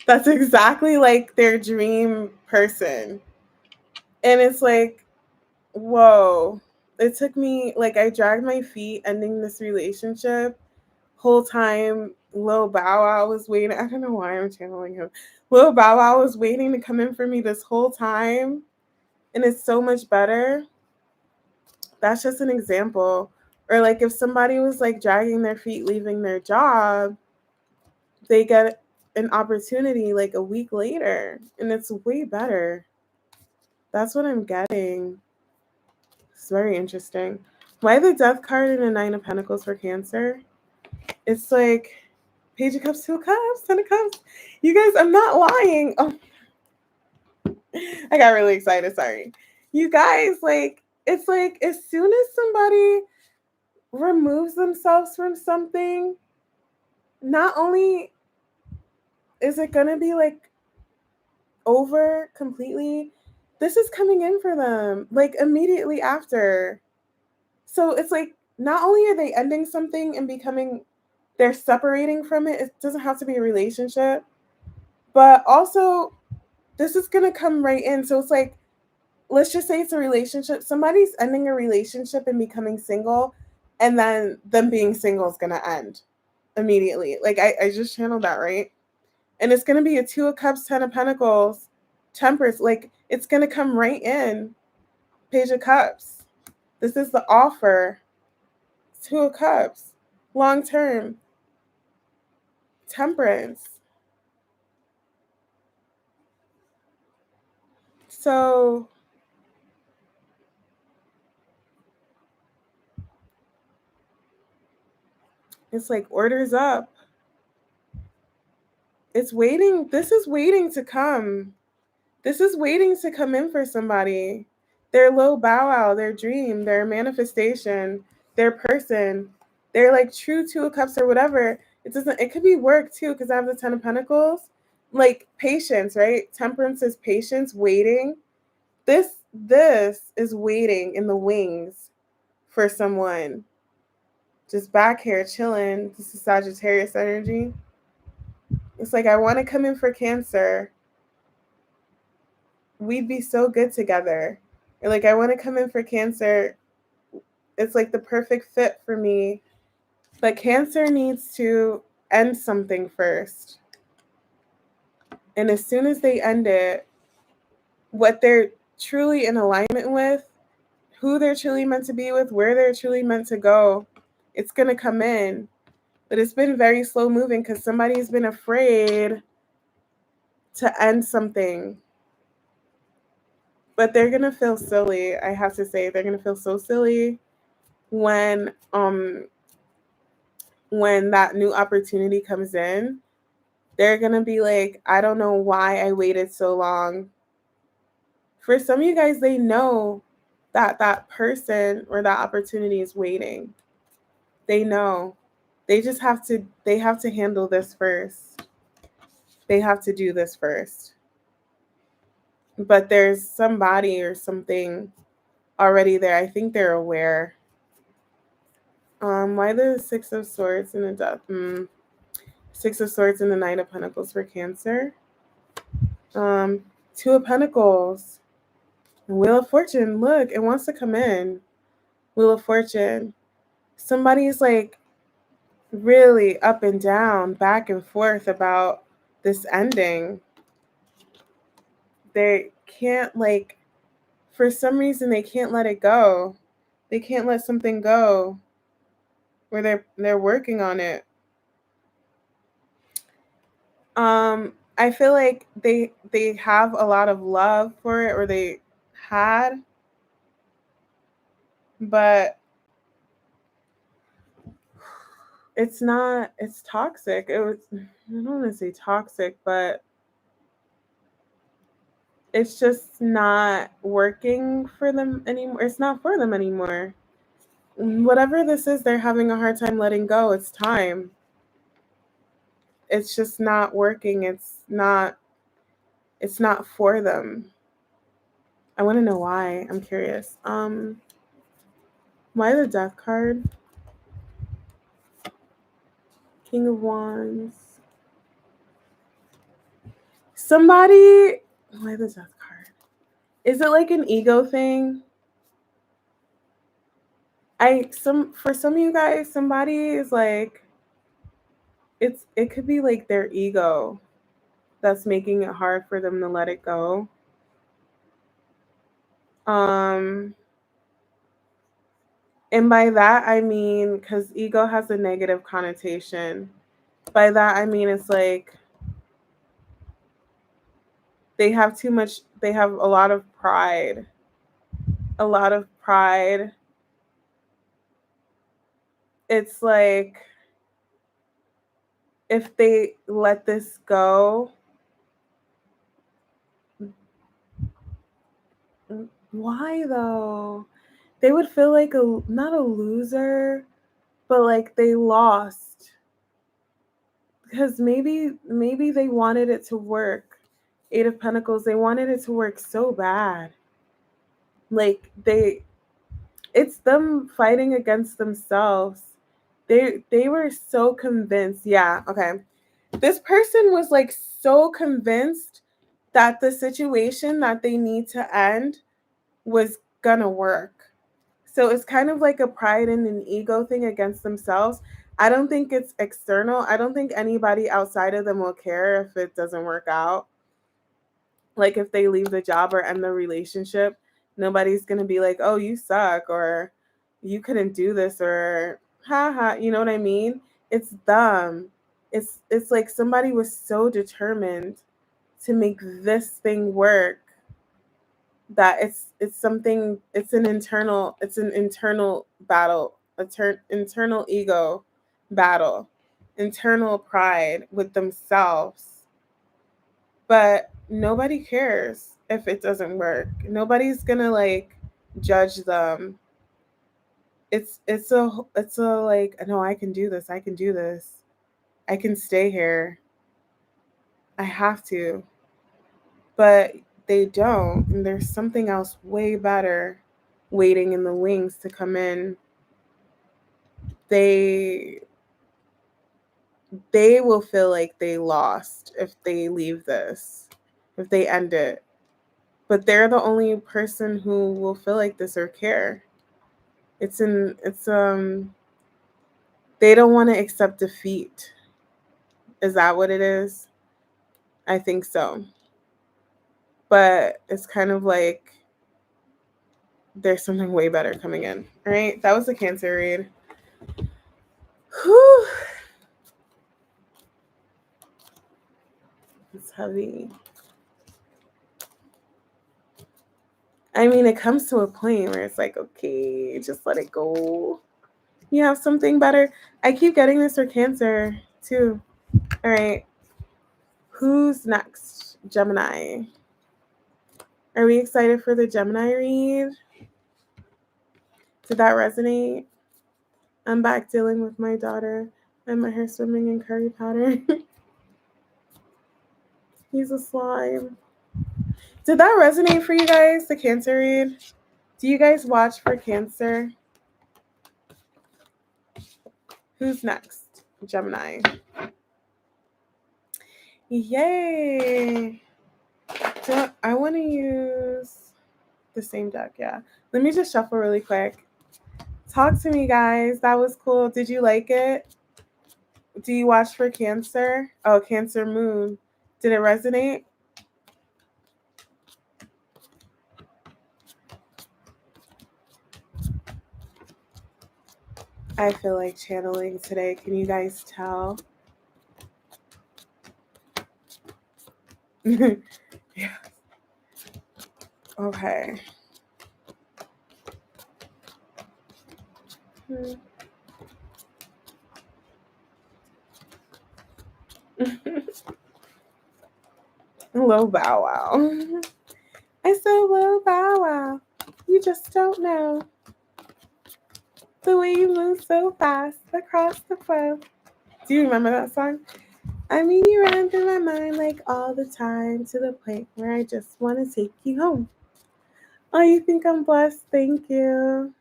That's exactly like their dream person. And it's like, whoa. It took me, like, I dragged my feet ending this relationship. Whole time, Lil Bow Wow was waiting. I don't know why I'm channeling him. Lil Bow Wow was waiting to come in for me this whole time. And it's so much better. That's just an example. Or like if somebody was like dragging their feet leaving their job, they get an opportunity like a week later and it's way better. That's what I'm getting. It's very interesting. Why the Death card and a Nine of Pentacles for Cancer? It's like Page of Cups, Two of Cups, Ten of Cups. You guys, I'm not lying. Oh, I got really excited. Sorry. You guys, like, it's like as soon as somebody removes themselves from something, not only is it going to be like over completely, this is coming in for them like immediately after. So it's like not only are they ending something and they're separating from it. It doesn't have to be a relationship, but also this is going to come right in. So it's like, let's just say it's a relationship. Somebody's ending a relationship and becoming single, and then them being single is going to end immediately. Like I just channeled that, right? And it's going to be a Two of Cups, Ten of Pentacles, Temperance. Like it's going to come right in. Page of Cups. This is the offer. Two of Cups. Long term. Temperance. So it's like orders up. It's waiting. This is waiting to come. This is waiting to come in for somebody. Their little bow wow, their dream, their manifestation, their person, their like true Two of Cups or whatever. It could be work too, because I have the Ten of Pentacles. Like patience, right? Temperance is patience, waiting. This is waiting in the wings for someone. Just back here chilling. This is Sagittarius energy. It's like I want to come in for Cancer. We'd be so good together. Or like I want to come in for Cancer. It's like the perfect fit for me. But Cancer needs to end something first. And as soon as they end it, what they're truly in alignment with, who they're truly meant to be with, where they're truly meant to go, it's going to come in. But it's been very slow moving because somebody's been afraid to end something. But they're going to feel silly. I have to say, they're going to feel so silly when that new opportunity comes in. They're going to be like, I don't know why I waited so long. For some of you guys, they know that that person or that opportunity is waiting. They know. They have to handle this first. They have to do this first. But there's somebody or something already there. I think they're aware. Why the Six of Swords and the Death? Six of Swords and the Knight of Pentacles for Cancer. Two of Pentacles. Wheel of Fortune. Look, it wants to come in. Wheel of Fortune. Somebody's like really up and down, back and forth about this ending. They can't for some reason they can't let it go. They can't let something go where they're working on it. I feel like they have a lot of love for it, or they had, but it's toxic. I don't want to say toxic, but it's just not working for them anymore. It's not for them anymore. Whatever this is, they're having a hard time letting go. It's time. It's just not working. It's not for them. I want to know why. I'm curious. Why the Death card? King of Wands. Somebody, why the Death card? Is it like an ego thing? For some of you guys, somebody is like, it could be like their ego that's making it hard for them to let it go. And by that I mean, because ego has a negative connotation. By that I mean it's like they have a lot of pride. A lot of pride. It's like if they let this go, why though? They would feel like not a loser, but like they lost. Because maybe they wanted it to work. Eight of Pentacles, they wanted it to work so bad. Like it's them fighting against themselves. They were so convinced. Yeah, okay. This person was like so convinced that the situation that they need to end was gonna work. So it's kind of like a pride and an ego thing against themselves. I don't think it's external. I don't think anybody outside of them will care if it doesn't work out. Like if they leave the job or end the relationship, nobody's going to be like, "Oh, you suck," or "You couldn't do this," or "Ha, you know what I mean? It's them. It's like somebody was so determined to make this thing work that it's something, it's an internal battle, internal ego battle, internal pride with themselves. But nobody cares if it doesn't work. Nobody's gonna like judge them. It's a like, no, I can do this, I can do this, I can stay here, I have to. But they don't, and there's something else way better waiting in the wings to come in. They will feel like they lost if they leave this, if they end it. But they're the only person who will feel like this or care. They don't want to accept defeat. Is that what it is? I think so. But it's kind of like there's something way better coming in. All right, that was a Cancer read. Whew. It's heavy. I mean, it comes to a point where it's like, okay, just let it go. You have something better. I keep getting this for Cancer too. All right. Who's next? Gemini. Are we excited for the Gemini read? Did that resonate? I'm back dealing with my daughter and my hair swimming in curry powder. He's a slime. Did that resonate for you guys, the Cancer read? Do you guys watch for Cancer? Who's next? Gemini. Yay! So I want to use the same deck, yeah. Let me just shuffle really quick. Talk to me, guys. That was cool. Did you like it? Do you watch for Cancer? Oh, Cancer moon. Did it resonate? I feel like channeling today. Can you guys tell? Yeah. Okay. Lil Bow Wow. I said, Lil Bow Wow, you just don't know the way you move so fast across the globe. Do you remember that song? I mean, you run through my mind like all the time, to the point where I just want to take you home. Oh, you think I'm blessed? Thank you.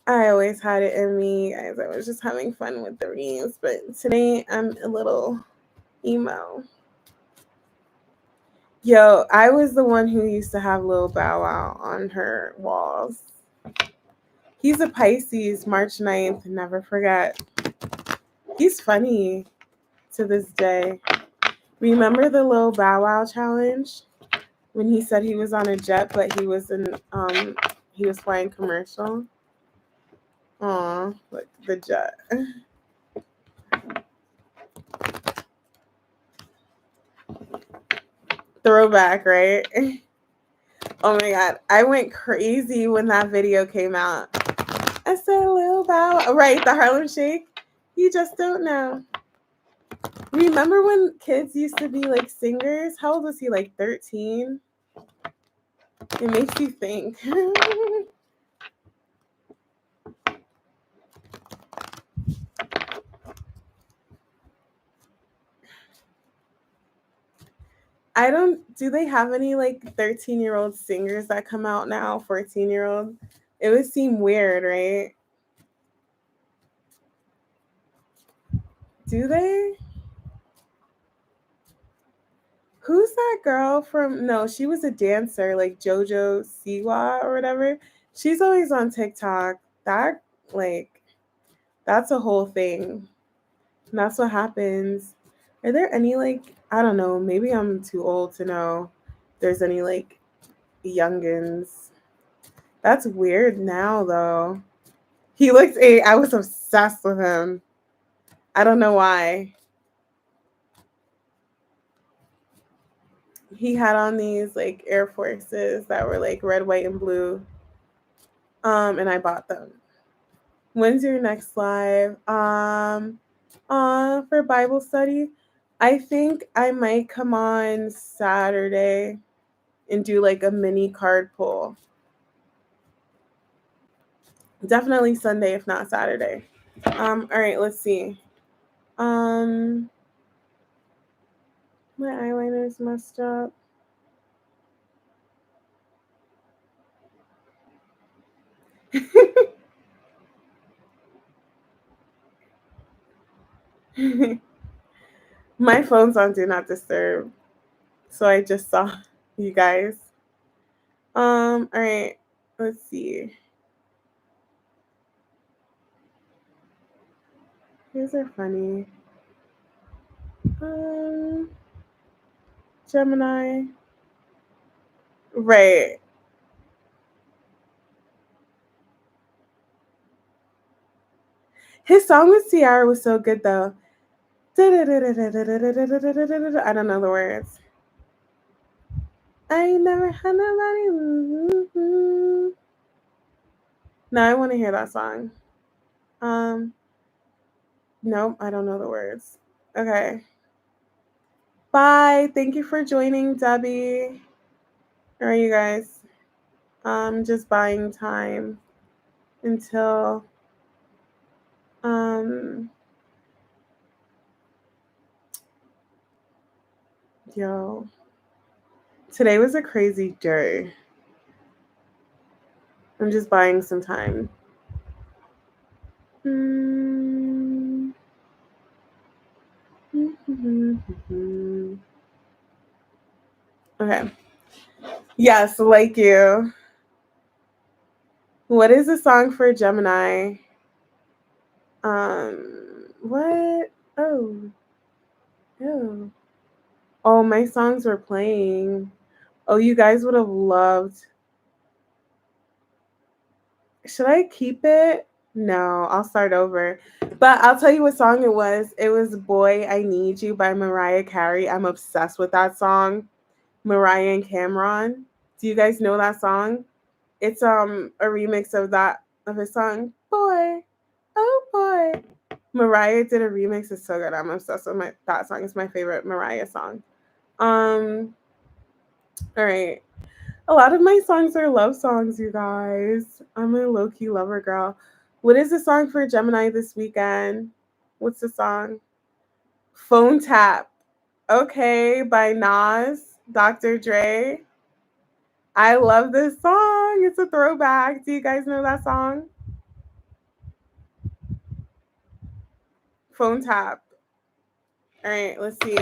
I always had it in me, guys. I was just having fun with the reads, but today I'm a little emo. Yo, I was the one who used to have Lil Bow Wow on her walls. He's a Pisces, March 9th, never forget. He's funny to this day. Remember the Lil Bow Wow challenge? When he said he was on a jet, but he was flying commercial. Aw, look, the jet. Throwback, right? Oh my god, I went crazy when that video came out. I said, Lil Bow Wow. Right, the Harlem Shake. You just don't know. Remember when kids used to be like singers? How old was he? Like 13? It makes you think. Do they have any like 13-year-old singers that come out now, 14-year-old? It would seem weird, right? Do they? Who's that girl from? No, she was a dancer, like JoJo Siwa or whatever. She's always on TikTok. That, like, that's a whole thing. And that's what happens. Are there any, like, I don't know, maybe I'm too old to know if there's any, like, youngins. That's weird now, though. He looked I was obsessed with him. I don't know why. He had on these like Air Forces that were like red, white, and blue. And I bought them. When's your next live? For Bible study, I think I might come on Saturday and do like a mini card pull. Definitely Sunday, if not Saturday. All right, let's see. My eyeliner is messed up. My phone's on Do Not Disturb, so I just saw you guys. All right, let's see. These are funny. Gemini. Right. His song with Ciara was so good though. I don't know the words. I ain't never had nobody. No, I want to hear that song. Nope, I don't know the words. Okay. Bye. Thank you for joining, Debbie. All right, you guys. Just buying time until yo. Today was a crazy day. I'm just buying some time. Okay. Yes, like you. What is the song for Gemini? What? Oh. Ew. Oh, my songs were playing. Oh, you guys would have loved. Should I keep it? No, I'll start over. But I'll tell you what song it was. It was Boy, I Need You by Mariah Carey. I'm obsessed with that song. Mariah and Cameron. Do you guys know that song? It's a remix of his song, Boy. Oh boy. Mariah did a remix. It's so good. I'm obsessed with that song. It's my favorite Mariah song. All right. A lot of my songs are love songs, you guys. I'm a low-key lover girl. What is the song for Gemini this weekend? What's the song? Phone Tap. Okay, by Nas, Dr. Dre. I love this song. It's a throwback. Do you guys know that song? Phone Tap. All right, let's see.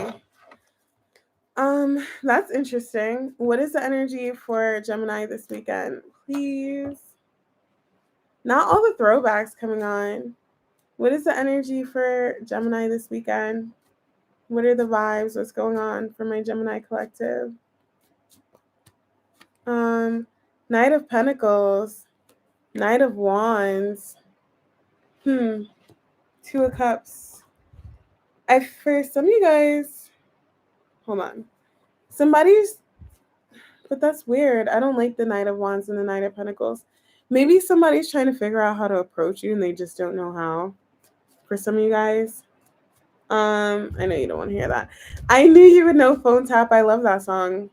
That's interesting. What is the energy for Gemini this weekend? Please. Not all the throwbacks coming on. What is the energy for Gemini this weekend? What are the vibes? What's going on for my Gemini collective? Knight of Pentacles, Knight of Wands. Two of Cups. For some of you guys, hold on. But that's weird. I don't like the Knight of Wands and the Knight of Pentacles. Maybe somebody's trying to figure out how to approach you and they just don't know how. For some of you guys. I know you don't want to hear that. I knew you would know Phone Tap. I love that song.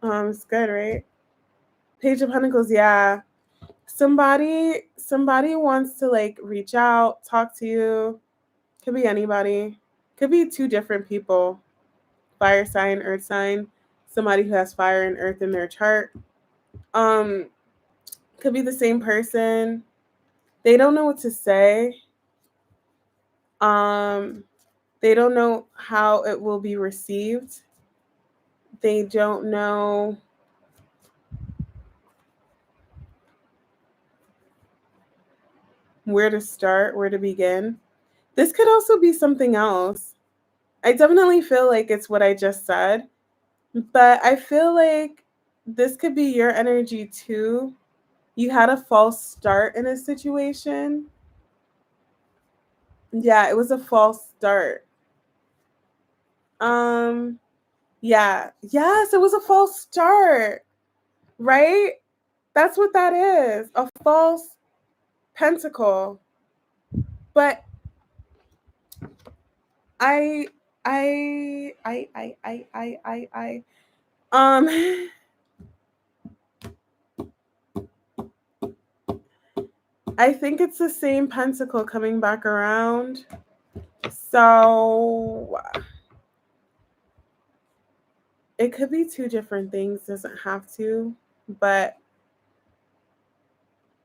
It's good, right? Page of Pentacles, yeah. Somebody wants to like reach out, talk to you. Could be anybody. Could be two different people. Fire sign, earth sign. Somebody who has fire and earth in their chart. Could be the same person. They don't know what to say. They don't know how it will be received. They don't know where to start, where to begin. This could also be something else. I definitely feel like it's what I just said, but I feel like this could be your energy too. You had a false start in a situation. Yeah, it was a false start. Um, yeah. Yes, it was a false start. Right? That's what that is. A false pentacle. But I I I I I I I um I think it's the same pentacle coming back around. So it could be two different things, doesn't have to, but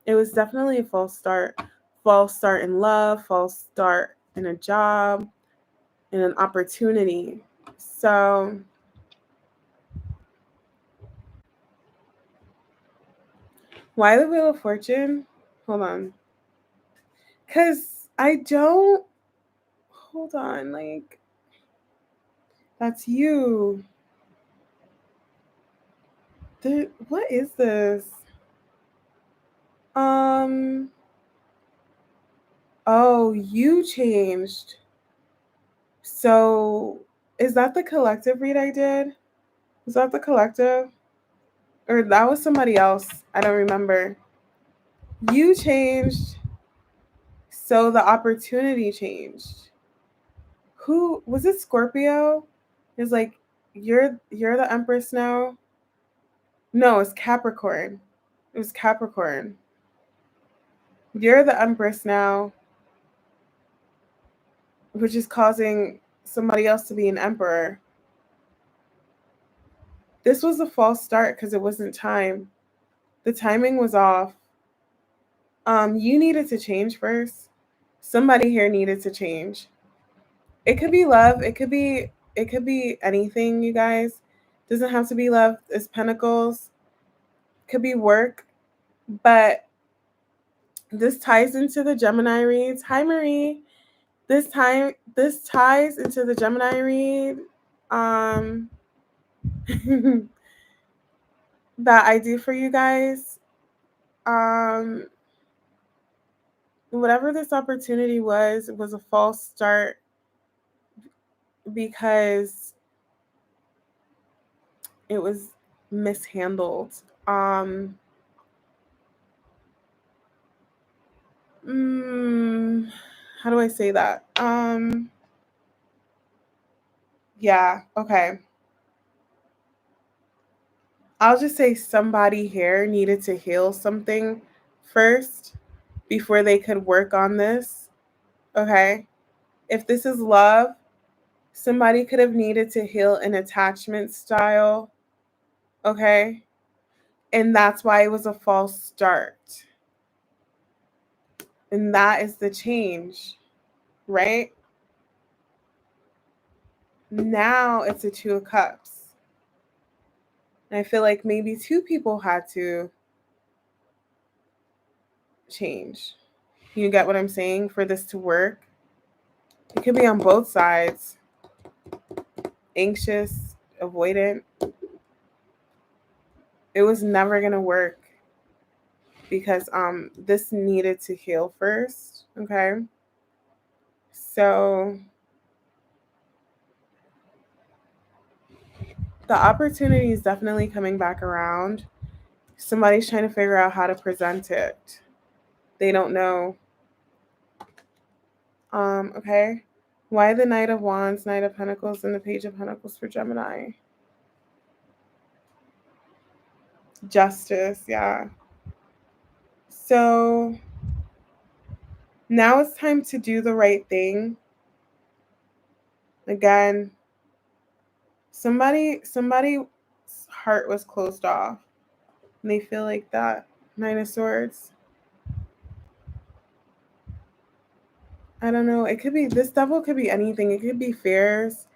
it was definitely a false start. False start in love, false start in a job, in an opportunity. So why the Wheel of Fortune? Hold on. Because I don't. Hold on. Like, that's you. What is this? Um. Oh, you changed. So, is that the collective read I did? Was that the collective? Or that was somebody else? I don't remember. You changed. So the opportunity changed. Who was it? Scorpio? It's like you're the Empress now. No, it's Capricorn. It was Capricorn. You're the Empress now, which is causing somebody else to be an emperor. This was a false start because it wasn't time. The timing was off. You needed to change first. Somebody here needed to change. It could be love. It could be anything, you guys. Doesn't have to be love. It's pentacles. Could be work. But this ties into the Gemini reads. Hi Marie. This ties into the Gemini read um that I do for you guys. Um Whatever this opportunity was, it was a false start because it was mishandled. How do I say that? Yeah, okay. I'll just say somebody here needed to heal something first before they could work on this. Okay. If this is love, somebody could have needed to heal an attachment style. Okay. And that's why it was a false start. And that is the change, right? Now it's a Two of Cups. And I feel like maybe two people had to change. You get what I'm saying? For this to work, it could be on both sides. Anxious, avoidant. It was never going to work because this needed to heal first, okay? So the opportunity is definitely coming back around. Somebody's trying to figure out how to present it. They don't know. Okay. Why the Knight of Wands, Knight of Pentacles, and the Page of Pentacles for Gemini? Justice, yeah. So now it's time to do the right thing. Again, somebody's heart was closed off. And they feel like that. Nine of Swords. I don't know. It could be, this devil could be anything. It could be fears.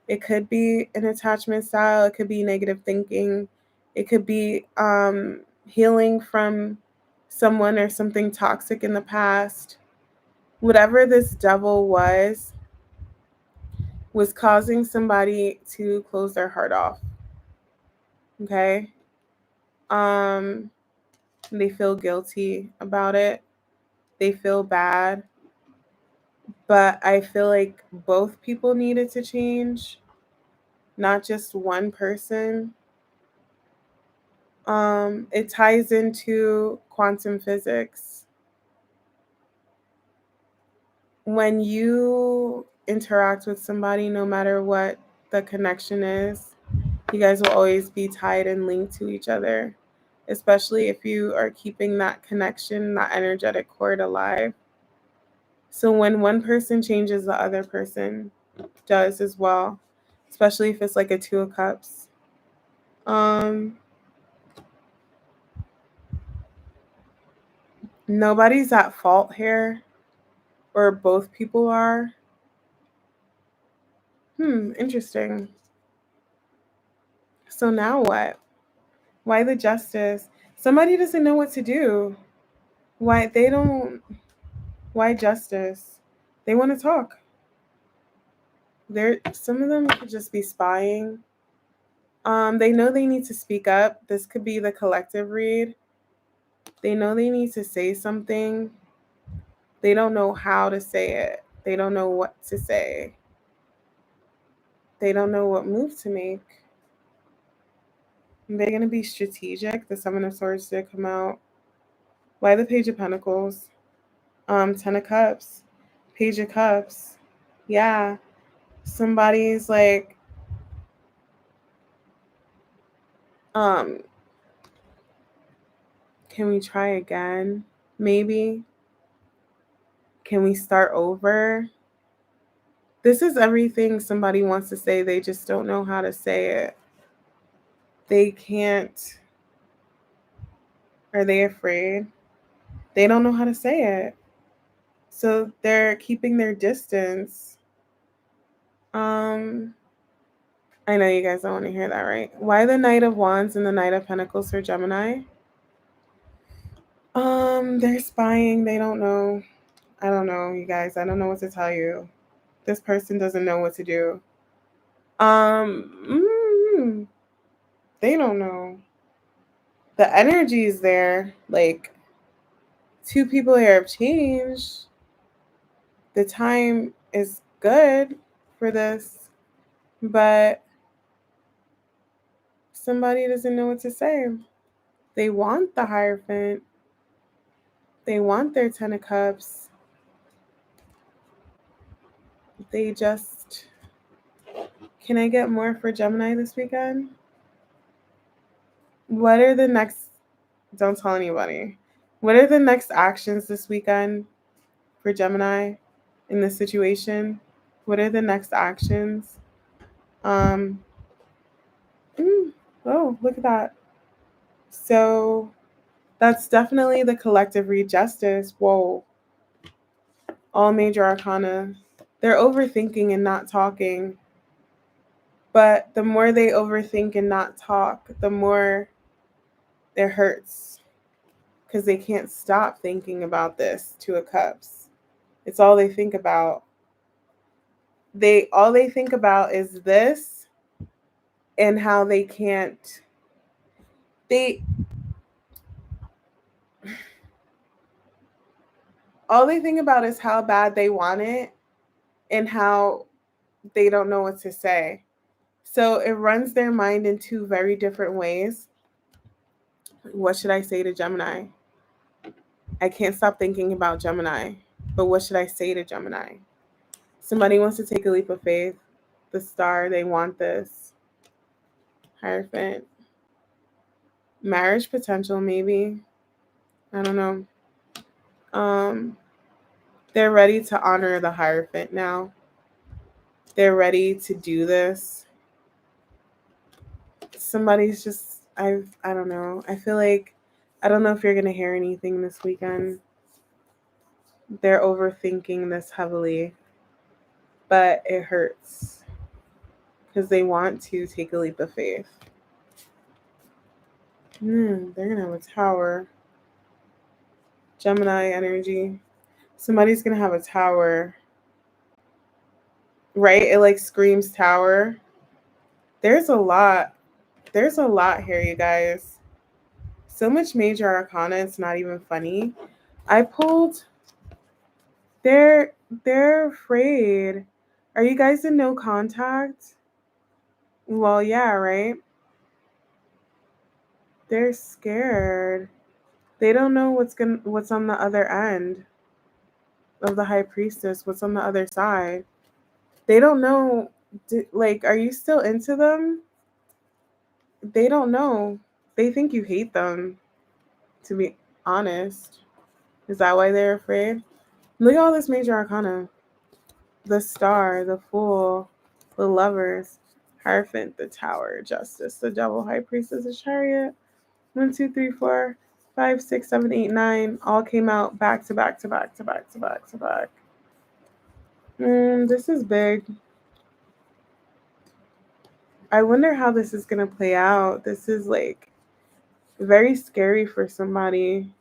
It could be an attachment style. It could be negative thinking. It could be healing from someone or something toxic in the past. Whatever this devil was causing somebody to close their heart off. Okay? They feel guilty about it. They feel bad. But I feel like both people needed to change, not just one person. It ties into quantum physics. When you interact with somebody, no matter what the connection is, you guys will always be tied and linked to each other, especially if you are keeping that connection, that energetic cord alive. So when one person changes, the other person does as well, especially if it's like a Two of Cups. Nobody's at fault here, or both people are. Interesting. So now what? Why the Justice? Somebody doesn't know what to do. Why they don't? Why Justice? They want to talk. Some of them could just be spying. They know they need to speak up. This could be the collective read. They know they need to say something. They don't know how to say it. They don't know what to say. They don't know what move to make. They're going to be strategic. The Seven of Swords did come out. Why the Page of Pentacles? Ten of Cups. Page of Cups. Yeah. Somebody's like, can we try again? Maybe. Can we start over? This is everything somebody wants to say. They just don't know how to say it. They can't. Are they afraid? They don't know how to say it. So they're keeping their distance. I know you guys don't want to hear that, right? Why the Knight of Wands and the Knight of Pentacles for Gemini? They're spying. They don't know. I don't know, you guys. I don't know what to tell you. This person doesn't know what to do. They don't know. The energy is there. Like, two people here have changed. The time is good for this, but somebody doesn't know what to say. They want the Hierophant. They want their Ten of Cups. They just... Can I get more for Gemini this weekend? What are the next... Don't tell anybody. What are the next actions this weekend for Gemini in this situation? What are the next actions? Oh, look at that. So that's definitely the collective read. Justice. Whoa. All major arcana. They're overthinking and not talking. But the more they overthink and not talk, the more it hurts. Because they can't stop thinking about this Two of Cups. It's all they think about. All they think about is this and how they can't. All they think about is how bad they want it and how they don't know what to say. So it runs their mind in two very different ways. What should I say to Gemini? I can't stop thinking about Gemini, but what should I say to Gemini? Somebody wants to take a leap of faith. The Star, they want this. Hierophant. Marriage potential, maybe. I don't know. They're ready to honor the Hierophant now. They're ready to do this. Somebody's just, I don't know. I feel like, I don't know if you're going to hear anything this weekend. They're overthinking this heavily, but it hurts because they want to take a leap of faith. They're going to have a Tower. Gemini energy. Somebody's going to have a Tower. Right? It like screams Tower. There's a lot. There's a lot here, you guys. So much major arcana, it's not even funny. I pulled, they're afraid. Are you guys in no contact? Well, yeah, right? They're scared. They don't know what's on the other end of the High Priestess, what's on the other side. They don't know, like, are you still into them? They don't know. They think you hate them, to be honest. Is that why they're afraid? Look at all this major arcana. The Star, the Fool, the Lovers, Hierophant, the Tower, Justice, the Devil, High Priestess, the Chariot. 1, 2, 3, 4, 5, 6, 7, 8, 9 all came out back to back to back to back to back to back. This is big. I wonder how this is going to play out. This is like very scary for somebody.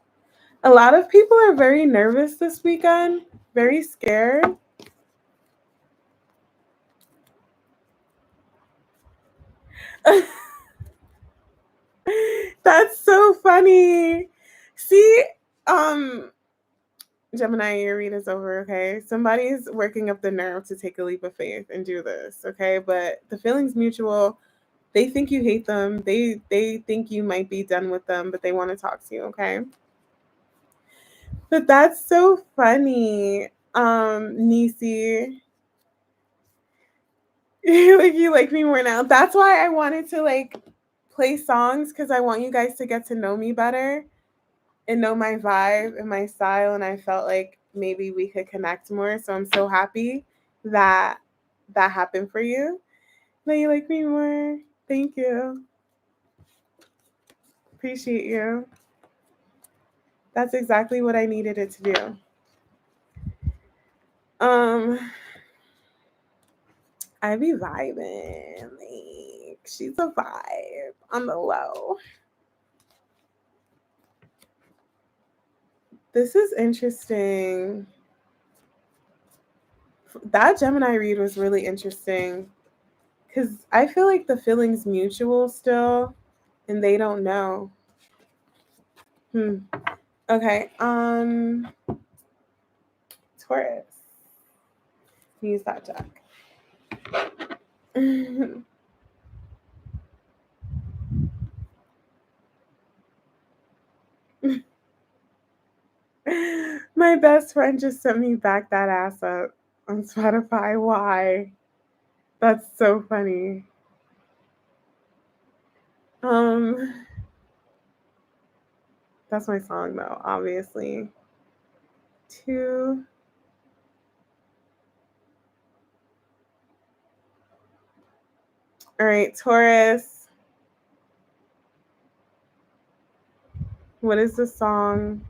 A lot of people are very nervous this weekend, very scared. That's so funny. See, Gemini, your read is over, okay? Somebody's working up the nerve to take a leap of faith and do this, okay? But the feeling's mutual. They think you hate them. They think you might be done with them, but they want to talk to you, okay? But that's so funny, Nisi. You like me more now. That's why I wanted to like play songs, because I want you guys to get to know me better and know my vibe and my style, and I felt like maybe we could connect more. So I'm so happy that that happened for you. That you like me more. Thank you. Appreciate you. That's exactly what I needed it to do. I be vibing. Like, she's a vibe on the low. This is interesting. That Gemini read was really interesting because I feel like the feeling's mutual still and they don't know. Okay. Taurus. Use that deck. My best friend just sent me back that ass up on Spotify. Why? That's so funny. That's my song though, obviously. 2. All right, Taurus. What is the song?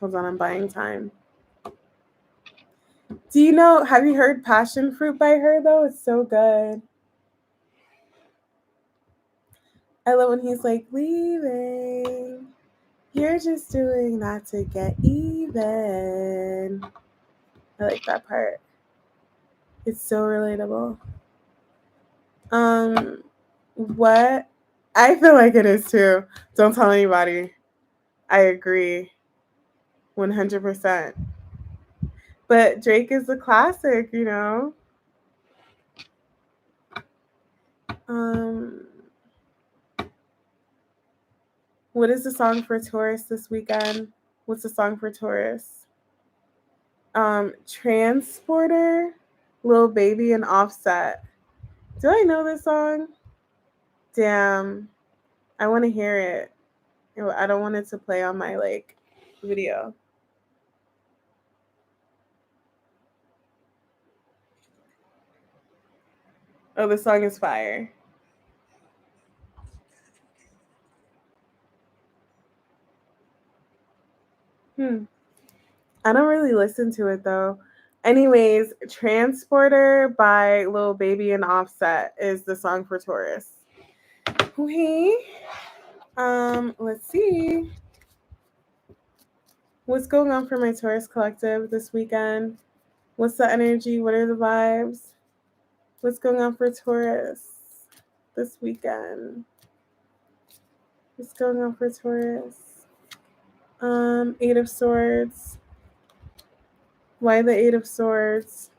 Hold on, I'm buying time. Do you know, have you heard Passion Fruit by her though? It's so good. I love when he's like, leaving. You're just doing that to get even. I like that part. It's so relatable. What? I feel like it is too. Don't tell anybody. I agree. 100%. But Drake is a classic, you know? What is the song for Taurus this weekend? What's the song for Taurus? Transporter, Lil Baby, and Offset. Do I know this song? Damn. I want to hear it. I don't want it to play on my video. Oh, the song is fire. I don't really listen to it though. Anyways, Transporter by Lil Baby and Offset is the song for Taurus. Okay. Let's see. What's going on for my Taurus collective this weekend? What's the energy? What are the vibes? What's going on for Taurus this weekend? What's going on for Taurus? Eight of Swords. Why the Eight of Swords?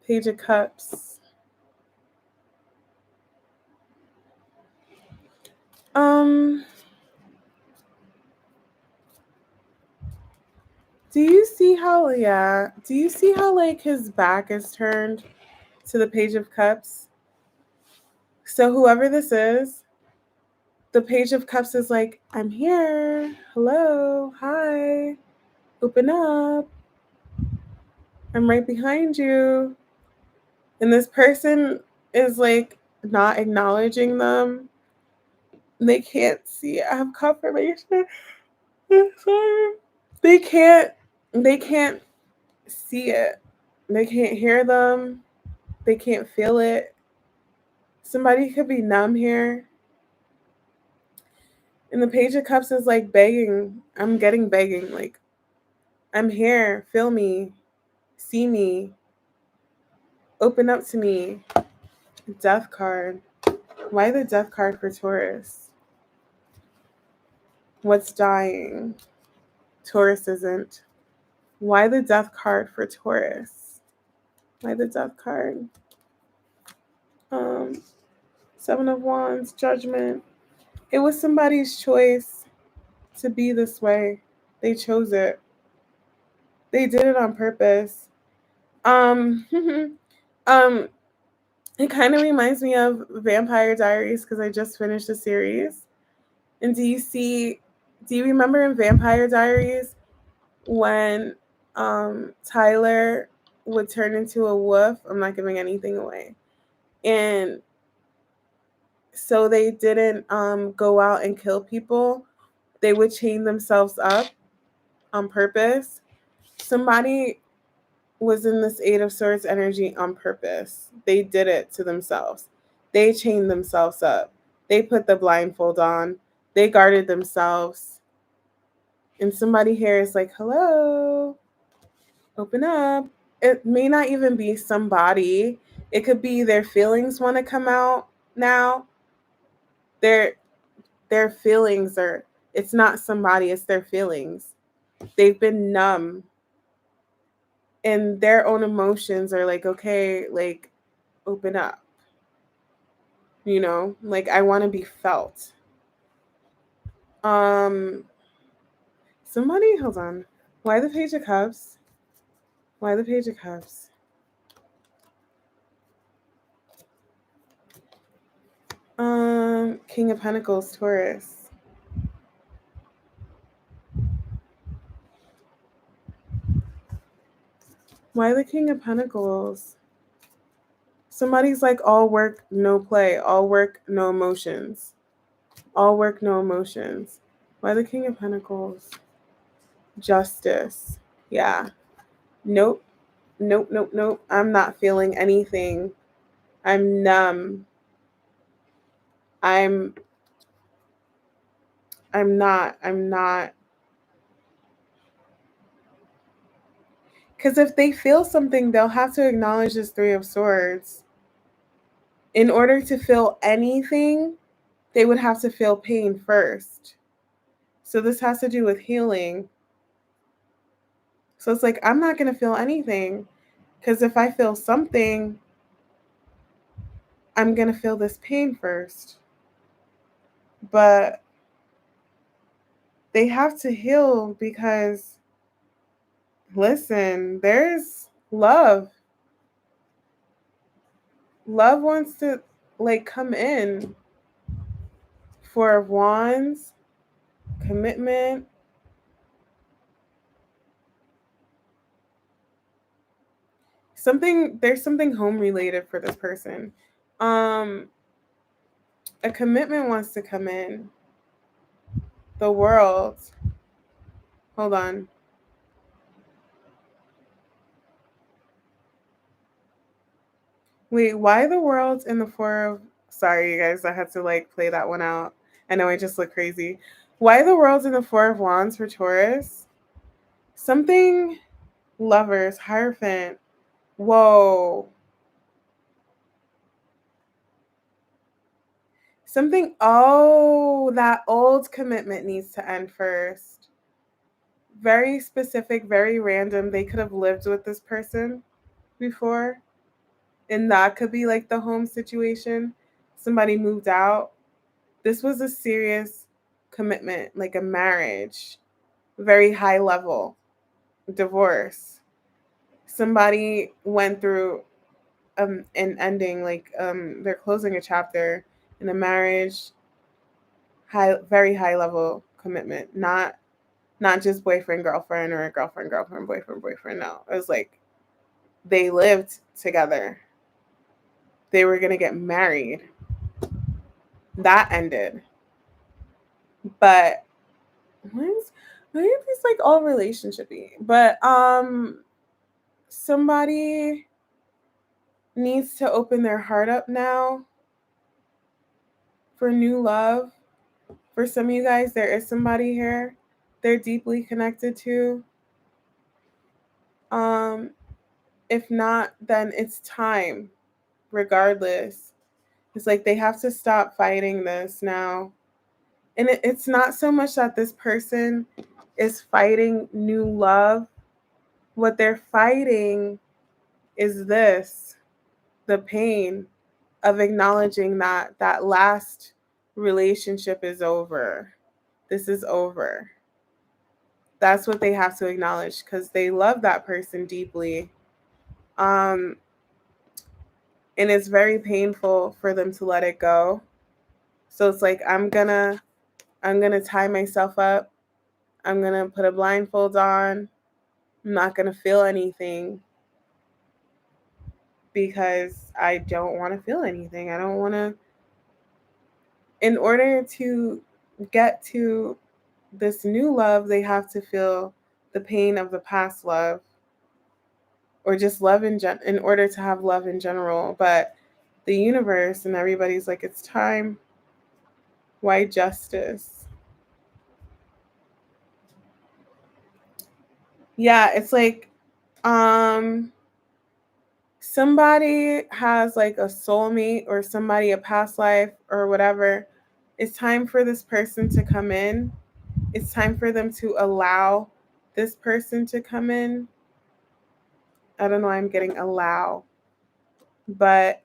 Page of Cups. Do you see how his back is turned to the Page of Cups? So whoever this is, the Page of Cups is like, I'm here. Hello. Hi. Open up. I'm right behind you. And this person is like not acknowledging them. They can't see it. I have confirmation. Sorry. They can't see it. They can't hear them. They can't feel it. Somebody could be numb here. And the Page of Cups is like begging. I'm getting begging. Like, I'm here. Feel me. See me. Open up to me. Death card. Why the Death card for Taurus? What's dying? Taurus isn't. Why the Death card for Taurus? Why the Death card? Seven of Wands, Judgment. It was somebody's choice to be this way. They chose it. They did it on purpose. It kind of reminds me of Vampire Diaries because I just finished the series. And do you remember in Vampire Diaries when Tyler would turn into a wolf? I'm not giving anything away. And so they didn't go out and kill people. They would chain themselves up on purpose. Somebody was in this Eight of Swords energy on purpose. They did it to themselves. They chained themselves up. They put the blindfold on. They guarded themselves. And somebody here is like, hello, open up. It may not even be somebody. It could be their feelings want to come out now. Their feelings are, it's not somebody, it's their feelings. They've been numb. And their own emotions are like, okay, like, open up. You know, like, I want to be felt. Somebody, hold on. Why the Page of Cups? Why the Page of Cups? King of Pentacles, Taurus. Why the King of Pentacles? Somebody's like, all work, no play. All work, no emotions. All work, no emotions. Why the King of Pentacles? Justice. Yeah. Nope. Nope. I'm not feeling anything. I'm numb. I'm not. Because if they feel something, they'll have to acknowledge this Three of Swords. In order to feel anything, they would have to feel pain first. So this has to do with healing. So it's like, I'm not going to feel anything. Because if I feel something, I'm going to feel this pain first. But they have to heal because, listen, there's love. Love wants to like come in. Four of Wands, commitment. There's something home related for this person. Um a commitment wants to come in. The World. Hold on. Wait, why the World in the Four of... Sorry, you guys, I had to like play that one out. I know I just look crazy. Why the World in the Four of Wands for Taurus? Something Lovers, Hierophant. Whoa. That old commitment needs to end first. Very specific, very random. They could have lived with this person before, and that could be like the home situation. Somebody moved out. This was a serious commitment, like a marriage, very high level, divorce. Somebody went through an ending, like they're closing a chapter in a marriage, very high level commitment, not just boyfriend girlfriend or girlfriend girlfriend boyfriend boyfriend. No, it was like they lived together. They were gonna get married. That ended. But why are these like all relationshipy? But somebody needs to open their heart up now for new love. For some of you guys, there is somebody here they're deeply connected to. Um, if not, then it's time, regardless. It's like they have to stop fighting this now. And it's not so much that this person is fighting new love. What they're fighting is this, the pain of acknowledging that that last relationship is over. This is over. That's what they have to acknowledge because they love that person deeply. Um, and it's very painful for them to let it go. So it's like I'm gonna tie myself up. I'm gonna put a blindfold on. I'm not gonna feel anything because I don't want to feel anything. I don't want to. In order to get to this new love, they have to feel the pain of the past love, or just love in order to have love in general. But the universe and everybody's like, it's time. Why justice? Yeah, it's like somebody has like a soulmate or somebody a past life or whatever. It's time for this person to come in. It's time for them to allow this person to come in. I don't know why I'm getting allow. But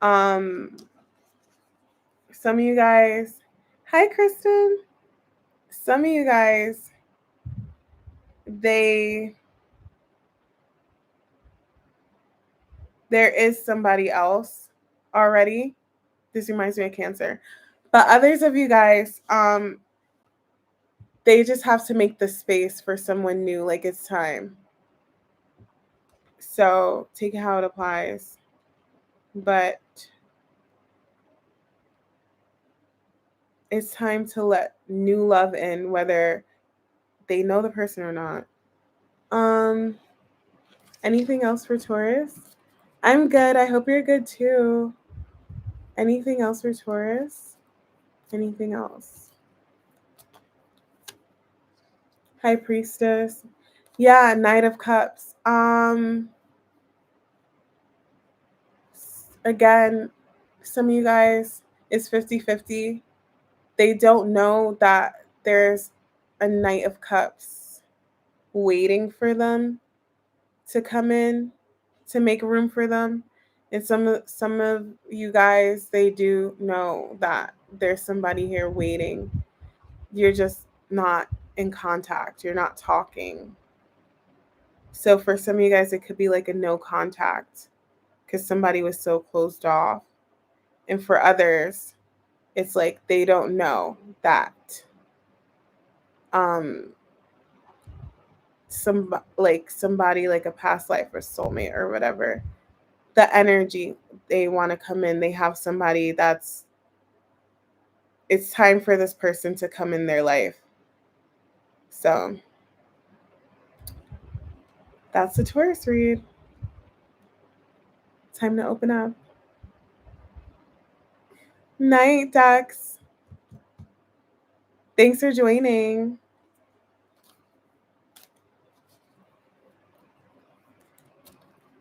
um some of you guys, hi Kristen. Some of you guys, they there is somebody else already. This reminds me of Cancer. But others of you guys, they just have to make the space for someone new, like it's time. So take it how it applies. But it's time to let new love in, whether they know the person or not. Anything else for Taurus? I'm good. I hope you're good too. Anything else for Taurus? Anything else? High Priestess. Yeah, Knight of Cups. Again, some of you guys, it's 50-50. They don't know that there's a Knight of Cups waiting for them to come in, to make room for them. And some of you guys, they do know that there's somebody here waiting. you're just not in contact. You're not talking. So for some of you guys, it could be like a no contact because somebody was so closed off. And for others, it's like they don't know that um somebody like a past life or soulmate or whatever, the energy they want to come in, they have somebody that's, it's time for this person to come in their life. So that's the Taurus read. Time to open up. Night, Dax. Thanks for joining.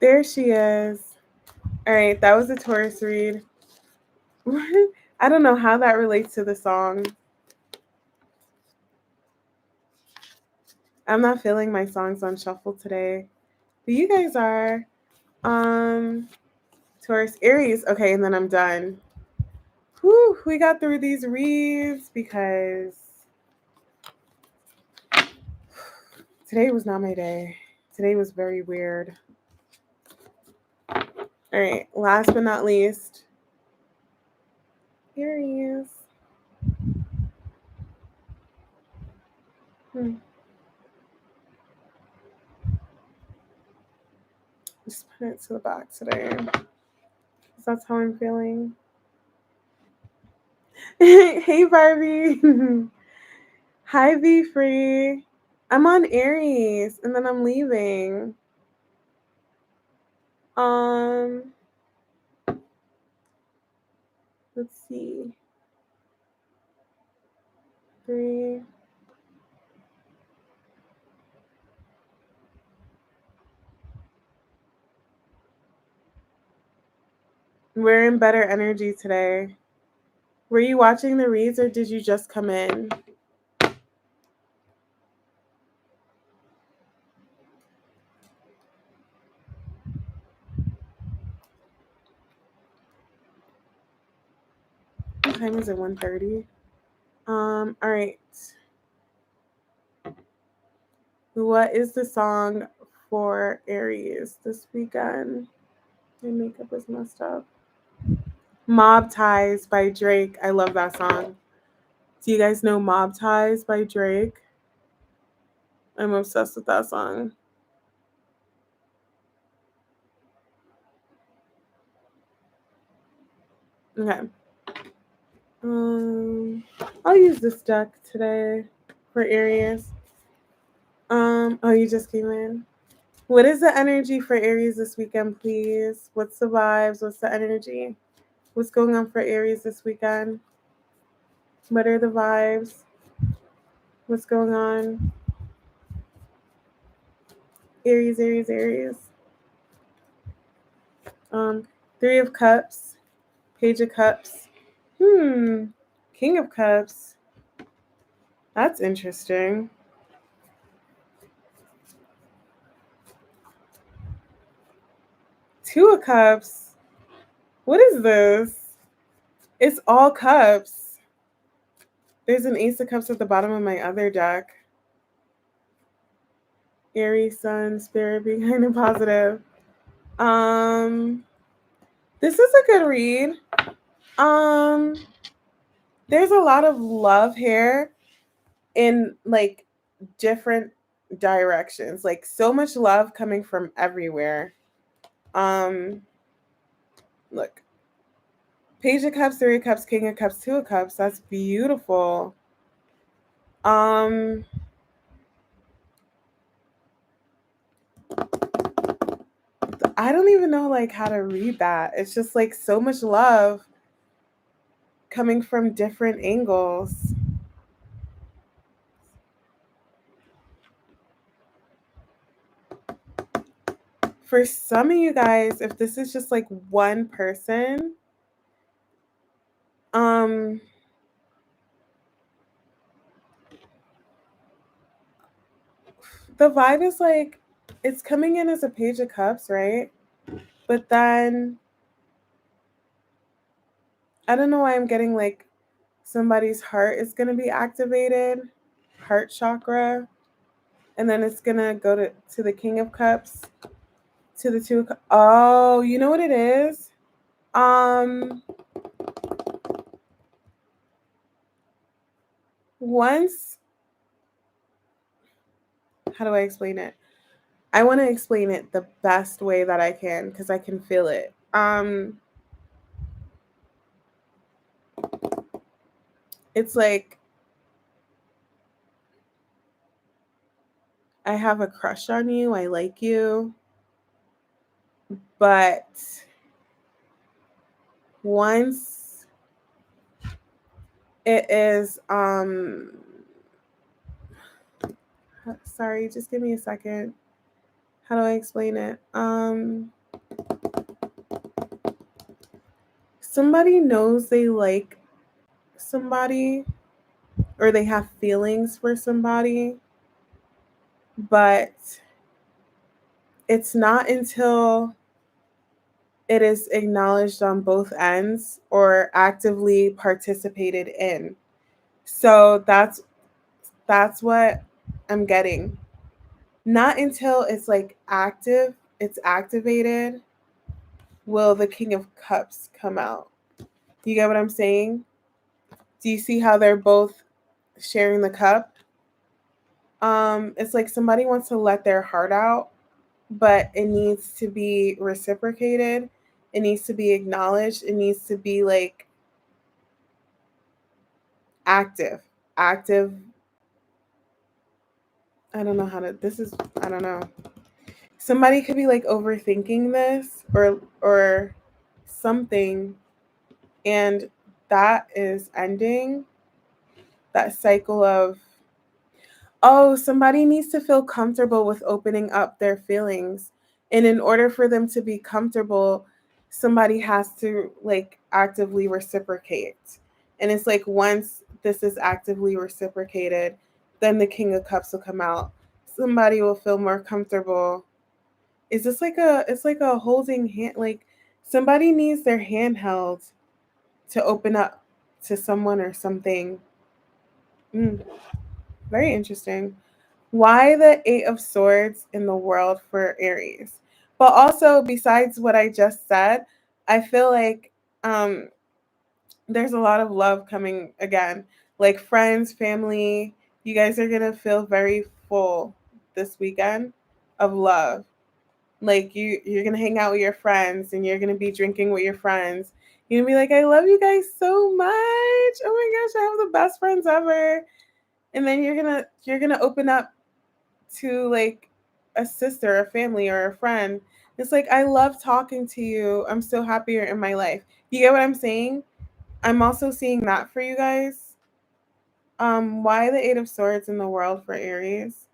There she is. All right, that was a Taurus read. I don't know how that relates to the song. I'm not feeling my songs on shuffle today. But you guys are. Taurus, Aries. Okay, and then I'm done. Whew, we got through these reads because today was not my day. Today was very weird. All right, last but not least, Aries. Just put it to the back today. That's how I'm feeling. Hey, Barbie. Hi, Be Free. I'm on Aries, and then I'm leaving. Let's see. 3. We're in better energy today. Were you watching the reads or did you just come in? What time is it? 1:30. All right. What is the song for Aries this weekend? My makeup is messed up. Mob Ties by Drake. I love that song. Do you guys know Mob Ties by Drake? I'm obsessed with that song. Okay. I'll use this deck today for Aries. Oh, you just came in. What is the energy for Aries this weekend, please? What's the vibes? What's the energy? What's going on for Aries this weekend? What are the vibes? What's going on? Aries, Aries, Aries. 3 of Cups, Page of Cups. King of Cups. That's interesting. Two of Cups. What is this? It's all cups. There's an Ace of Cups at the bottom of my other deck. Aries, Sun, Spirit, being kind of positive. This is a good read. There's a lot of love here in like different directions. Like so much love coming from everywhere. Look. Page of Cups, 3 of Cups, King of Cups, 2 of Cups. That's beautiful. I don't even know like how to read that. It's just like so much love coming from different angles. For some of you guys, if this is just like one person, the vibe is like it's coming in as a Page of Cups, right? But then I don't know why I'm getting like somebody's heart is going to be activated, heart chakra, and then it's going to go to the King of Cups, to the Two of Cups. Oh, you know what it is? Once, how do I explain it? I want to explain it the best way that I can because I can feel it. It's like I have a crush on you, I like you, but once it is sorry, just give me a second. How do I explain it? Somebody knows they like somebody or they have feelings for somebody, but it's not until it is acknowledged on both ends or actively participated in. So that's what I'm getting. Not until it's like active, it's activated, will the King of Cups come out. You get what I'm saying? Do you see how they're both sharing the cup? It's like somebody wants to let their heart out, but it needs to be reciprocated. It needs to be acknowledged. It needs to be like active. Active. I don't know how to I don't know. Somebody could be like overthinking this or something, and that is ending that cycle of, oh, somebody needs to feel comfortable with opening up their feelings. And in order for them to be comfortable, somebody has to like actively reciprocate. And it's like once this is actively reciprocated, then the King of Cups will come out. Somebody will feel more comfortable. Is this like it's like a holding hand, like somebody needs their hand held to open up to someone or something. Mm, very interesting. Why the Eight of Swords in the world for Aries? But also, besides what I just said, I feel like there's a lot of love coming again. Like friends, family, you guys are going to feel very full this weekend of love. Like you're going to hang out with your friends and you're going to be drinking with your friends. You're going to be like, I love you guys so much. Oh my gosh, I have the best friends ever. And then you're going to open up to like a sister, a family, or a friend. It's like, I love talking to you. I'm so happy you're in my life. You get what I'm saying? I'm also seeing that for you guys. Why the Eight of Swords in the world for Aries?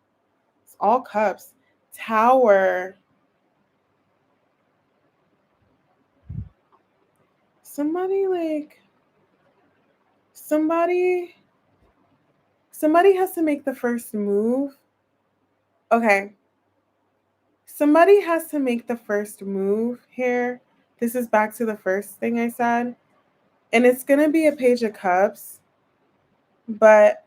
It's all cups. Tower. Somebody like somebody somebody has to make the first move. Okay. Somebody has to make the first move here. This is back to the first thing I said. And it's going to be a Page of Cups, but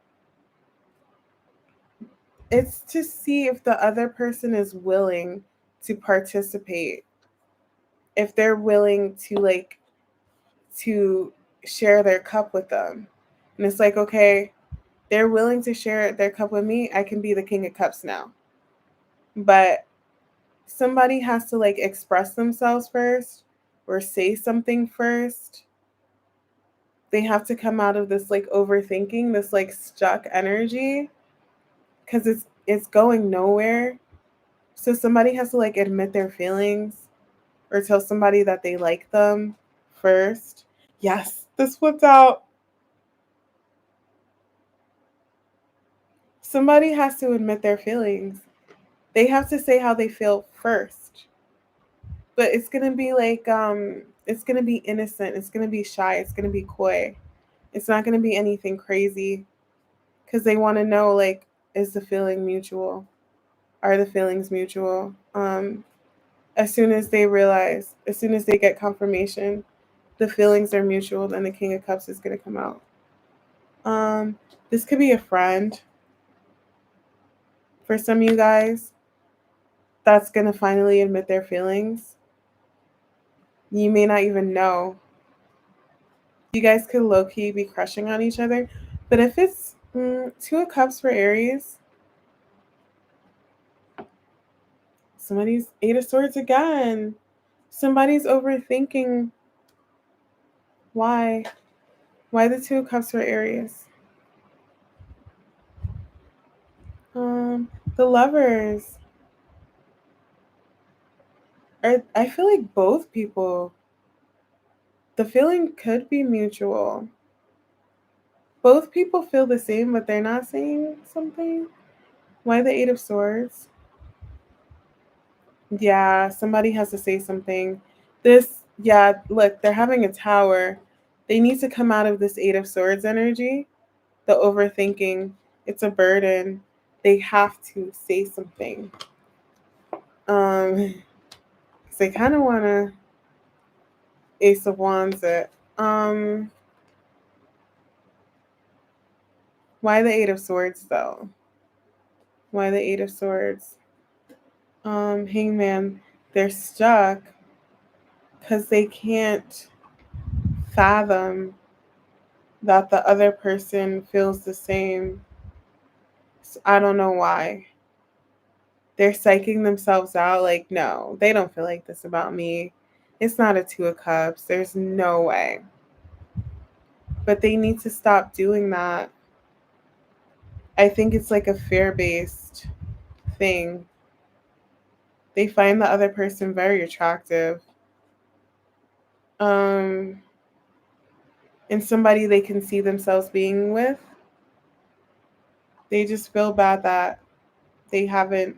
it's to see if the other person is willing to participate, if they're willing to like to share their cup with them. And it's like, okay, they're willing to share their cup with me. I can be the King of Cups now. But somebody has to like express themselves first or say something first. They have to come out of this like overthinking, this like stuck energy, because it's going nowhere. So somebody has to like admit their feelings or tell somebody that they like them first. Yes, this flipped out. Somebody has to admit their feelings. They have to say how they feel first. But it's gonna be like it's gonna be innocent, it's gonna be shy, it's gonna be coy. It's not gonna be anything crazy. Because they want to know like, is the feeling mutual? Are the feelings mutual? As soon as they realize, as soon as they get confirmation, the feelings are mutual, then the King of Cups is going to come out. This could be a friend for some of you guys that's going to finally admit their feelings. You may not even know. You guys could low-key be crushing on each other. But if it's Two of Cups for Aries, somebody's Eight of Swords again. Somebody's overthinking. Why? Why the Two of Cups for Aries? The Lovers. I feel like both people. The feeling could be mutual. Both people feel the same, but they're not saying something. Why the Eight of Swords? Yeah, somebody has to say something. Look, they're having a tower. They need to come out of this Eight of Swords energy, the overthinking. It's a burden. They have to say something. 'Cause they kind of want to Ace of Wands it. Why the Eight of Swords though? Why the Eight of Swords? Hangman. They're stuck because they can't fathom that the other person feels the same. So I don't know why. They're psyching themselves out like, no, they don't feel like this about me. It's not a Two of Cups. There's no way. But they need to stop doing that. I think it's like a fear-based thing. They find the other person very attractive. And somebody they can see themselves being with. They just feel bad that they haven't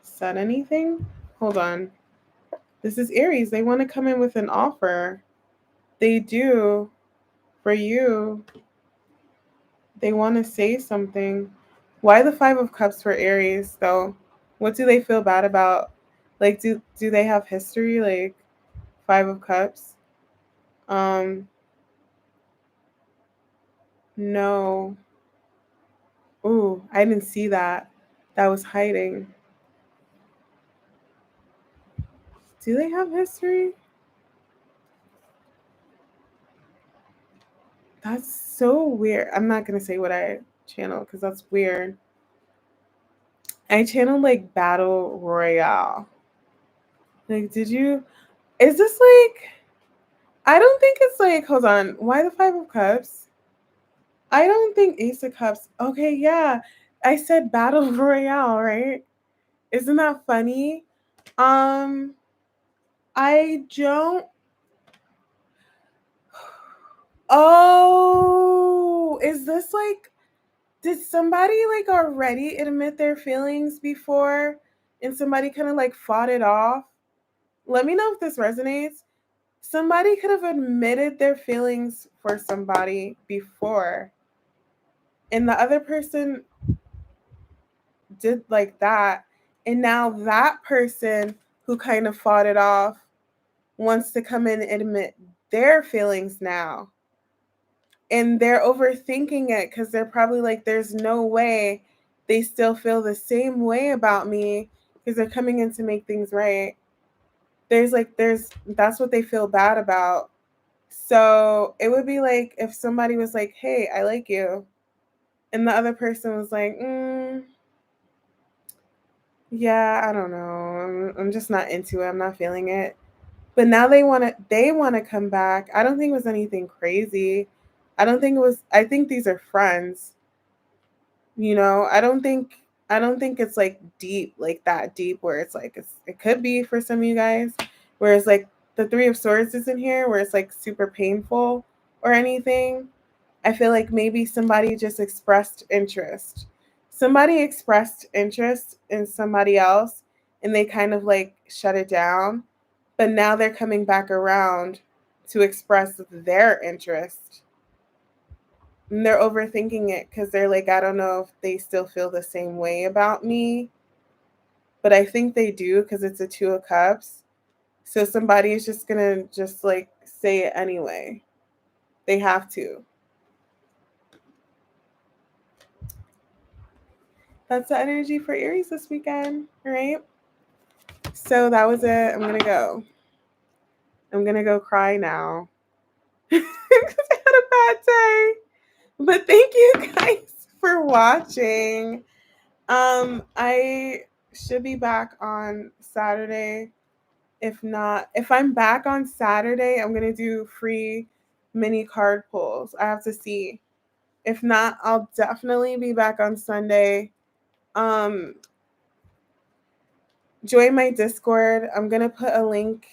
said anything. Hold on. This is Aries. They want to come in with an offer. They do. For you, they want to say something. Why the Five of Cups for Aries, though? What do they feel bad about? Like, do they have history? Like, Five of Cups? No. Ooh, I didn't see that. That was hiding. Do they have history? That's so weird. I'm not going to say what I channel because that's weird. I channeled like Battle Royale. Like, is this like, I don't think it's like, hold on, why the Five of Cups? I don't think Ace of Cups. Okay, yeah. I said Battle Royale, right? Isn't that funny? Um, I don't. Oh, is this like, did somebody like already admit their feelings before and somebody kind of like fought it off? Let me know if this resonates. Somebody could have admitted their feelings for somebody before, and the other person did like that. And now that person who kind of fought it off wants to come in and admit their feelings now. And they're overthinking it because they're probably like, there's no way they still feel the same way about me because they're coming in to make things right. That's what they feel bad about. So it would be like if somebody was like, hey, I like you. And the other person was like, yeah, I don't know. I'm just not into it. I'm not feeling it. But now they want to come back. I don't think it was anything crazy. I think these are friends. I don't think it's like deep, like that deep where it's like it could be for some of you guys. Whereas like the Three of Swords isn't here where it's like super painful or anything. I feel like maybe somebody just expressed interest. Somebody expressed interest in somebody else and they kind of like shut it down. But now they're coming back around to express their interest. And they're overthinking it because they're like, I don't know if they still feel the same way about me. But I think they do because it's a Two of Cups. So somebody is just going to just like say it anyway. They have to. that's the energy for Aries this weekend, right? So that was it. I'm gonna go cry now. I had a bad day. But thank you guys for watching. I should be back on Saturday. If not, if I'm back on Saturday, I'm gonna do free mini card pulls. I have to see. If not, I'll definitely be back on Sunday. Um, join my Discord. I'm gonna put a link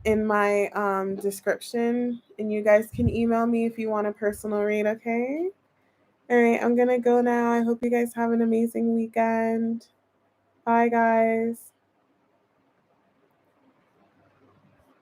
in my description, and you guys can email me if you want a personal read. Okay. All right, I'm gonna go now. I hope you guys have an amazing weekend. Bye, guys.